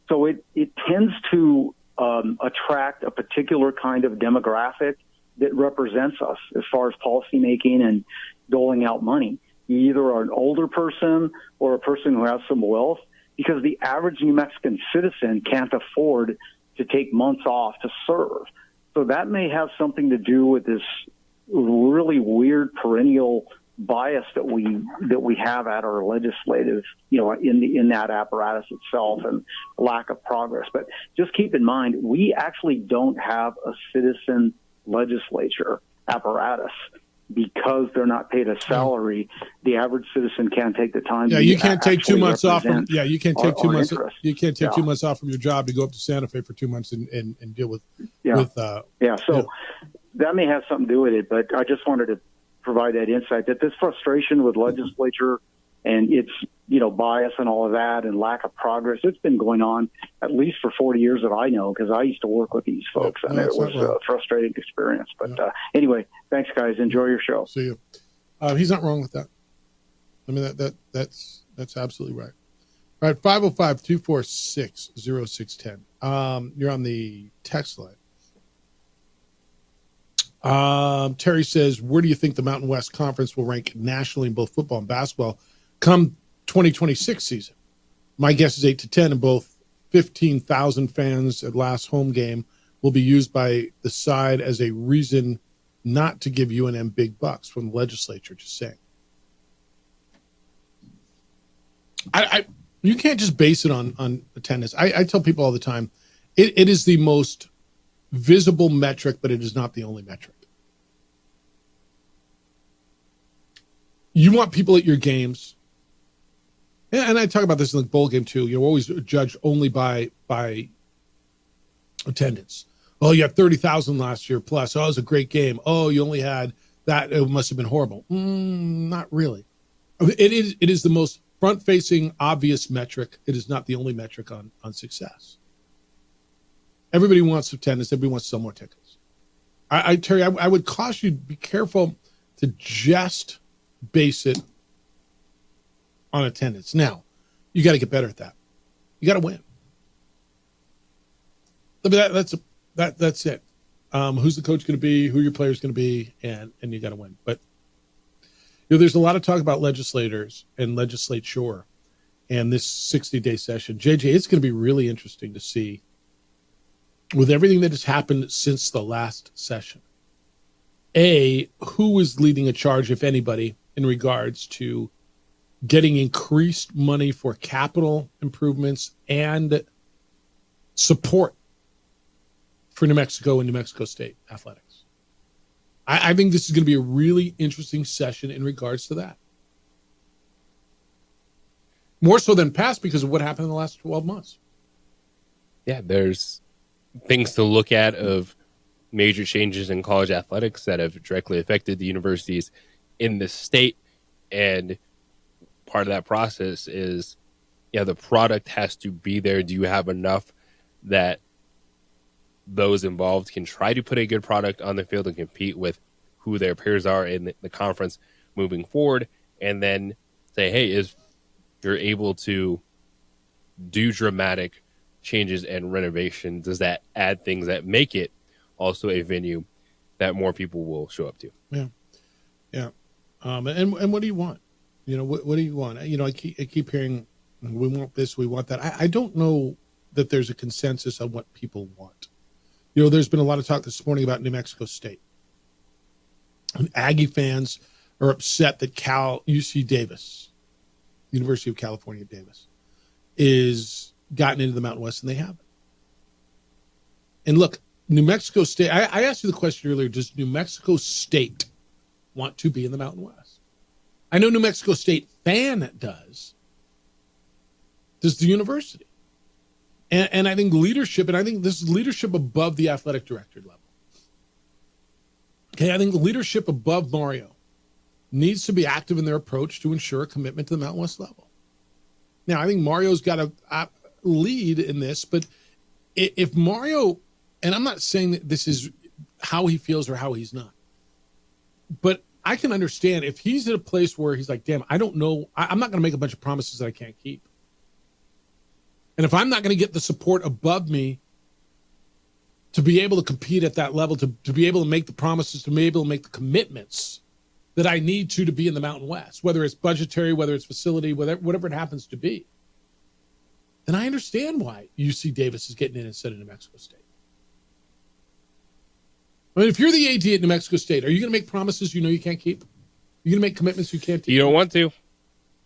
So it tends to attract a particular kind of demographic that represents us as far as policymaking and doling out money. You either are an older person or a person who has some wealth, because the average New Mexican citizen can't afford to take months off to serve. So that may have something to do with this really weird perennial bias that we have at our legislative, in that apparatus itself, and lack of progress. But just keep in mind, we actually don't have a citizen legislature apparatus because they're not paid a salary. The average citizen can't take the time. You can't take 2 months off. You can't take 2 months. You can't take 2 months off from your job to go up to Santa Fe for 2 months and deal with. So that may have something to do with it, but I just wanted to provide that insight that this frustration with legislature and its bias and all of that and lack of progress. It's been going on at least for 40 years that I know, because I used to work with these folks, and it was a frustrating experience. But anyway, thanks, guys. Enjoy your show. See you. He's not wrong with that. I mean, that's absolutely right. All right, 505-246-0610. You're on the text line. Terry says, where do you think the Mountain West Conference will rank nationally in both football and basketball come 2026 season? My guess is 8 to 10, and both 15,000 fans at last home game will be used by the side as a reason not to give UNM big bucks from the legislature, just saying. You can't just base it on attendance. I tell people all the time, it is the most visible metric, but it is not the only metric. You want people at your games, and I talk about this in the bowl game too. You're always judged only by attendance. Oh, you had 30,000 last year plus. Oh, it was a great game. Oh, you only had that. It must have been horrible. Not really. It is the most front-facing, obvious metric. It is not the only metric on success. Everybody wants attendance. Everybody wants to sell more tickets. Terry, I would caution you to be careful to just base it on attendance. Now, you got to get better at that. You got to win. That's it. Who's the coach going to be? Who your player's going to be? And you got to win. But there's a lot of talk about legislators and legislature and this 60-day session. JJ, it's going to be really interesting to see, with everything that has happened since the last session, who is leading a charge, if anybody, in regards to getting increased money for capital improvements and support for New Mexico and New Mexico State athletics. I think this is going to be a really interesting session in regards to that. More so than past because of what happened in the last 12 months. Yeah, there's things to look at of major changes in college athletics that have directly affected the universities in the state. And part of that process is, the product has to be there. Do you have enough that those involved can try to put a good product on the field and compete with who their peers are in the conference moving forward? And then say, hey, if you're able to do dramatic changes and renovation, does that add things that make it also a venue that more people will show up to? Yeah. And what do you want? What do you want? I keep hearing, we want this, we want that. I don't know that there's a consensus on what people want. There's been a lot of talk this morning about New Mexico State. And Aggie fans are upset that UC Davis, University of California, Davis, is gotten into the Mountain West, and they haven't. And look, New Mexico State, I asked you the question earlier, does New Mexico State want to be in the Mountain West? I know New Mexico State fan does. Does the university? And I think leadership, and I think this is leadership above the athletic director level. Okay, I think leadership above Mario needs to be active in their approach to ensure a commitment to the Mountain West level. Now, I think Mario's got a lead in this, but if Mario, and I'm not saying that this is how he feels or how he's not, but I can understand if he's at a place where he's like, damn, I don't know, I'm not going to make a bunch of promises that I can't keep. And if I'm not going to get the support above me to be able to compete at that level, to be able to make the promises, to be able to make the commitments that I need to be in the Mountain West, whether it's budgetary, whether it's facility, whatever it happens to be, then I understand why UC Davis is getting in instead of New Mexico State. I mean, if you're the AD at New Mexico State, are you going to make promises you can't keep? You're going to make commitments you can't keep? You don't want to.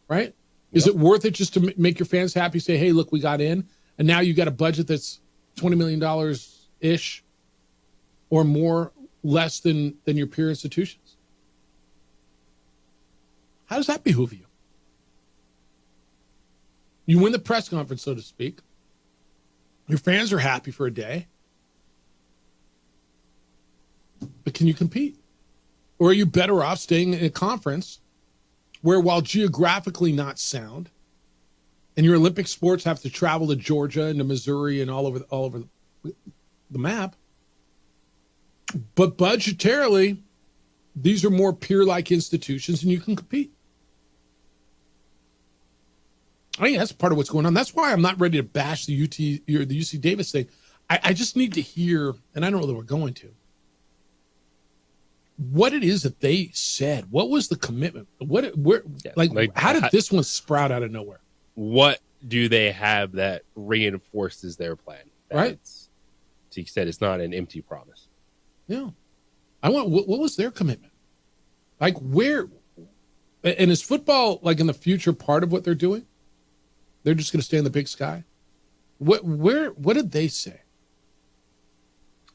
Right? Is it worth it just to make your fans happy, say, hey, look, we got in, and now you got a budget that's $20 million-ish or more, less than your peer institutions? How does that behoove you? You win the press conference, so to speak. Your fans are happy for a day. But can you compete? Or are you better off staying in a conference where, while geographically not sound, and your Olympic sports have to travel to Georgia and to Missouri and all over the map. But budgetarily, these are more peer-like institutions, and you can compete. I think that's part of what's going on. That's why I'm not ready to bash the UC Davis thing. I just need to hear, and I don't know that we're going to, what it is that they said. What was the commitment? How did this one sprout out of nowhere? What do they have that reinforces their plan? Right. So you said it's not an empty promise. Yeah. What was their commitment? Like where, and is football like in the future part of what they're doing? They're just going to stay in the big sky? What did they say?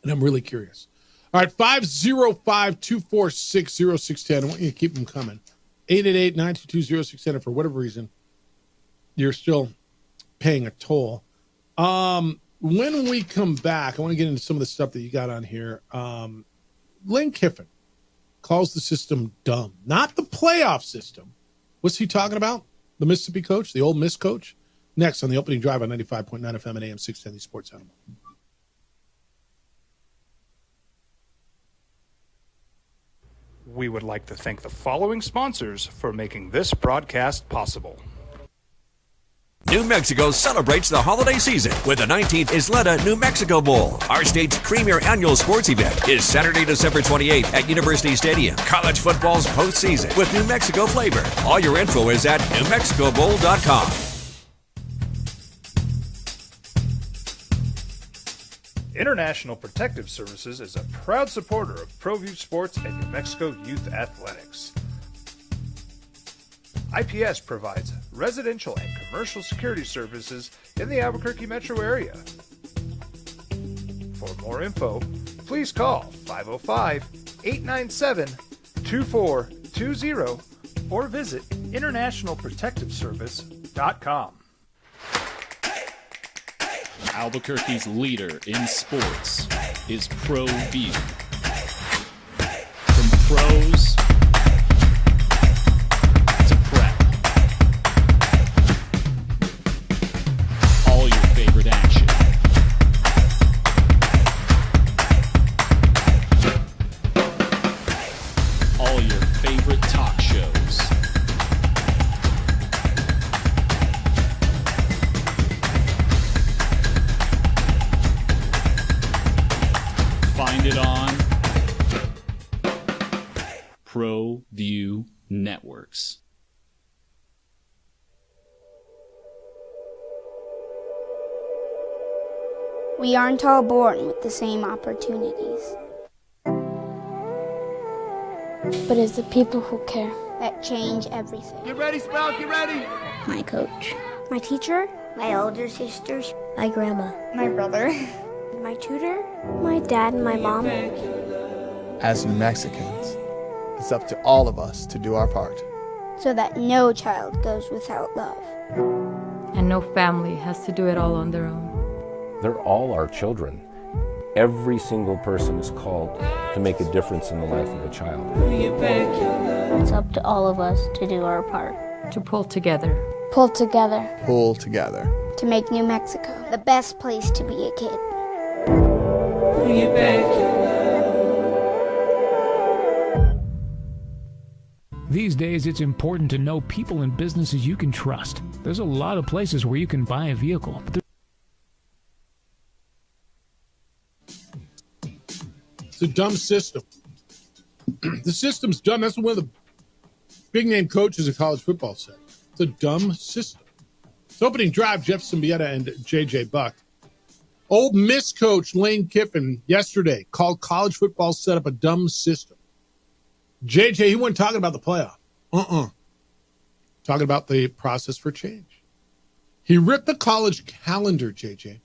And I'm really curious. All right, 505-246-0610. I want you to keep them coming. 888-922-0610. If for whatever reason you're still paying a toll. When we come back, I want to get into some of the stuff that you got on here. Lane Kiffin calls the system dumb. Not the playoff system. What's he talking about? The Mississippi coach, the Ole Miss coach? Next on the opening drive on 95.9 FM and AM 610, the Sports Animal. We would like to thank the following sponsors for making this broadcast possible. New Mexico celebrates the holiday season with the 19th Isleta New Mexico Bowl. Our state's premier annual sports event is Saturday, December 28th at University Stadium. College football's postseason with New Mexico flavor. All your info is at NewMexicoBowl.com. International Protective Services is a proud supporter of ProView Sports and New Mexico Youth Athletics. IPS provides residential and commercial security services in the Albuquerque metro area. For more info, please call 505-897-2420 or visit internationalprotectiveservice.com. Albuquerque's leader in sports is ProView. From pros to prep, all your favorite action. All your favorite talk shows. Find it on ProView Networks. We aren't all born with the same opportunities. But it's the people who care that change everything. Get ready, Sprout, get ready! My coach, my teacher, my older sisters, my grandma, my brother, my tutor, my dad, and my mom. As New Mexicans, it's up to all of us to do our part. So that no child goes without love. And no family has to do it all on their own. They're all our children. Every single person is called to make a difference in the life of a child. It's up to all of us to do our part. To pull together. Pull together. Pull together. To make New Mexico the best place to be a kid. These days, it's important to know people and businesses you can trust. There's a lot of places where you can buy a vehicle, but it's a dumb system. The system's dumb. That's one of the big name coaches of college football said. It's a dumb system. It's opening drive, Jeff Symbieta and J.J. Buck. Ole Miss coach Lane Kiffin yesterday called college football set up a dumb system. JJ, he wasn't talking about the playoff. Talking about the process for change. He ripped the college calendar, JJ.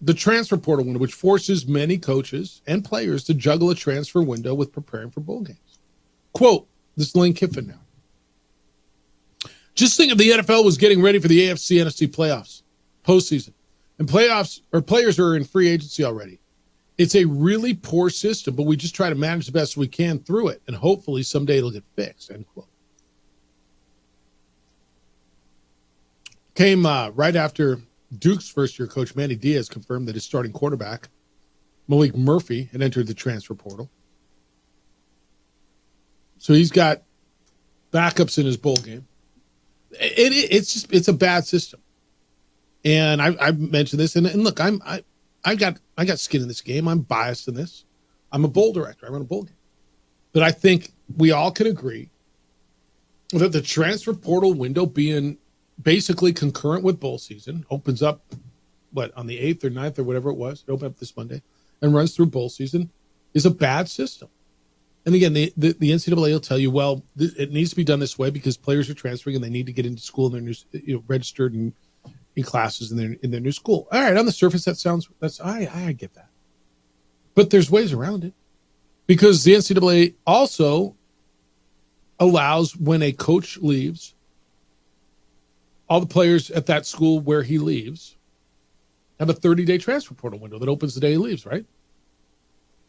The transfer portal window, which forces many coaches and players to juggle a transfer window with preparing for bowl games. Quote, this is Lane Kiffin now. Just think if the NFL was getting ready for the AFC NFC playoffs, postseason, and players are in free agency already. It's a really poor system, but we just try to manage the best we can through it, and hopefully someday it'll get fixed, end quote. Came right after Duke's first-year coach, Manny Diaz, confirmed that his starting quarterback, Malik Murphy, had entered the transfer portal. So he's got backups in his bowl game. It's a bad system. And I've mentioned this. And look, I got skin in this game. I'm biased in this. I'm a bowl director. I run a bowl game. But I think we all can agree that the transfer portal window being basically concurrent with bowl season opens up, on the 8th or 9th or whatever it was. It opened up this Monday and runs through bowl season is a bad system. And again, the NCAA will tell you, well, it needs to be done this way because players are transferring and they need to get into school and they're new, registered in classes in their new school. All right, on the surface, I get that. But there's ways around it because the NCAA also allows when a coach leaves, all the players at that school where he leaves have a 30-day transfer portal window that opens the day he leaves, right?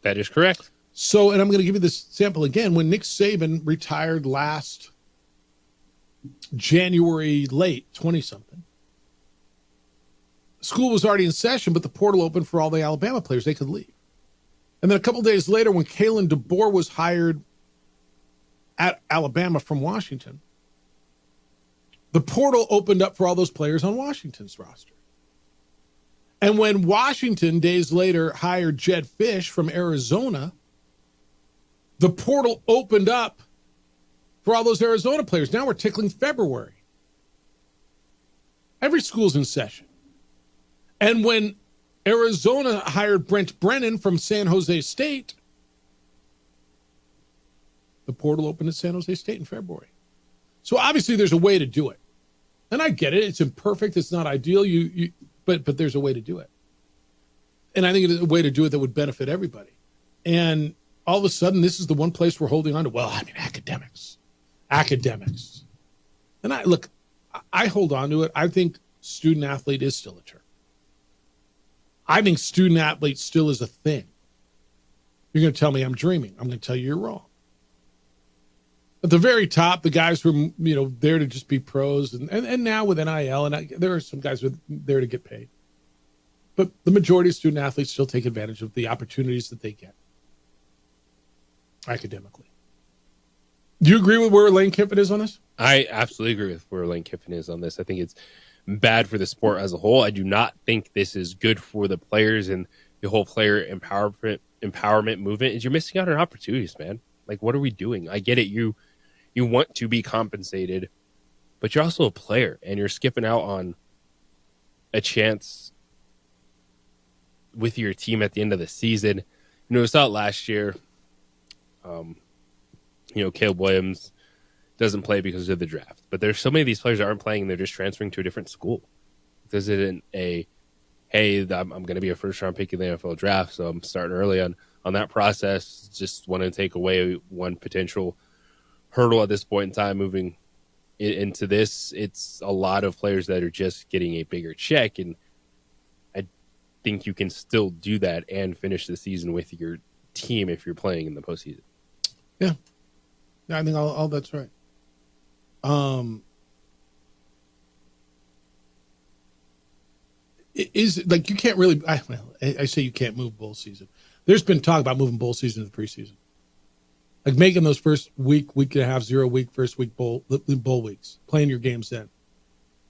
That is correct. So, and I'm going to give you this sample again. When Nick Saban retired last January late, 20-something, school was already in session, but the portal opened for all the Alabama players. They could leave. And then a couple days later, when Kalen DeBoer was hired at Alabama from Washington, the portal opened up for all those players on Washington's roster. And when Washington, days later, hired Jed Fish from Arizona, the portal opened up for all those Arizona players. Now we're tickling February. Every school's in session. And when Arizona hired Brent Brennan from San Jose State, the portal opened at San Jose State in February. So obviously there's a way to do it. And I get it. It's imperfect. It's not ideal. But there's a way to do it. And I think it's a way to do it that would benefit everybody. And all of a sudden, this is the one place we're holding on to. Well, I mean, academics. And I hold on to it. I think student athlete is still a term. I think student athlete still is a thing. You're going to tell me I'm dreaming. I'm going to tell you you're wrong. At the very top, the guys who are, there to just be pros. And now with NIL, there are some guys who are there to get paid. But the majority of student athletes still take advantage of the opportunities that they get academically. Do you agree with where Lane Kiffin is on this? I absolutely agree with where Lane Kiffin is on this. I think it's bad for the sport as a whole. I do not think this is good for the players and the whole player empowerment movement. Is you're missing out on opportunities, man. Like, what are we doing? I get it. You want to be compensated, but you're also a player, and you're skipping out on a chance with your team at the end of the season. We saw it last year. Caleb Williams doesn't play because of the draft, but there's so many of these players that aren't playing and they're just transferring to a different school. This isn't hey, I'm going to be a first-round pick in the NFL draft, so I'm starting early on that process. Just want to take away one potential hurdle at this point in time moving into this. It's a lot of players that are just getting a bigger check, and I think you can still do that and finish the season with your team if you're playing in the postseason. Yeah, I think all that's right. Is like you can't really. I say you can't move bowl season. There's been talk about moving bowl season to the preseason, like making those first week and a half, 0 week, first week bowl weeks, playing your games then,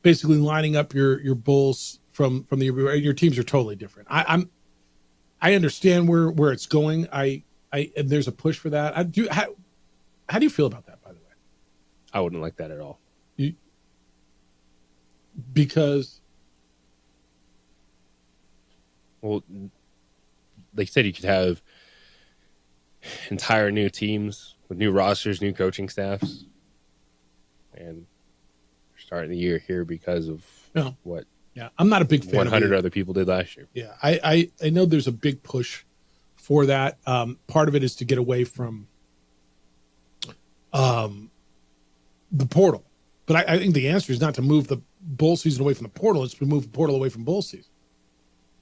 basically lining up your bowls from your teams are totally different. I understand where it's going. And there's a push for that. How do you feel about that, by the way? I wouldn't like that at all. Because? Well, like I said, you could have entire new teams with new rosters, new coaching staffs, and starting the year here because of what? Yeah, I'm not a big fan 100 other people did last year. Yeah, I know there's a big push for that. Part of it is to get away from the portal. But I think the answer is not to move the bowl season away from the portal. It's to move the portal away from bowl season.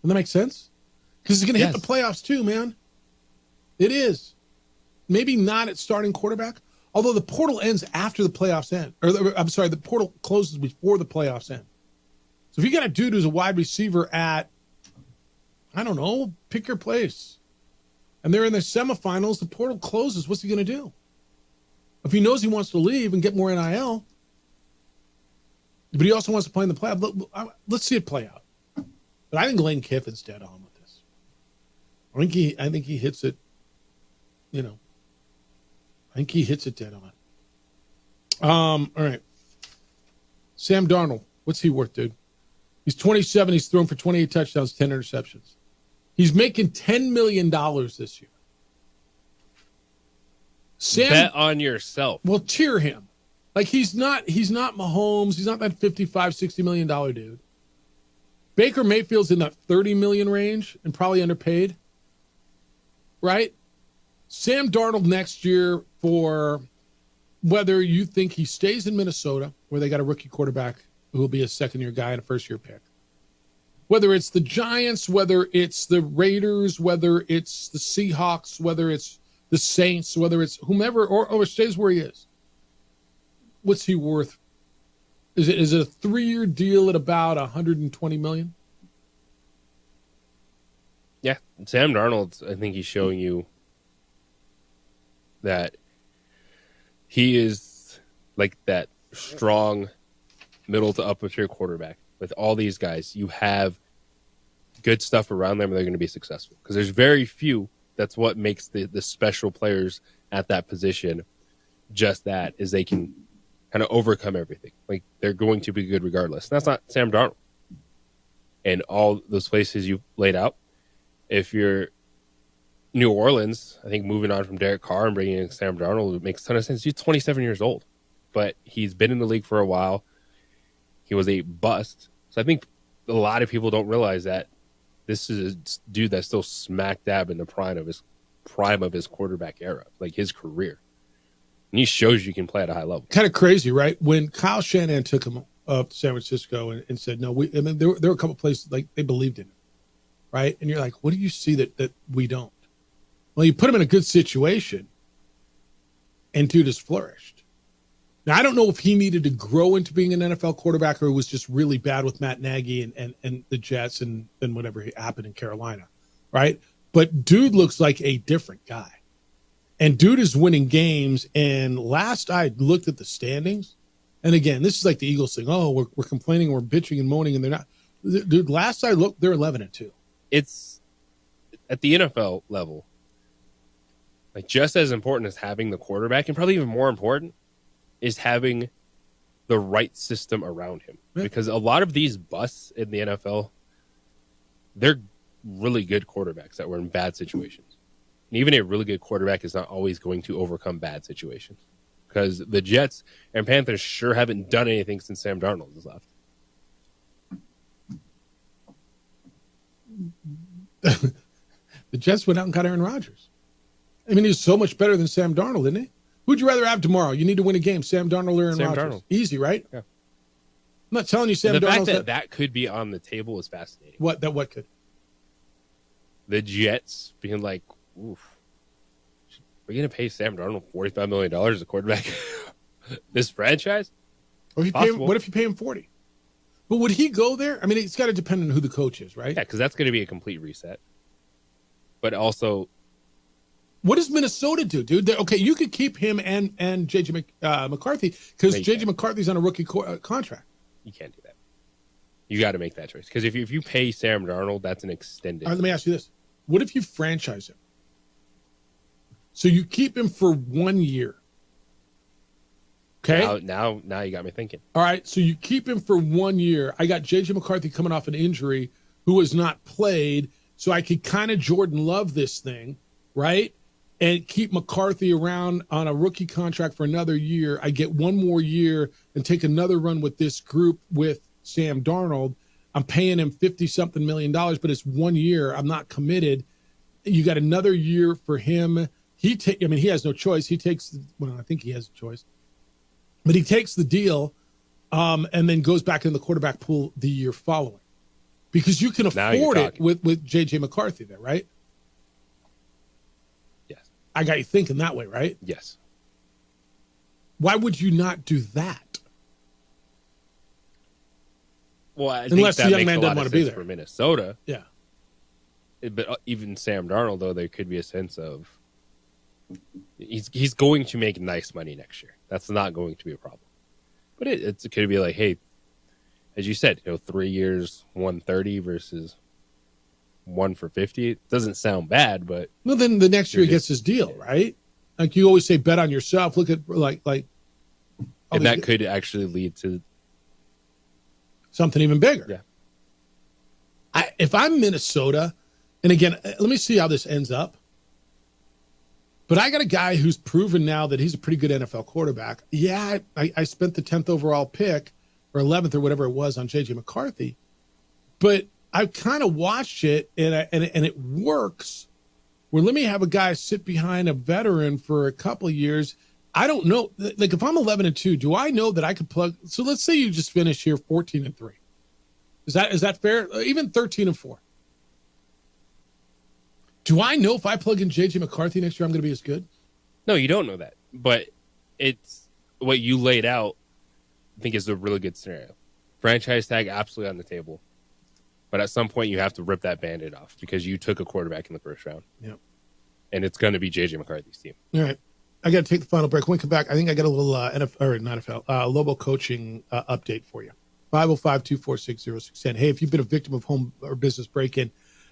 Doesn't that make sense? Because it's going to hit the playoffs too, man. It is. Maybe not at starting quarterback, although the portal ends after the playoffs end. The portal closes before the playoffs end. So if you got a dude who's a wide receiver at, I don't know, pick your place, and they're in the semifinals, the portal closes, what's he going to do? If he knows he wants to leave and get more NIL, but he also wants to play in the playoff, let's see it play out. But I think Lane Kiffin's dead on with this. I think he hits it, I think he hits it dead on. All right. Sam Darnold, what's he worth, dude? He's 27. He's thrown for 28 touchdowns, 10 interceptions. He's making $10 million this year. Sam, bet on yourself. Well, cheer him. Like he's not Mahomes. He's not that $55, $60 million dude. Baker Mayfield's in that $30 million range and probably underpaid. Right? Sam Darnold next year, for whether you think he stays in Minnesota, where they got a rookie quarterback who will be a second-year guy and a first-year pick, whether it's the Giants, whether it's the Raiders, whether it's the Seahawks, whether it's the Saints, whether it's whomever, or stays where he is, what's he worth? Is it a 3-year deal at about $120 million? Yeah, Sam Darnold, I think he's showing you that he is like that strong middle to upper tier quarterback. With all these guys, you have good stuff around them and they're going to be successful. Because there's very few. That's what makes the special players at that position just that, is they can kind of overcome everything. Like, they're going to be good regardless. And that's not Sam Darnold. And all those places you laid out, if you're New Orleans, I think moving on from Derek Carr and bringing in Sam Darnold makes a ton of sense. He's 27 years old, but he's been in the league for a while. He was a bust. So I think a lot of people don't realize that this is a dude that's still smack dab in the prime of his quarterback era, like his career. And he shows you can play at a high level. Kind of crazy, right? When Kyle Shanahan took him up to San Francisco and said, no, there were a couple places like they believed in him, right? And you're like, what do you see that we don't? Well, you put him in a good situation, and dude has flourished. Now, I don't know if he needed to grow into being an NFL quarterback or was just really bad with Matt Nagy and the Jets and whatever happened in Carolina, right? But dude looks like a different guy. And dude is winning games. And last I looked at the standings, and again, this is like the Eagles thing. Oh, we're complaining, we're bitching and moaning, and they're not. Dude, last I looked, they're 11-2. It's at the NFL level, like just as important as having the quarterback, and probably even more important, is having the right system around him. Because a lot of these busts in the NFL, they're really good quarterbacks that were in bad situations. And even a really good quarterback is not always going to overcome bad situations. Because the Jets and Panthers sure haven't done anything since Sam Darnold has left. The Jets went out and got Aaron Rodgers. I mean, he's so much better than Sam Darnold, isn't he? Who'd you rather have tomorrow? You need to win a game, Sam Darnold or Aaron Rodgers? Easy, right? Yeah. I'm not telling you Sam Darnold. The fact that could be on the table is fascinating. What could? The Jets being like, oof, we're going to pay Sam Darnold $45 million as a quarterback this franchise? What if you pay him 40? But would he go there? I mean, it's got to depend on who the coach is, right? Yeah, because that's going to be a complete reset. But also, what does Minnesota do, dude? Okay, you could keep him and J.J. McCarthy because J.J. McCarthy's on a rookie contract. You can't do that. You got to make that choice. Because if you pay Sam Darnold, that's an extended. All right, let me ask you this. What if you franchise him? So you keep him for 1 year. Okay? Now you got me thinking. All right, so you keep him for 1 year. I got J.J. McCarthy coming off an injury who has not played, so I could kind of Jordan Love this thing, right? And keep McCarthy around on a rookie contract for another year. I get 1 more year and take another run with this group with Sam Darnold. I'm paying him $50-something million, but it's 1 year. I'm not committed. You got another year for him. He has no choice. I think he has a choice. But he takes the deal and then goes back in the quarterback pool the year following. Because you can afford it with J.J. McCarthy there, right? Yes. I got you thinking that way, right? Yes. Why would you not do that? Well, I unless think the that young man makes a doesn't lot want of to be sense there. for Minnesota. Yeah. But even Sam Darnold, though, there could be a sense of he's going to make nice money next year. That's not going to be a problem. But it could be like, hey, as you said, 3 years, 130 versus 1 for 50. It doesn't sound bad, but well, then the next year he gets his deal, right? Like you always say, bet on yourself. Look at like, and that could actually lead to something even bigger. Yeah. If I'm Minnesota, and again, let me see how this ends up. But I got a guy who's proven now that he's a pretty good NFL quarterback. Yeah, I spent the 10th overall pick or 11th or whatever it was on J.J. McCarthy. But I kind of watched it, and it works. Where let me have a guy sit behind a veteran for a couple of years. I don't know. Like if I'm 11-2, do I know that I could plug? So let's say you just finish here 14-3. Is that fair? Even 13-4. Do I know if I plug in J.J. McCarthy next year, I'm going to be as good? No, you don't know that. But it's what you laid out, I think, is a really good scenario. Franchise tag absolutely on the table. But at some point, you have to rip that Band-Aid off because you took a quarterback in the first round. Yep. And it's going to be J.J. McCarthy's team. All right. I got to take the final break. When we come back, I think I got a little Lobo coaching update for you. 505-246-0610. Hey, if you've been a victim of home or business break-in,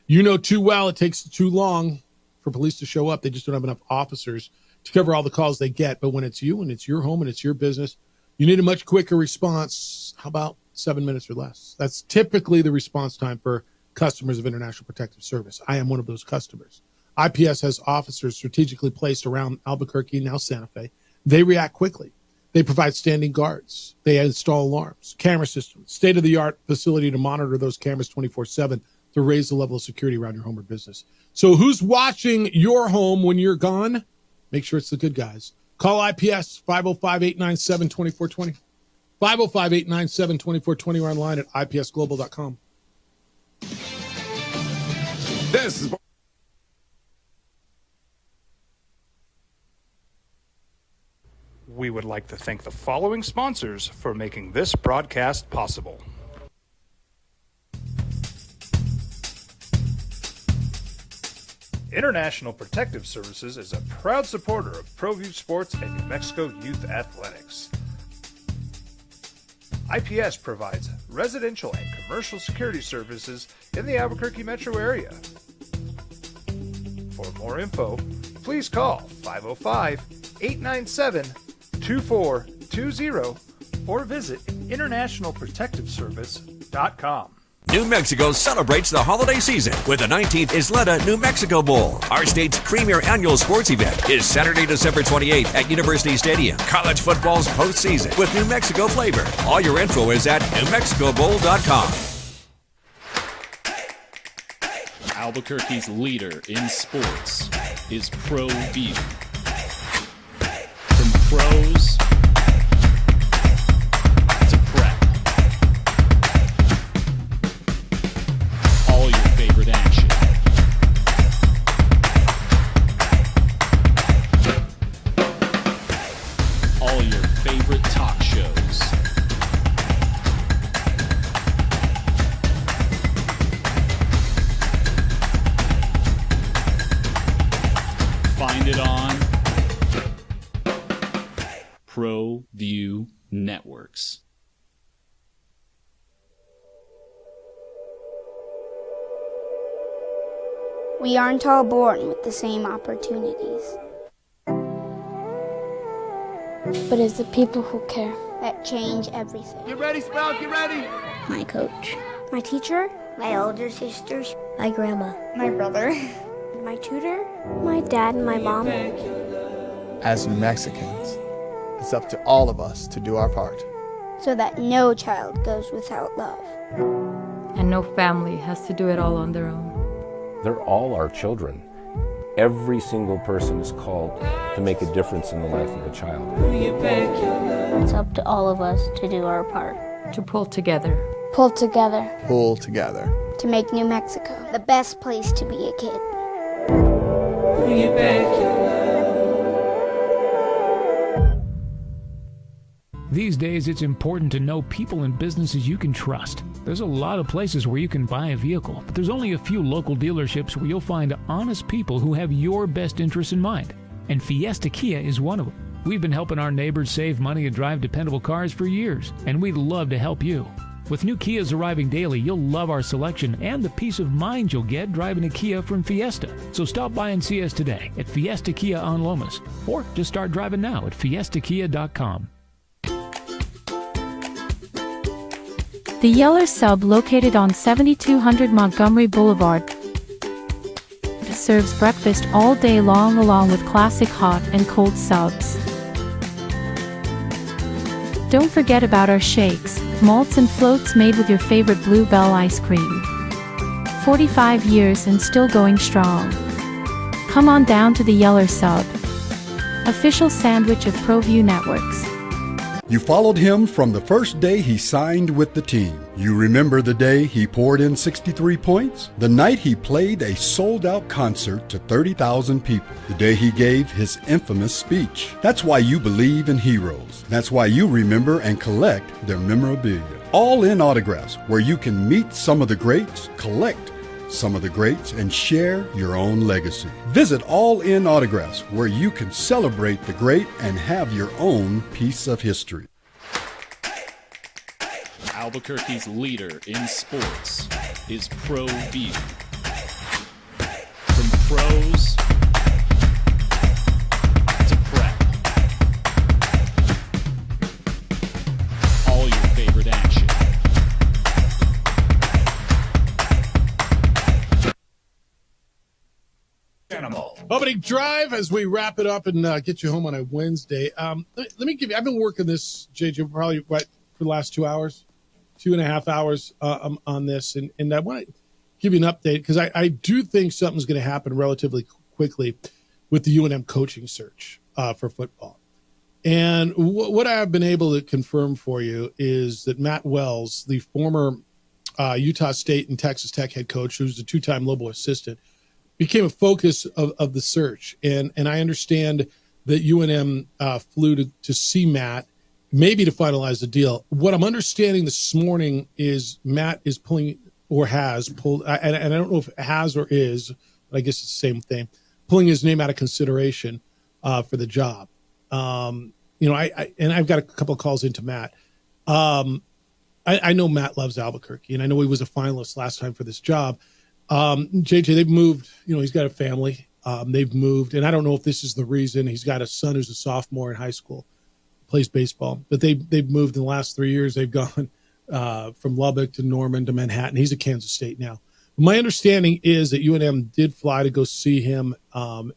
you know too well it takes too long for police to show up. They just don't have enough officers to cover all the calls they get. But when it's you and it's your home and it's your business, you need a much quicker response. How about 7 minutes or less? That's typically the response time for customers of International Protective Service. I am one of those customers. IPS has officers strategically placed around Albuquerque, now Santa Fe. They react quickly. They provide standing guards. They install alarms, camera systems, state-of-the-art facility to monitor those cameras 24/7 to raise the level of security around your home or business. So who's watching your home when you're gone? Make sure it's the good guys. Call IPS 505-897-2420. 505-897-2420 or online at ipsglobal.com. This is We would like to thank the following sponsors for making this broadcast possible. International Protective Services is a proud supporter of ProView Sports and New Mexico Youth Athletics. IPS provides residential and commercial security services in the Albuquerque metro area. For more info, please call 505-897-2420 or visit internationalprotectiveservice.com. New Mexico celebrates the holiday season with the 19th Isleta New Mexico Bowl. Our state's premier annual sports event is Saturday, December 28th at University Stadium. College football's postseason with New Mexico flavor. All your info is at newmexicobowl.com. Albuquerque's leader in sports is ProView. From pros to prep. All your favorite action. All your favorite talk shows. Find it on ProView Networks. We aren't all born with the same opportunities. But it's the people who care that change everything. Get ready, Sprout, get ready. My coach. My teacher. My older sisters. My grandma. My brother. My tutor. My dad and my mom. As New Mexicans, it's up to all of us to do our part. So that no child goes without love. And no family has to do it all on their own. They're all our children. Every single person is called to make a difference in the life of a child. It's up to all of us to do our part. To pull together. Pull together. Pull together. To make New Mexico the best place to be a kid. These days, it's important to know people and businesses you can trust. There's a lot of places where you can buy a vehicle, but there's only a few local dealerships where you'll find honest people who have your best interests in mind. And Fiesta Kia is one of them. We've been helping our neighbors save money and drive dependable cars for years, and we'd love to help you. With new Kias arriving daily, you'll love our selection and the peace of mind you'll get driving a Kia from Fiesta. So stop by and see us today at Fiesta Kia on Lomas, or just start driving now at fiestakia.com. The Yeller Sub, located on 7200 Montgomery Boulevard, serves breakfast all day long along with classic hot and cold subs. Don't forget about our shakes, malts and floats made with your favorite Bluebell ice cream. 45 years and still going strong. Come on down to the Yeller Sub, official sandwich of ProView Networks. You followed him from the first day he signed with the team. You remember the day he poured in 63 points? The night he played a sold-out concert to 30,000 people. The day he gave his infamous speech. That's why you believe in heroes. That's why you remember and collect their memorabilia. All in Autographs, where you can meet some of the greats, collect some of the greats, and share your own legacy. Visit All In Autographs, where you can celebrate the great and have your own piece of history. Albuquerque's leader in sports is ProView. From pros to prep, all your favorite action. Opening drive as we wrap it up and get you home on a Wednesday. Let me give you, I've been working this, JJ, probably for the last 2 hours, 2.5 hours on this. And I want to give you an update because I do think something's going to happen relatively quickly with the UNM coaching search for football. And what I have been able to confirm for you is that Matt Wells, the former Utah State and Texas Tech head coach, who's a two-time Lobo assistant, became a focus of the search. And I understand that UNM flew to see Matt, maybe to finalize the deal. What I'm understanding this morning is Matt is pulling, or has pulled, and I don't know if it has or is, but I guess it's the same thing, pulling his name out of consideration for the job. And I've got a couple of calls into Matt. I know Matt loves Albuquerque, and I know he was a finalist last time for this job. JJ, they've moved, he's got a family. They've moved, and I don't know if this is the reason. He's got a son who's a sophomore in high school, plays baseball, but they've moved in the last 3 years. They've gone from Lubbock to Norman to Manhattan. He's at Kansas State now. My understanding is that UNM did fly to go see him, and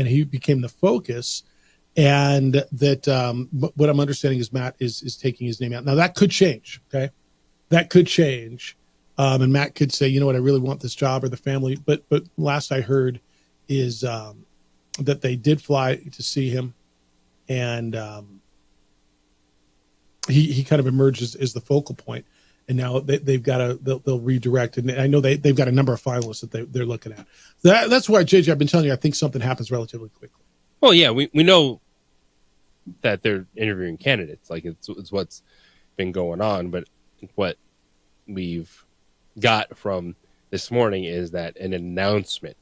he became the focus, and that what I'm understanding is Matt is taking his name out. Now, that could change, okay? That could change. And Matt could say, I really want this job, or the family. But last I heard is that they did fly to see him, and he kind of emerges as the focal point. And now they've got they'll redirect. And I know they've got a number of finalists that they're looking at. That's why, JJ, I've been telling you, I think something happens relatively quickly. Well, yeah, we know that they're interviewing candidates. Like it's what's been going on. But what we've got from this morning is that an announcement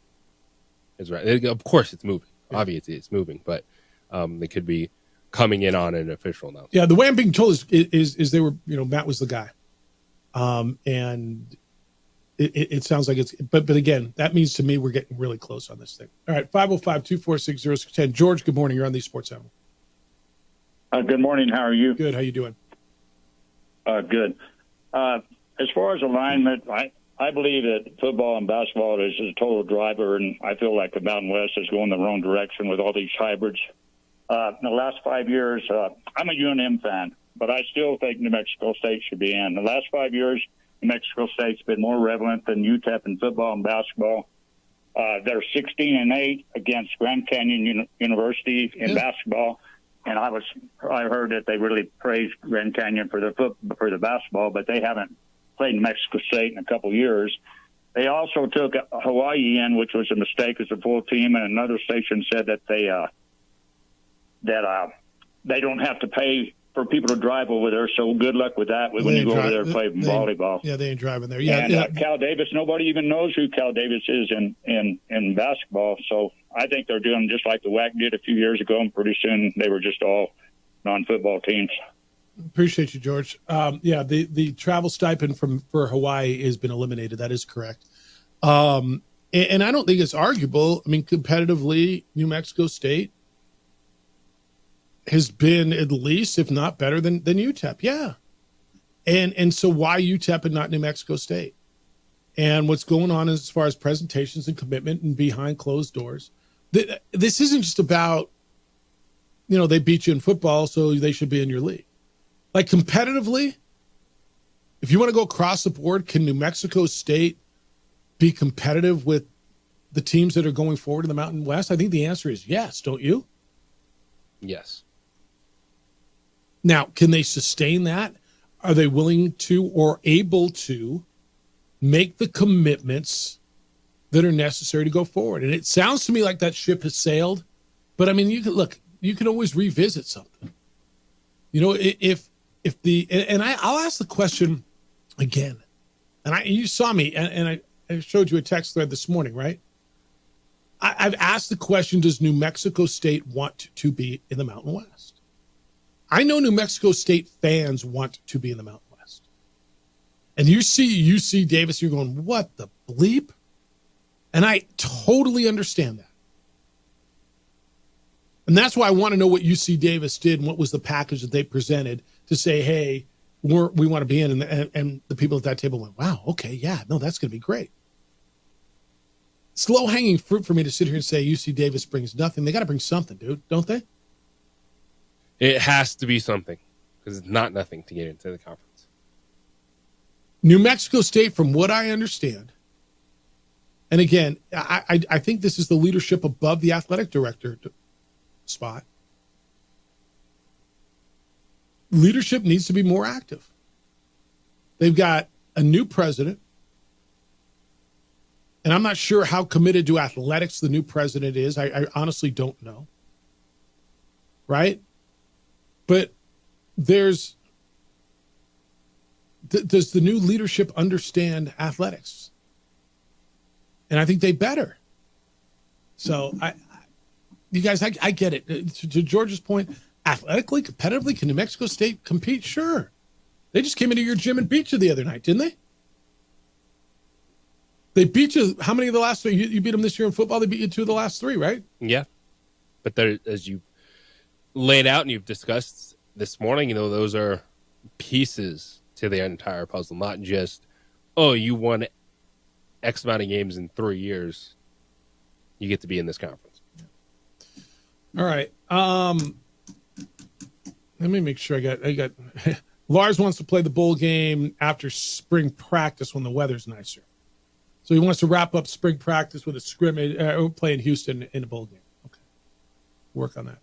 is right. Of course, it's moving. Yeah. Obviously, it's moving, but they could be coming in on an official announcement. Yeah, the way I'm being told is they were, Matt was the guy, and it sounds like it's. But again, that means to me we're getting really close on this thing. All right, 505-246-0610. George, good morning. You're on the Sports Animal. Good morning. How are you? Good. How you doing? Good. As far as alignment, I believe that football and basketball is a total driver, and I feel like the Mountain West is going the wrong direction with all these hybrids. In the last 5 years, I'm a UNM fan, but I still think New Mexico State should be in. The last 5 years, New Mexico State's been more relevant than UTEP in football and basketball. They're 16-8 against Grand Canyon University in basketball, and I heard that they really praised Grand Canyon for the basketball, but they haven't played New Mexico State in a couple years. They also took Hawaii in, which was a mistake as a full team, and another station said that they don't have to pay for people to drive over there. So good luck with that when you go over there and play volleyball. Yeah, they ain't driving there. Yeah, and Cal Davis, nobody even knows who Cal Davis is in basketball. So I think they're doing just like the WAC did a few years ago, and pretty soon they were just all non-football teams. Appreciate you, George. The travel stipend for Hawaii has been eliminated. That is correct. And I don't think it's arguable. I mean, competitively, New Mexico State has been at least, if not better than UTEP. Yeah. And so why UTEP and not New Mexico State? And what's going on as far as presentations and commitment and behind closed doors. This isn't just about, they beat you in football, so they should be in your league. Like competitively, if you want to go across the board, can New Mexico State be competitive with the teams that are going forward in the Mountain West? I think the answer is yes, don't you? Yes. Now, can they sustain that? Are they willing to or able to make the commitments that are necessary to go forward? And it sounds to me like that ship has sailed. But I mean, you can always revisit something. I'll ask the question again. And you saw me, and I showed you a text thread this morning, right? I've asked the question, does New Mexico State want to be in the Mountain West? I know New Mexico State fans want to be in the Mountain West. And you see UC Davis, you're going, what the bleep? And I totally understand that. And that's why I want to know what UC Davis did and what was the package that they presented to say, hey, we want to be in. And the people at that table went, wow, okay, yeah, no, that's going to be great. It's low-hanging fruit for me to sit here and say UC Davis brings nothing. They got to bring something, dude, don't they? It has to be something because it's not nothing to get into the conference. New Mexico State, from what I understand, and again, I think this is the leadership above the athletic director spot. Leadership needs to be more active. They've got a new president, and I'm not sure how committed to athletics the new president is. I honestly don't know. Right? But does the new leadership understand athletics? And I think they better. So you guys, I get it. To George's point, athletically, competitively, can New Mexico State compete? Sure. They just came into your gym and beat you the other night, didn't they? They beat you. How many of the last three? You beat them this year in football. They beat you 2 of the last 3, right? Yeah. But there, as you laid out and you've discussed this morning, those are pieces to the entire puzzle, not just, you won X amount of games in 3 years. You get to be in this conference. All right. Let me make sure I got Lars wants to play the bowl game after spring practice when the weather's nicer. So he wants to wrap up spring practice with a scrimmage, playing Houston in a bowl game. Okay. Work on that.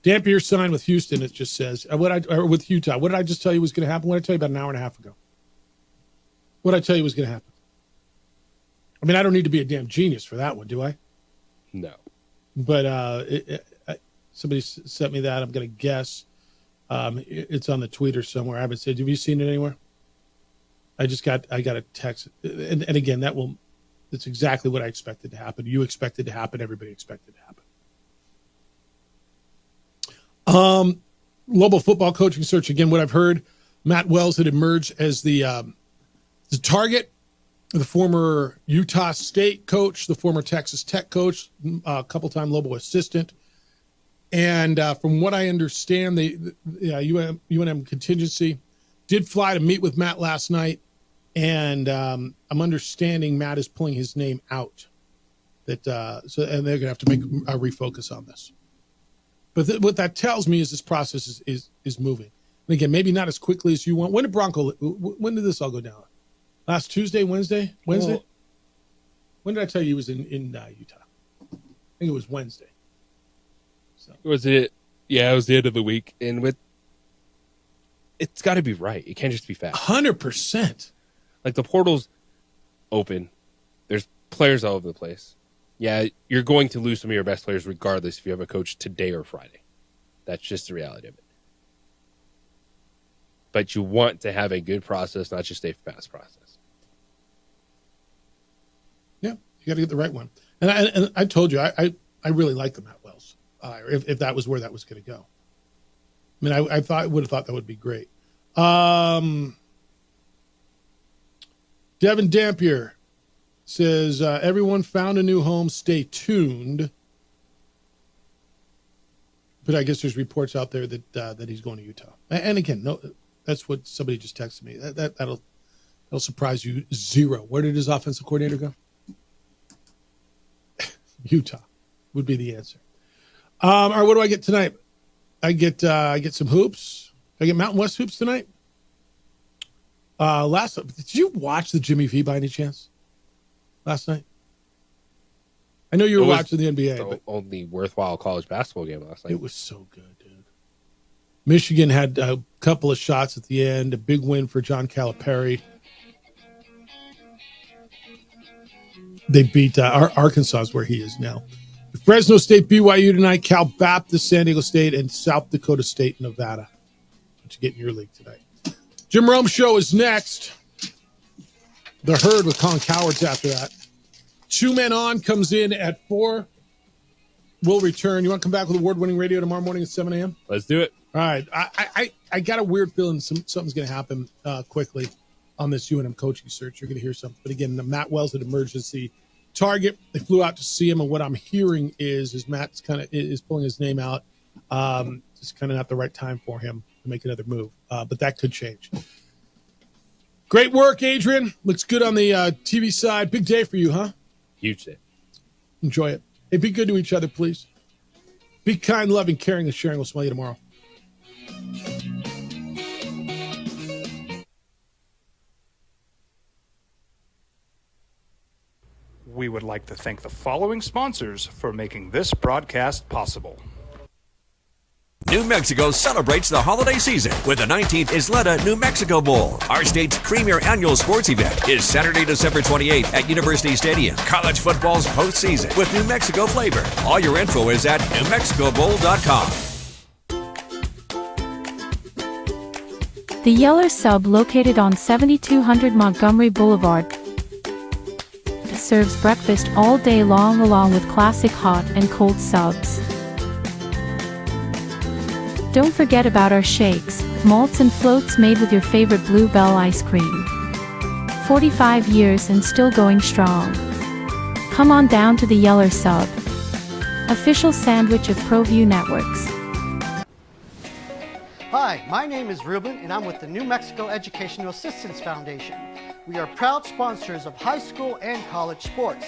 Dampier signed with Houston, it just says. With Utah. What did I just tell you was going to happen? What did I tell you about an hour and a half ago? What did I tell you was going to happen? I mean, I don't need to be a damn genius for that one, do I? No. But somebody sent me that. I'm going to guess. It's on the Twitter somewhere. I haven't said, have you seen it anywhere? I got a text. And again, that's exactly what I expected to happen. You expected to happen. Everybody expected to happen. Global football coaching search. Again, what I've heard, Matt Wells had emerged as the target, the former Utah State coach, the former Texas Tech coach, a couple-time Lobo assistant. And from what I understand, the UNM contingency did fly to meet with Matt last night. And I'm understanding Matt is pulling his name out. And they're going to have to make a refocus on this. But what that tells me is this process is moving. And again, maybe not as quickly as you want. When did this all go down? Last Tuesday, Wednesday? Well, when did I tell you he was in Utah? I think it was Wednesday. So. Was it? Yeah, it was the end of the week. And it's got to be right. It can't just be fast. 100%. Like the portal's open. There's players all over the place. Yeah, you're going to lose some of your best players regardless if you have a coach today or Friday. That's just the reality of it. but you want to have a good process, not just a fast process. Yeah, you got to get the right one. And I told you, I really like the Matt Wells. If that was where that was going to go. I mean, I would have thought that would be great. Devin Dampier says, everyone found a new home. Stay tuned. But I guess there's reports out there that he's going to Utah. And again, no, that's what somebody just texted me. That'll surprise you zero. Where did his offensive coordinator go? Utah would be the answer. All right, what do I get tonight? I get some hoops. I get Mountain West hoops tonight. Did you watch the Jimmy V by any chance last night? I know you were watching the NBA. The only worthwhile college basketball game last night. It was so good, dude. Michigan had a couple of shots at the end. A big win for John Calipari. They beat Arkansas is where he is now. Fresno State, BYU tonight. Cal Baptist, San Diego State, and South Dakota State, Nevada. What you get in your league tonight? Jim Rome Show is next. The Herd with Colin Cowards after that. 2 Men On comes in at 4. We'll return. You want to come back with award-winning radio tomorrow morning at 7 a.m.? Let's do it. All right. I got a weird feeling something's going to happen quickly on this UNM coaching search. You're going to hear something. But again, Matt Wells at emergency target. They flew out to see him, and what I'm hearing is Matt's kind of is pulling his name out. Just kind of not the right time for him to make another move. But that could change. Great work, Adrian. Looks good on the TV side. Big day for you, huh? Huge day. Enjoy it. Hey, be good to each other, please. Be kind, loving, caring, and sharing. We'll smell you tomorrow. We would like to thank the following sponsors for making this broadcast possible. New Mexico celebrates the holiday season with the 19th Isleta New Mexico Bowl. Our state's premier annual sports event is Saturday, December 28th at University Stadium. College football's postseason with New Mexico flavor. All your info is at NewMexicoBowl.com. The Yeller Sub, located on 7200 Montgomery Boulevard, serves breakfast all day long along with classic hot and cold subs. Don't forget about our shakes, malts and floats made with your favorite Blue Bell ice cream. 45 years and still going strong. Come on down to the Yeller Sub, official sandwich of ProView Networks. Hi, my name is Ruben, and I'm with the New Mexico Educational Assistance Foundation. We are proud sponsors of high school and college sports.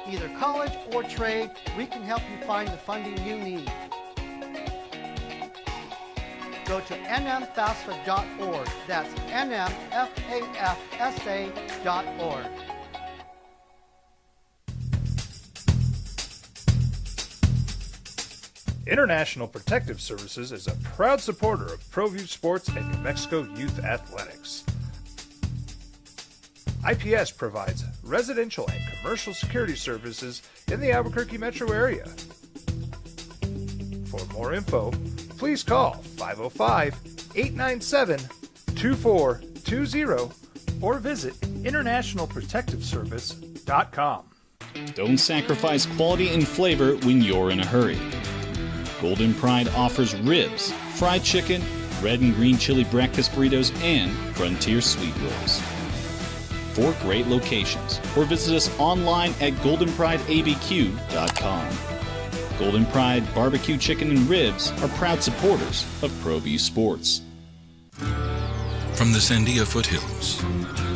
Either college or trade, we can help you find the funding you need. Go to nmfafsa.org. That's nmfafsa.org. International Protective Services is a proud supporter of ProView Sports and New Mexico Youth Athletics. IPS provides residential and commercial security services in the Albuquerque metro area. For more info, please call 505-897-2420 or visit internationalprotectiveservice.com. Don't sacrifice quality and flavor when you're in a hurry. Golden Pride offers ribs, fried chicken, red and green chili breakfast burritos, and Frontier sweet rolls. 4 great locations, or visit us online at goldenprideabq.com. Golden Pride Barbecue Chicken and Ribs are proud supporters of ProView Sports. From the Sandia foothills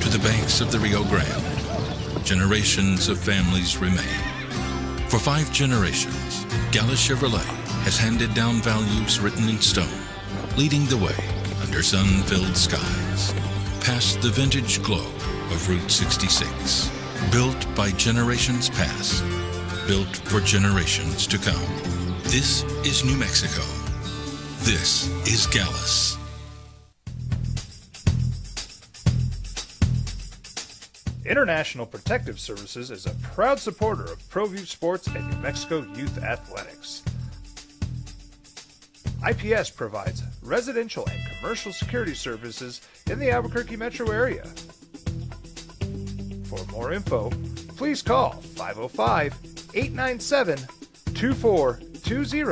to the banks of the Rio Grande, generations of families remain. For 5 generations, Gallus Chevrolet has handed down values written in stone, leading the way under sun-filled skies, past the vintage glow of Route 66. Built by generations past, built for generations to come. This is New Mexico. This is Gallus. International Protective Services is a proud supporter of ProView Sports and New Mexico Youth Athletics. IPS provides residential and commercial security services in the Albuquerque metro area. For more info, please call 505-897-2420